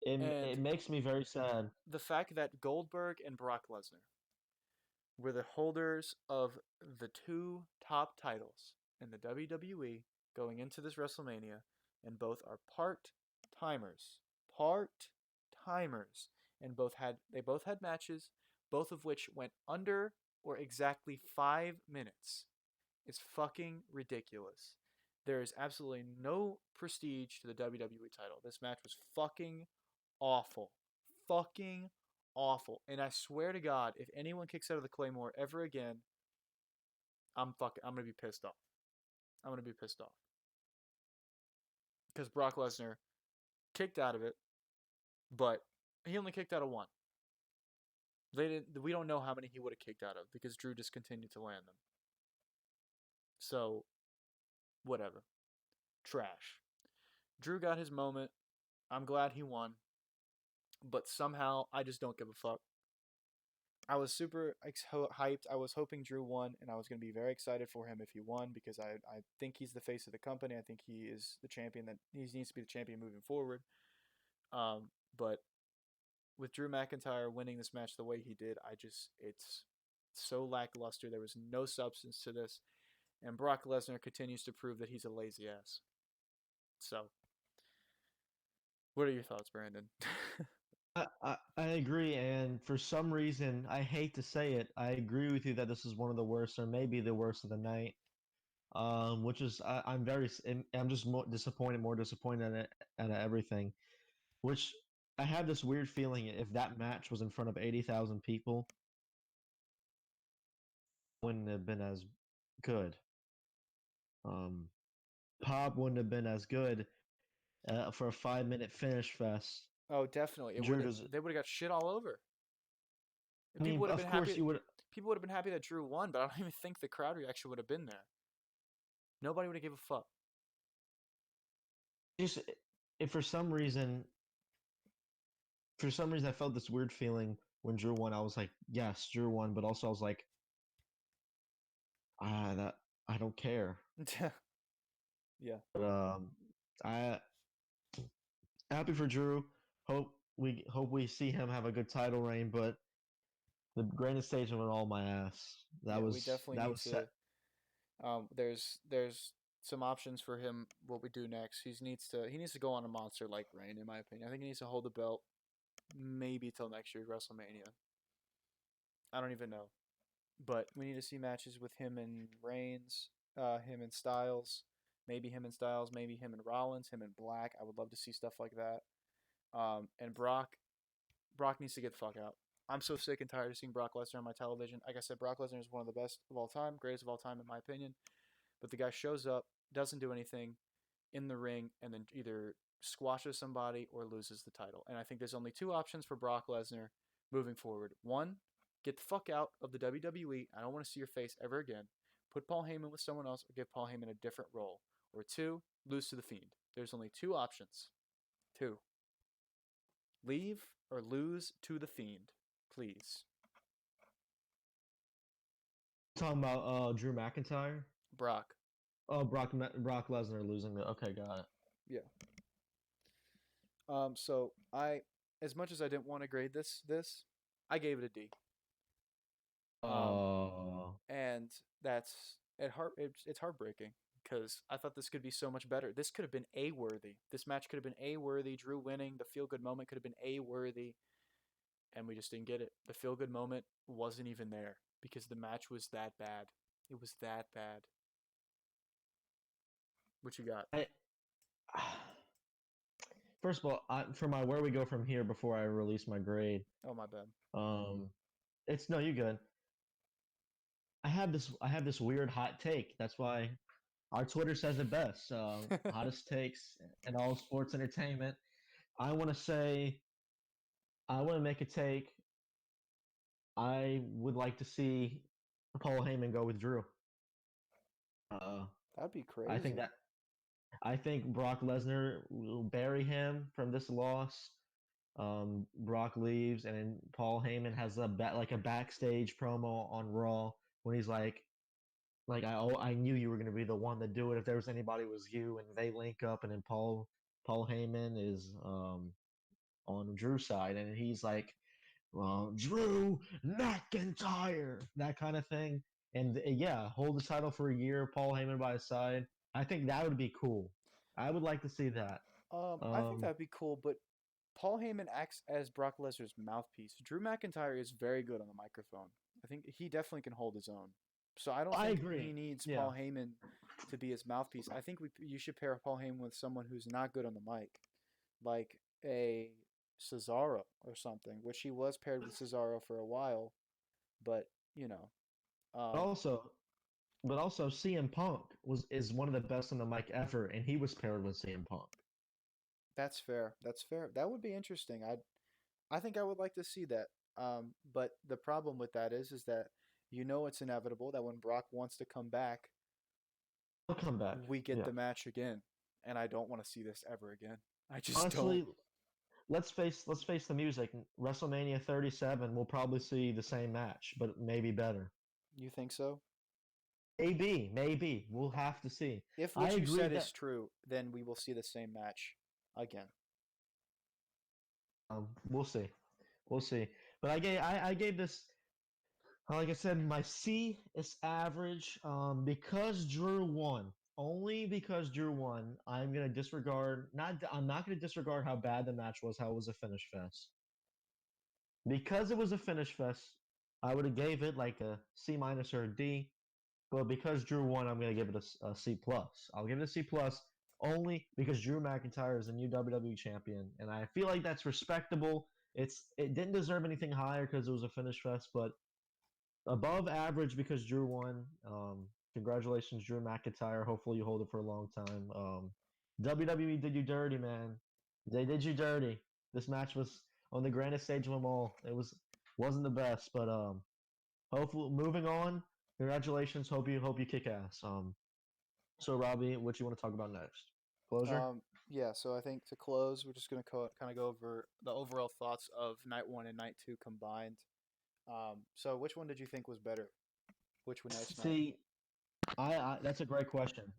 It makes me very sad. The fact that Goldberg and Brock Lesnar were the holders of the 2 top titles in the WWE going into this WrestleMania, and both are part-timers, and they both had matches, both of which went under or exactly 5 minutes. It's fucking ridiculous. There is absolutely no prestige to the WWE title. This match was fucking awful. Fucking awful. And I swear to God, if anyone kicks out of the Claymore ever again, I'm gonna be pissed off. I'm gonna be pissed off. Because Brock Lesnar kicked out of it, but he only kicked out of 1. We don't know how many he would have kicked out of because Drew just continued to land them. So, whatever. Trash. Drew got his moment. I'm glad he won. But somehow, I just don't give a fuck. I was super hyped. I was hoping Drew won, and I was going to be very excited for him if he won because I think he's the face of the company. I think he is the champion that he needs to be the champion moving forward. But with Drew McIntyre winning this match the way he did, it's so lackluster. There was no substance to this. And Brock Lesnar continues to prove that he's a lazy ass. So, what are your thoughts, Brandon? I agree, and for some reason, I hate to say it, I agree with you that this is one of the worst, or maybe the worst of the night. which is I'm just more disappointed at everything. Which I have this weird feeling if that match was in front of 80,000 people, it wouldn't have been as good. Um, Pop wouldn't have been as good for a 5 minute finish fest. Oh, definitely. It would Drew have. does. They would have got shit all over. I And people mean, would have of been course happy. you would. People would have been happy that Drew won, but I don't even think the crowd reaction would have been there. Nobody would have gave a fuck. Just if for some reason, I felt this weird feeling when Drew won. I was like, yes, Drew won, but also I was like, that I don't care. Yeah. But I happy for Drew. Hope we see him have a good title reign. But the greatest stage went all my ass. Yeah, we definitely That need was set. to. There's some options for him. What we do next? He needs to go on a monster like reign, in my opinion. I think he needs to hold the belt maybe till next year's WrestleMania. I don't even know, but we need to see matches with him and Reigns, him and Styles, maybe him and Rollins, him and Black. I would love to see stuff like that. And Brock needs to get the fuck out. I'm so sick and tired of seeing Brock Lesnar on my television. Like I said, Brock Lesnar is one of the best of all time, greatest of all time in my opinion. But the guy shows up, doesn't do anything in the ring, and then either squashes somebody or loses the title. And I think there's only two options for Brock Lesnar moving forward. One, get the fuck out of the WWE. I don't want to see your face ever again. Put Paul Heyman with someone else or give Paul Heyman a different role. Or two, lose to the Fiend. There's only two options. Two. Leave or lose to the Fiend, please. Talking about Drew McIntyre. Brock. Oh, Brock Lesnar losing the. Okay, got it. Yeah. So as much as I didn't want to grade this, I gave it a D. Um, Oh, and it's heartbreaking because I thought this could be so much better. This could have been A worthy. This match could have been A worthy. Drew winning, the feel good moment could have been A worthy, and we just didn't get it. The feel good moment wasn't even there because the match was that bad. It was that bad. What you got? I. First of all, for my where we go from here before I release my grade, Oh, my bad. um, it's no, you good. I have this weird hot take. That's why our Twitter says it best. Hottest takes in all sports entertainment. I want to say, I want to make a take. I would like to see Paul Heyman go with Drew. Uh, That'd be I think crazy. that I think Brock Lesnar will bury him from this loss. Brock leaves, and then Paul Heyman has like a backstage promo on Raw when he's like I knew you were gonna be the one to do it. If there was anybody, it was you. And they link up, and then Paul Heyman is on Drew's side, and he's like, well, Drew McIntyre, that kind of thing. And yeah, hold the title for a year, Paul Heyman by his side. I think that would be cool. I would like to see that. I think Um, that'd be cool, but Paul Heyman acts as Brock Lesnar's mouthpiece. Drew McIntyre is very good on the microphone. I think he definitely can hold his own. So I don't I think agree. he needs Yeah. Paul Heyman to be his mouthpiece. I think you should pair Paul Heyman with someone who's not good on the mic, like a Cesaro or something, which he was paired with Cesaro for a while, but you know, But um, also, but also, CM Punk is one of the best on the mic ever, and he was paired with CM Punk. that's fair. That's fair. That would be interesting. I think I would like to see that. But the problem with that is that it's inevitable that when Brock wants to come back, He'll come back. we get Yeah. the match again, and I don't want to see this ever again. I just don't. Honestly, let's face the music. WrestleMania 37, we'll probably see the same match, but maybe better. You think so? Maybe we'll have to see. If I what you agree said that is true, then we will see the same match again. we'll see, we'll see. But I gave this, like I said, my C is average. Because Drew won. Only because Drew won, I'm gonna disregard. I'm not gonna disregard how bad the match was, how it was a finish fest. Because it was a finish fest, I would have gave it like a C minus or a D. but because Drew won, I'm gonna give it a C plus. I'll give it a C plus only because Drew McIntyre is the new WWE champion, and I feel like that's respectable. It didn't deserve anything higher because it was a finish fest, but above average because Drew won. Congratulations, Drew McIntyre. Hopefully you hold it for a long time. WWE did you dirty, man. They did you dirty. This match was on the grandest stage of them all. Wasn't the best, but hopefully moving on. Congratulations. Hope you kick ass. So Robbie, what you want to talk about next? Closure. Yeah, so I think to close, we're just going to kind of go over the overall thoughts of night one and night two combined. So which one did you think was better? Which one night's night? See, I that's a great question.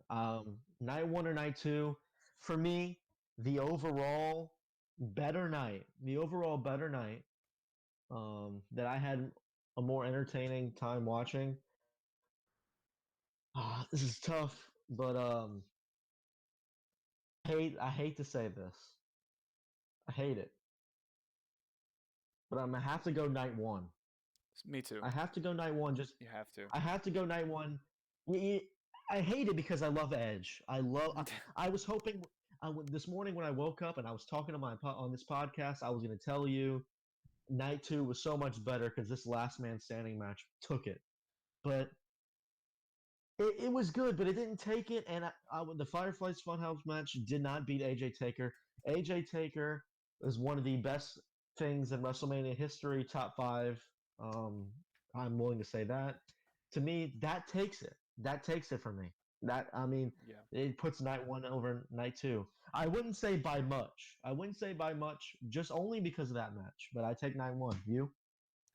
Night one or night two? For me, the overall the overall better night, that I had a more entertaining time watching. This is tough, but I hate to say this. I hate it, but I'm gonna have to go night one. Me too. I have to go night one. Just You have to. I have to go night one. I hate it because I love Edge. I was hoping this morning when I woke up and I was talking to on this podcast, I was going to tell you night two was so much better because this last man standing match took it. But it was good, but it didn't take it. And the Firefly's Funhouse match did not beat AJ Taker. AJ Taker is one of the best things in WrestleMania history, top five. I'm willing to say that. To me, that takes it. That takes it for me. Yeah. It puts night one over night two. I wouldn't say by much. Just only because of that match. But I take night one. You?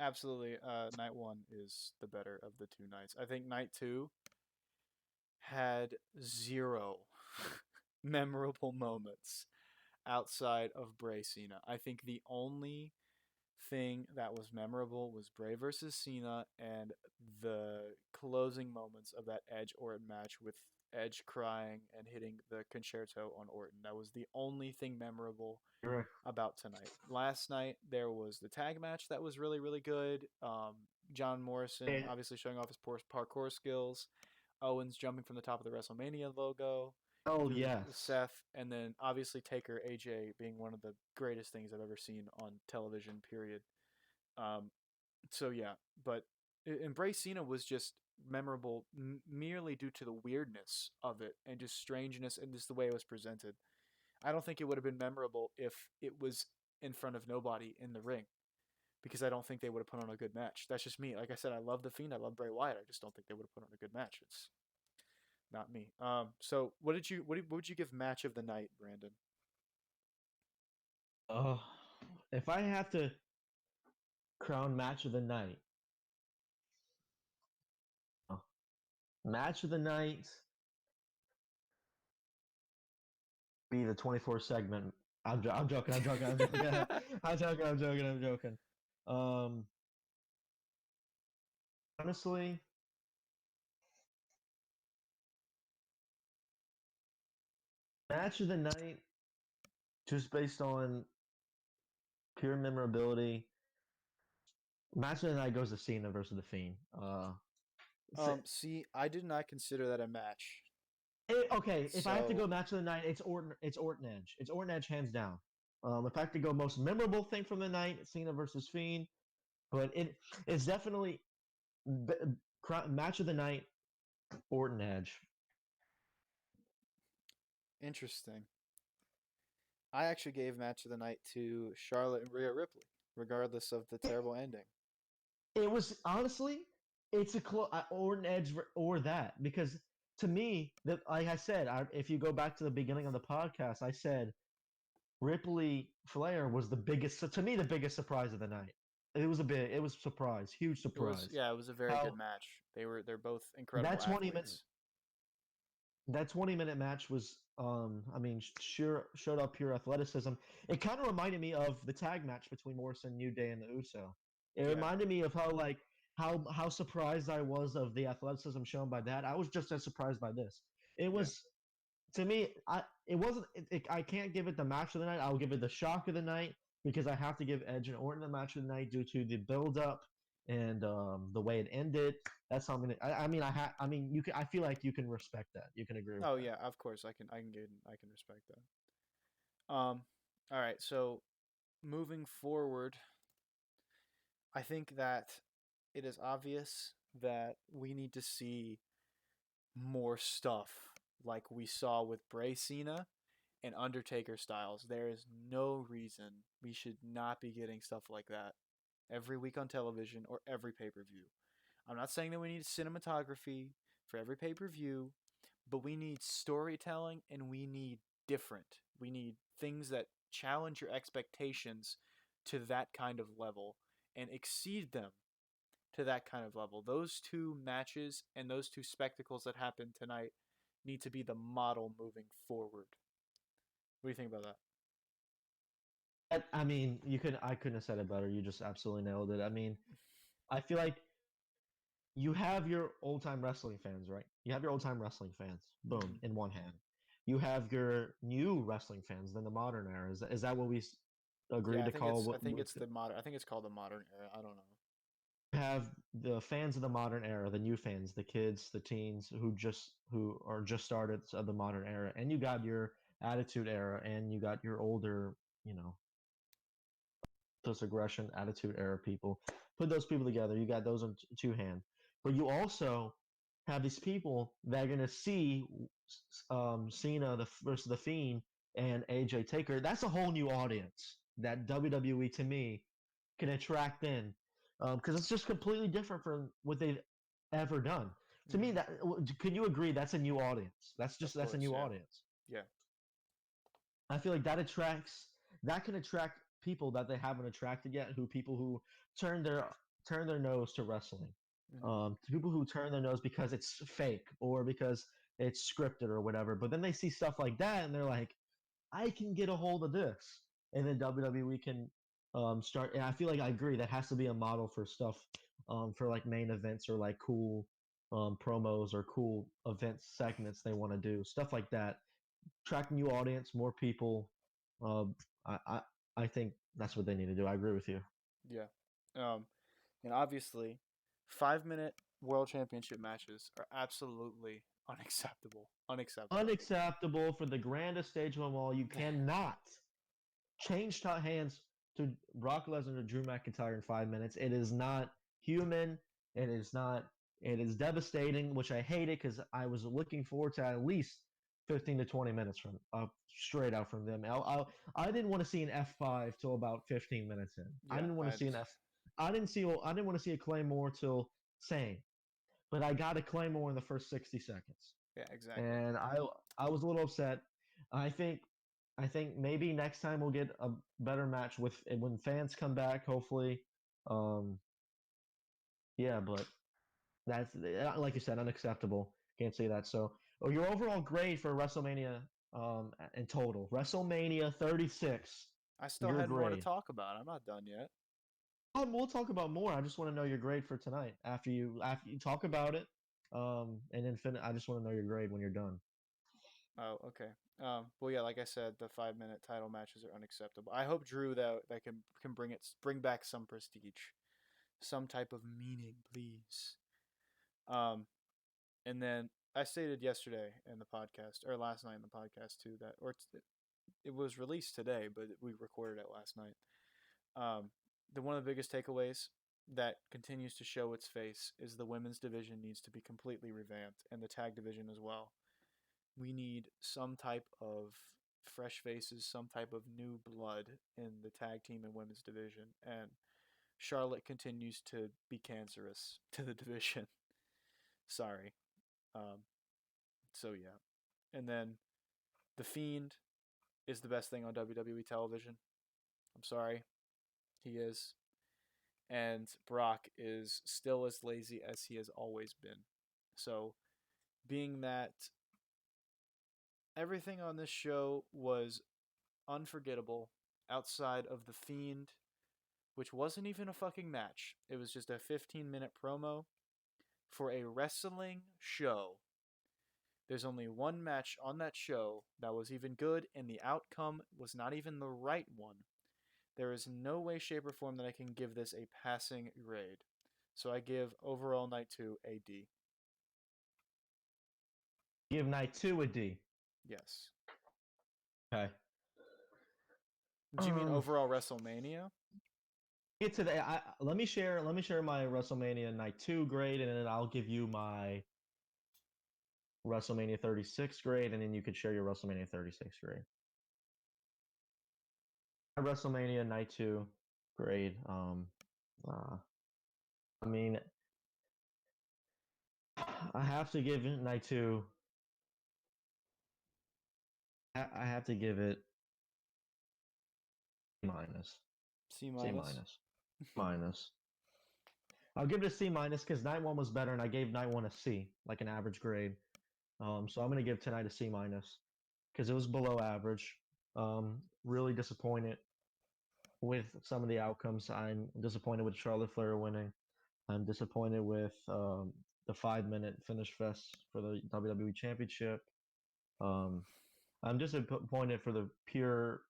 Absolutely. Night one is the better of the two nights. I think night two had zero memorable moments outside of Bray Cena. I think the only thing that was memorable was Bray versus Cena and the closing moments of that Edge Orton match with Edge crying and hitting the concerto on Orton. That was the only thing memorable You're right. about tonight. Last night there was the tag match that was really really good. John Morrison obviously showing off his parkour skills. Owens jumping from the top of the WrestleMania logo Oh through yes. Seth, and then obviously Taker AJ being one of the greatest things I've ever seen on television. Period. Um, so yeah, but Embrace Cena was just memorable merely due to the weirdness of it and just strangeness and just the way it was presented. I don't think it would have been memorable if it was in front of nobody in the ring because I don't think they would have put on a good match. That's just me. Like I said, I love the Fiend. I love Bray Wyatt. I just don't think they would have put on a good match. It's not me. So what would you give match of the night, Brandon? Uh, if I have to crown match of the night, uh, match of the night be the 24 segment. I'm joking. I'm joking. I'm joking. I'm joking. Um, honestly, match of the night, just based on pure memorability. Match of the night goes to Cena versus the Fiend. See, I did not consider that a match. Okay, if I have to So go match of the night, it's Orton. It's Orton Edge. It's Orton Edge hands down. If I have to go most memorable thing from the night, Cena versus Fiend. But it's definitely match of the night, Orton Edge. interesting. I actually gave match of the night to Charlotte and Rhea Ripley, regardless of the terrible ending. It was honestly, it's a Orton Edge or that because to me, that like I said, if you go back to the beginning of the podcast, I said Ripley Flair was the biggest to me the biggest surprise of the night. It was surprise, huge surprise. It was a very How good match. They're both incredible that 20 minutes athletes. that 20-minute match was I mean sure showed up pure athleticism. It kind of reminded me of the tag match between Morrison, New Day, and the Uso. It Yeah. reminded me of how surprised I was of the athleticism shown by that. I was just as surprised by this. It Yeah. was to me it wasn't I can't give it the match of the night. I'll give it the shock of the night because I have to give Edge and Orton the match of the night due to the build up and the way it ended. That's how I'm gonna. I mean, you can. I feel like you can respect that. You can agree with Oh that. yeah, of course I can respect that. All right, so moving forward, I think that it is obvious that we need to see more stuff like we saw with Bray Cena and Undertaker Styles. There is no reason we should not be getting stuff like that every week on television or every pay per view. I'm not saying that we need cinematography for every pay per view, but we need storytelling and we need different. We need things that challenge your expectations to that kind of level and exceed them to that kind of level. Those two matches and those two spectacles that happened tonight need to be the model moving forward. What do you think about that? I mean, you could. I couldn't have said it better. You just absolutely nailed it. I mean, I feel like you have your old time wrestling fans, right? You have your old time wrestling fans, boom, Mm-hmm. in one hand. You have your new wrestling fans in the modern era. Is that what we Yeah, agreed to call? I think it's the modern. I think it's called the modern era. I don't know. Have the fans of the modern era, the new fans, the kids, the teens who are just started of the modern era, and you got your attitude era, and you got your older, you know, this aggression attitude era people. Put those people together, you got those on two hand. But you also have these people that are gonna see Cena versus the Fiend and AJ Taker. That's a whole new audience that WWE to me can attract in because it's just completely different from what they've ever done. To me, Mm-hmm. that can you agree? That's a new audience. Of That's a course, new yeah, audience. yeah. I feel like that can attract people that they haven't attracted yet. People who turn their turn their nose to wrestling, Mm-hmm. to people who turn their nose because it's fake or because it's scripted or whatever. But then they see stuff like that and they're like, I can get a hold of this, and then WWE can start. And I feel like I agree that has to be a model for stuff for like main events or like cool promos or cool event segments they want to do stuff like that. Attract new audience, more people. Um, I, I I think that's what they need to do. I agree with you. Yeah. Um, and obviously, 5 minute world championship matches are absolutely unacceptable. Unacceptable. Unacceptable for the grandest stage of them all. You cannot change hands to Brock Lesnar to Drew McIntyre in 5 minutes. It is not human. It is not. It is devastating, which I hate it because I was looking forward to at least 15 to 20 minutes from straight out from them. I didn't want to see an F5 till about 15 minutes in. I Yeah, didn't want to I see an F. I didn't want to see a Claymore till same, but I got a Claymore in the first 60 seconds, yeah, exactly. and I was a little upset. I think I think maybe next time we'll get a better match with when fans come back. Hopefully, um, yeah. But that's like you said, unacceptable. Can't say that. So, your overall grade for WrestleMania in total, WrestleMania 36. I still Your had more to grade. talk about. I'm not done yet. We'll talk about more. I just want to know your grade for tonight. After you talk about it, and then I just want to know your grade when you're done. Oh, okay. Well, yeah, like I said, the 5 minute title matches are unacceptable. I hope Drew that can bring back some prestige, some type of meaning, please. Um, and then I stated yesterday in the podcast or last night in the podcast too that it was released today, but we recorded it last night. The one of the biggest takeaways that continues to show its face is the women's division needs to be completely revamped and the tag division as well. We need some type of fresh faces, some type of new blood in the tag team and women's division. And Charlotte continues to be cancerous to the division. Sorry. Um, so yeah. And then the Fiend is the best thing on WWE television. I'm sorry. He is. And Brock is still as lazy as he has always been. So, being that everything on this show was unforgettable outside of The Fiend, which wasn't even a fucking match. It was just a 15-minute promo for a wrestling show. There's only one match on that show that was even good, and the outcome was not even the right one. There is no way, shape, or form that I can give this a passing grade. So I give overall night 2 a D. Give night 2 a D. Yes. Okay. Do you mean overall WrestleMania? Get to the. Let me share. Let me share my WrestleMania night 2 grade, and then I'll give you my WrestleMania 36 grade, and then you could share your WrestleMania 36 grade. My WrestleMania night 2 grade. I mean, I have to give night 2. I have to give it minus. C C minus. minus. Minus. I'll give it a C minus because night 1 was better, and I gave night 1 a C, like an average grade. So I'm gonna give tonight a C minus because it was below average. Really disappointed with some of the outcomes. I'm disappointed with Charlotte Flair winning. I'm disappointed with the 5-minute finish fest for the WWE Championship. I'm disappointed for the pure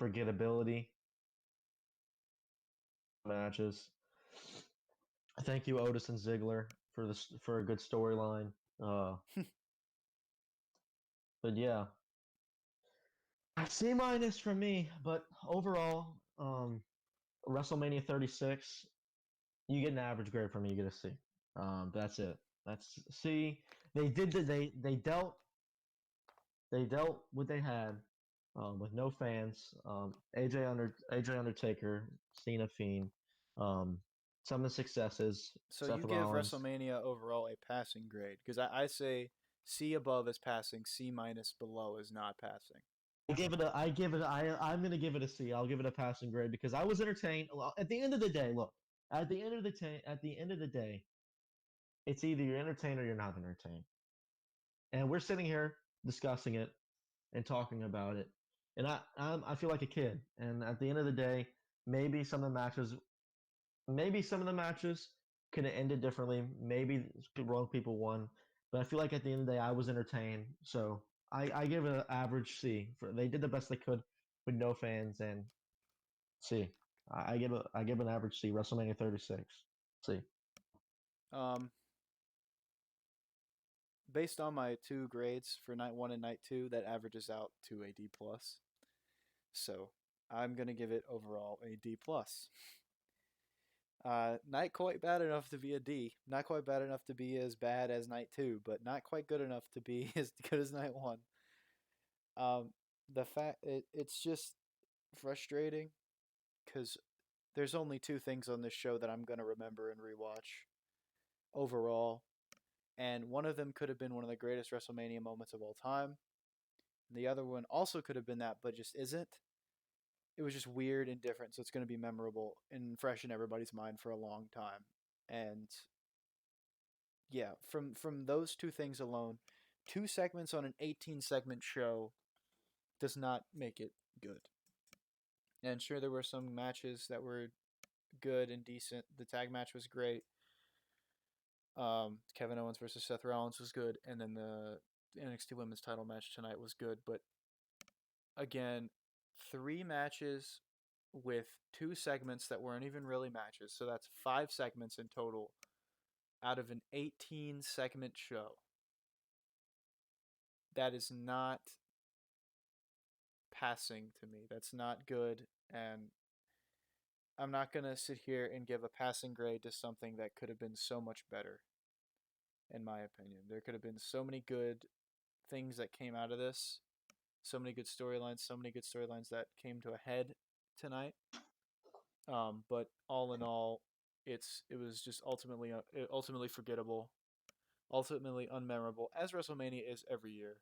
forgettability matches. Thank you, Otis and Ziggler, for a good storyline. But yeah, C minus for me. But overall, WrestleMania 36, you get an average grade from me. You get a C. That's it. That's C. They dealt what they had with no fans. AJ Undertaker, Cena Fiend. Um, some of the successes. So Seth you give Rollins. WrestleMania overall a passing grade because I say C above is passing, C minus below is not passing. I'm gonna give it a C. I'll give it a passing grade because I was entertained. Well, at the end of the day, look. At the end of the day, it's either you're entertained or you're not entertained. And we're sitting here discussing it and talking about it, and I feel like a kid. And at the end of the day, maybe some of the matches could have ended differently. Maybe the wrong people won, but I feel like at the end of the day, I was entertained. So I give it an average C. They did the best they could with no fans, and C. I give an average C. WrestleMania 36. C. Um, Based on my 2 grades for night 1 and night 2, that averages out to a D plus. So I'm gonna give it overall a D plus. Not quite bad enough to be a D. Not quite bad enough to be as bad as night 2, but not quite good enough to be as good as night 1. The fact it's just frustrating because there's only 2 things on this show that I'm gonna remember and rewatch overall, and one of them could have been one of the greatest WrestleMania moments of all time. And the other one also could have been that, but just isn't. It was just weird and different, so it's going to be memorable and fresh in everybody's mind for a long time. And yeah, from those 2 things alone, 2 segments on an 18 segment show does not make it good. And sure, there were some matches that were good and decent. The tag match was great. Kevin Owens versus Seth Rollins was good, and then the NXT Women's Title match tonight was good. But again, 3 matches with 2 segments that weren't even really matches. So that's 5 segments in total out of an 18 segment show. That is not passing to me. That's not good. And I'm not going to sit here and give a passing grade to something that could have been so much better, in my opinion. There could have been so many good things that came out of this, so many good storylines that came to a head tonight. But all in all, it was just ultimately forgettable, ultimately unmemorable, as WrestleMania is every year,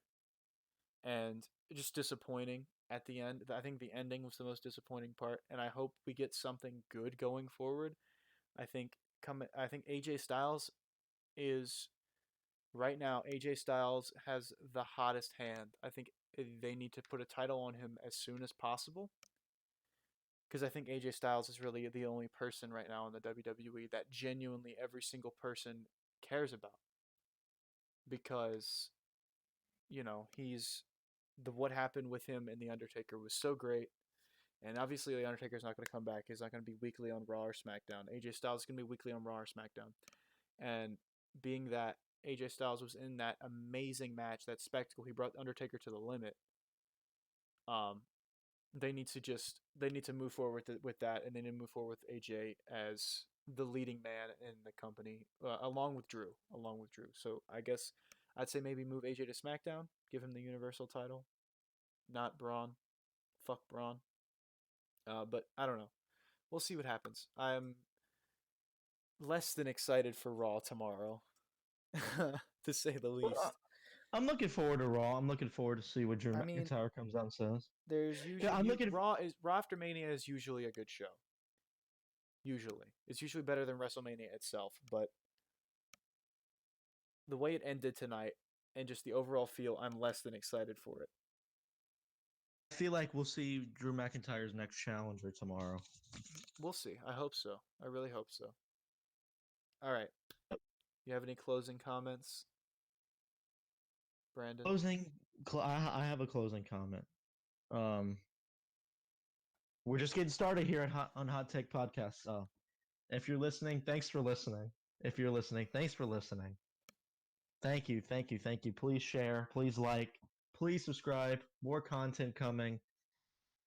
and just disappointing at the end. I think the ending was the most disappointing part, and I hope we get something good going forward. I think AJ Styles is right now. AJ Styles has the hottest hand. I think they need to put a title on him as soon as possible, because I think AJ Styles is really the only person right now in the WWE that genuinely every single person cares about. Because, he's what happened with him and The Undertaker was so great. And obviously, The Undertaker's not going to come back. He's not going to be weekly on Raw or SmackDown. AJ Styles is going to be weekly on Raw or SmackDown. And being that AJ Styles was in that amazing match, that spectacle, he brought Undertaker to the limit. They need to move forward with that, and they need to move forward with AJ as the leading man in the company, along with Drew. So I guess I'd say maybe move AJ to SmackDown, give him the Universal title, not Braun. Fuck Braun. But I don't know. We'll see what happens. I'm less than excited for Raw tomorrow, to say the least. I'm looking forward to Raw. I'm looking forward to see what Drew McIntyre comes out and says. There's usually Raw after Mania is usually a good show. Usually, it's usually better than WrestleMania itself. But the way it ended tonight and just the overall feel, I'm less than excited for it. I feel like we'll see Drew McIntyre's next challenger tomorrow. We'll see. I hope so. I really hope so. All right. You have any closing comments, Brandon? I have a closing comment. We're just getting started here on Hot Take Podcast. So, if you're listening, thanks for listening. If you're listening, thanks for listening. Thank you. Please share. Please like. Please subscribe. More content coming.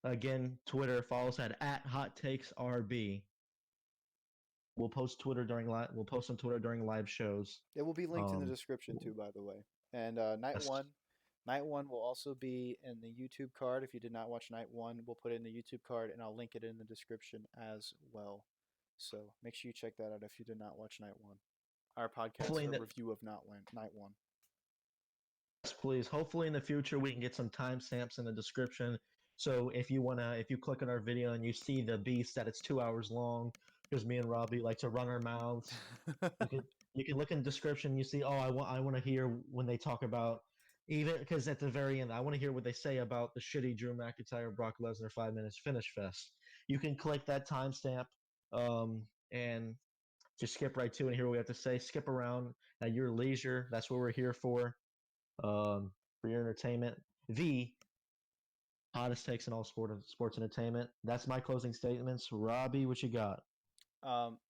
Again, Twitter. Follow us at HotTakesRB. We'll post on Twitter during live shows. It will be linked in the description too, by the way. And night one will also be in the YouTube card. If you did not watch night one, we'll put it in the YouTube card, and I'll link it in the description as well. So make sure you check that out if you did not watch night one. Our podcast review of night one. Yes, please. Hopefully in the future we can get some timestamps in the description. So if you click on our video and you see the beast that it's 2 hours long, because me and Robbie like to run our mouths. You can look in the description. You see, I want to hear when they talk about, even because at the very end, I want to hear what they say about the shitty Drew McIntyre Brock Lesnar 5 minutes finish fest. You can click that timestamp, and just skip right to it and hear what we have to say. Skip around at your leisure. That's what we're here for your entertainment. The hottest takes in all sports entertainment. That's my closing statements. Robbie, what you got?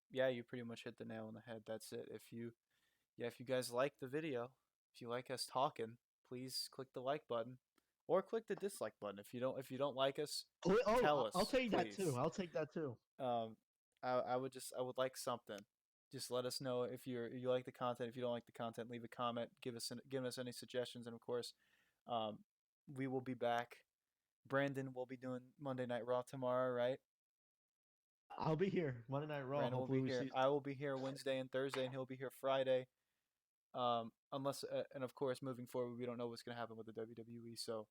Yeah, you pretty much hit the nail on the head. That's it. If you guys like the video, if you like us talking, please click the like button or click the dislike button. If you don't like us, tell us. I'll take please. that too. I would like something. Just let us know if you like the content. If you don't like the content, leave a comment. Give us any suggestions, and of course, we will be back. Brandon will be doing Monday Night Raw tomorrow, right? I'll be here Monday Night Raw. Brandon will be here. I will be here Wednesday and Thursday, and he'll be here Friday. Unless and of course, moving forward, we don't know what's going to happen with the WWE. So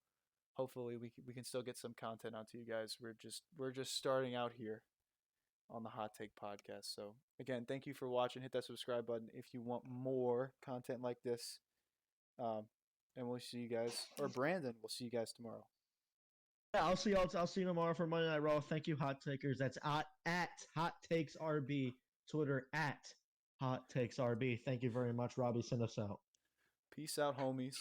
hopefully, we can still get some content out to you guys. We're just starting out here on the Hot Take Podcast. So again, thank you for watching. Hit that subscribe button if you want more content like this. And we'll see you guys, or Brandon, we'll see you guys tomorrow. Yeah, I'll see you tomorrow for Monday Night Raw. Thank you, Hot Takers. That's at Hot Takes RB. Twitter at Hot Takes RB. Thank you very much, Robbie. Send us out. Peace out, homies.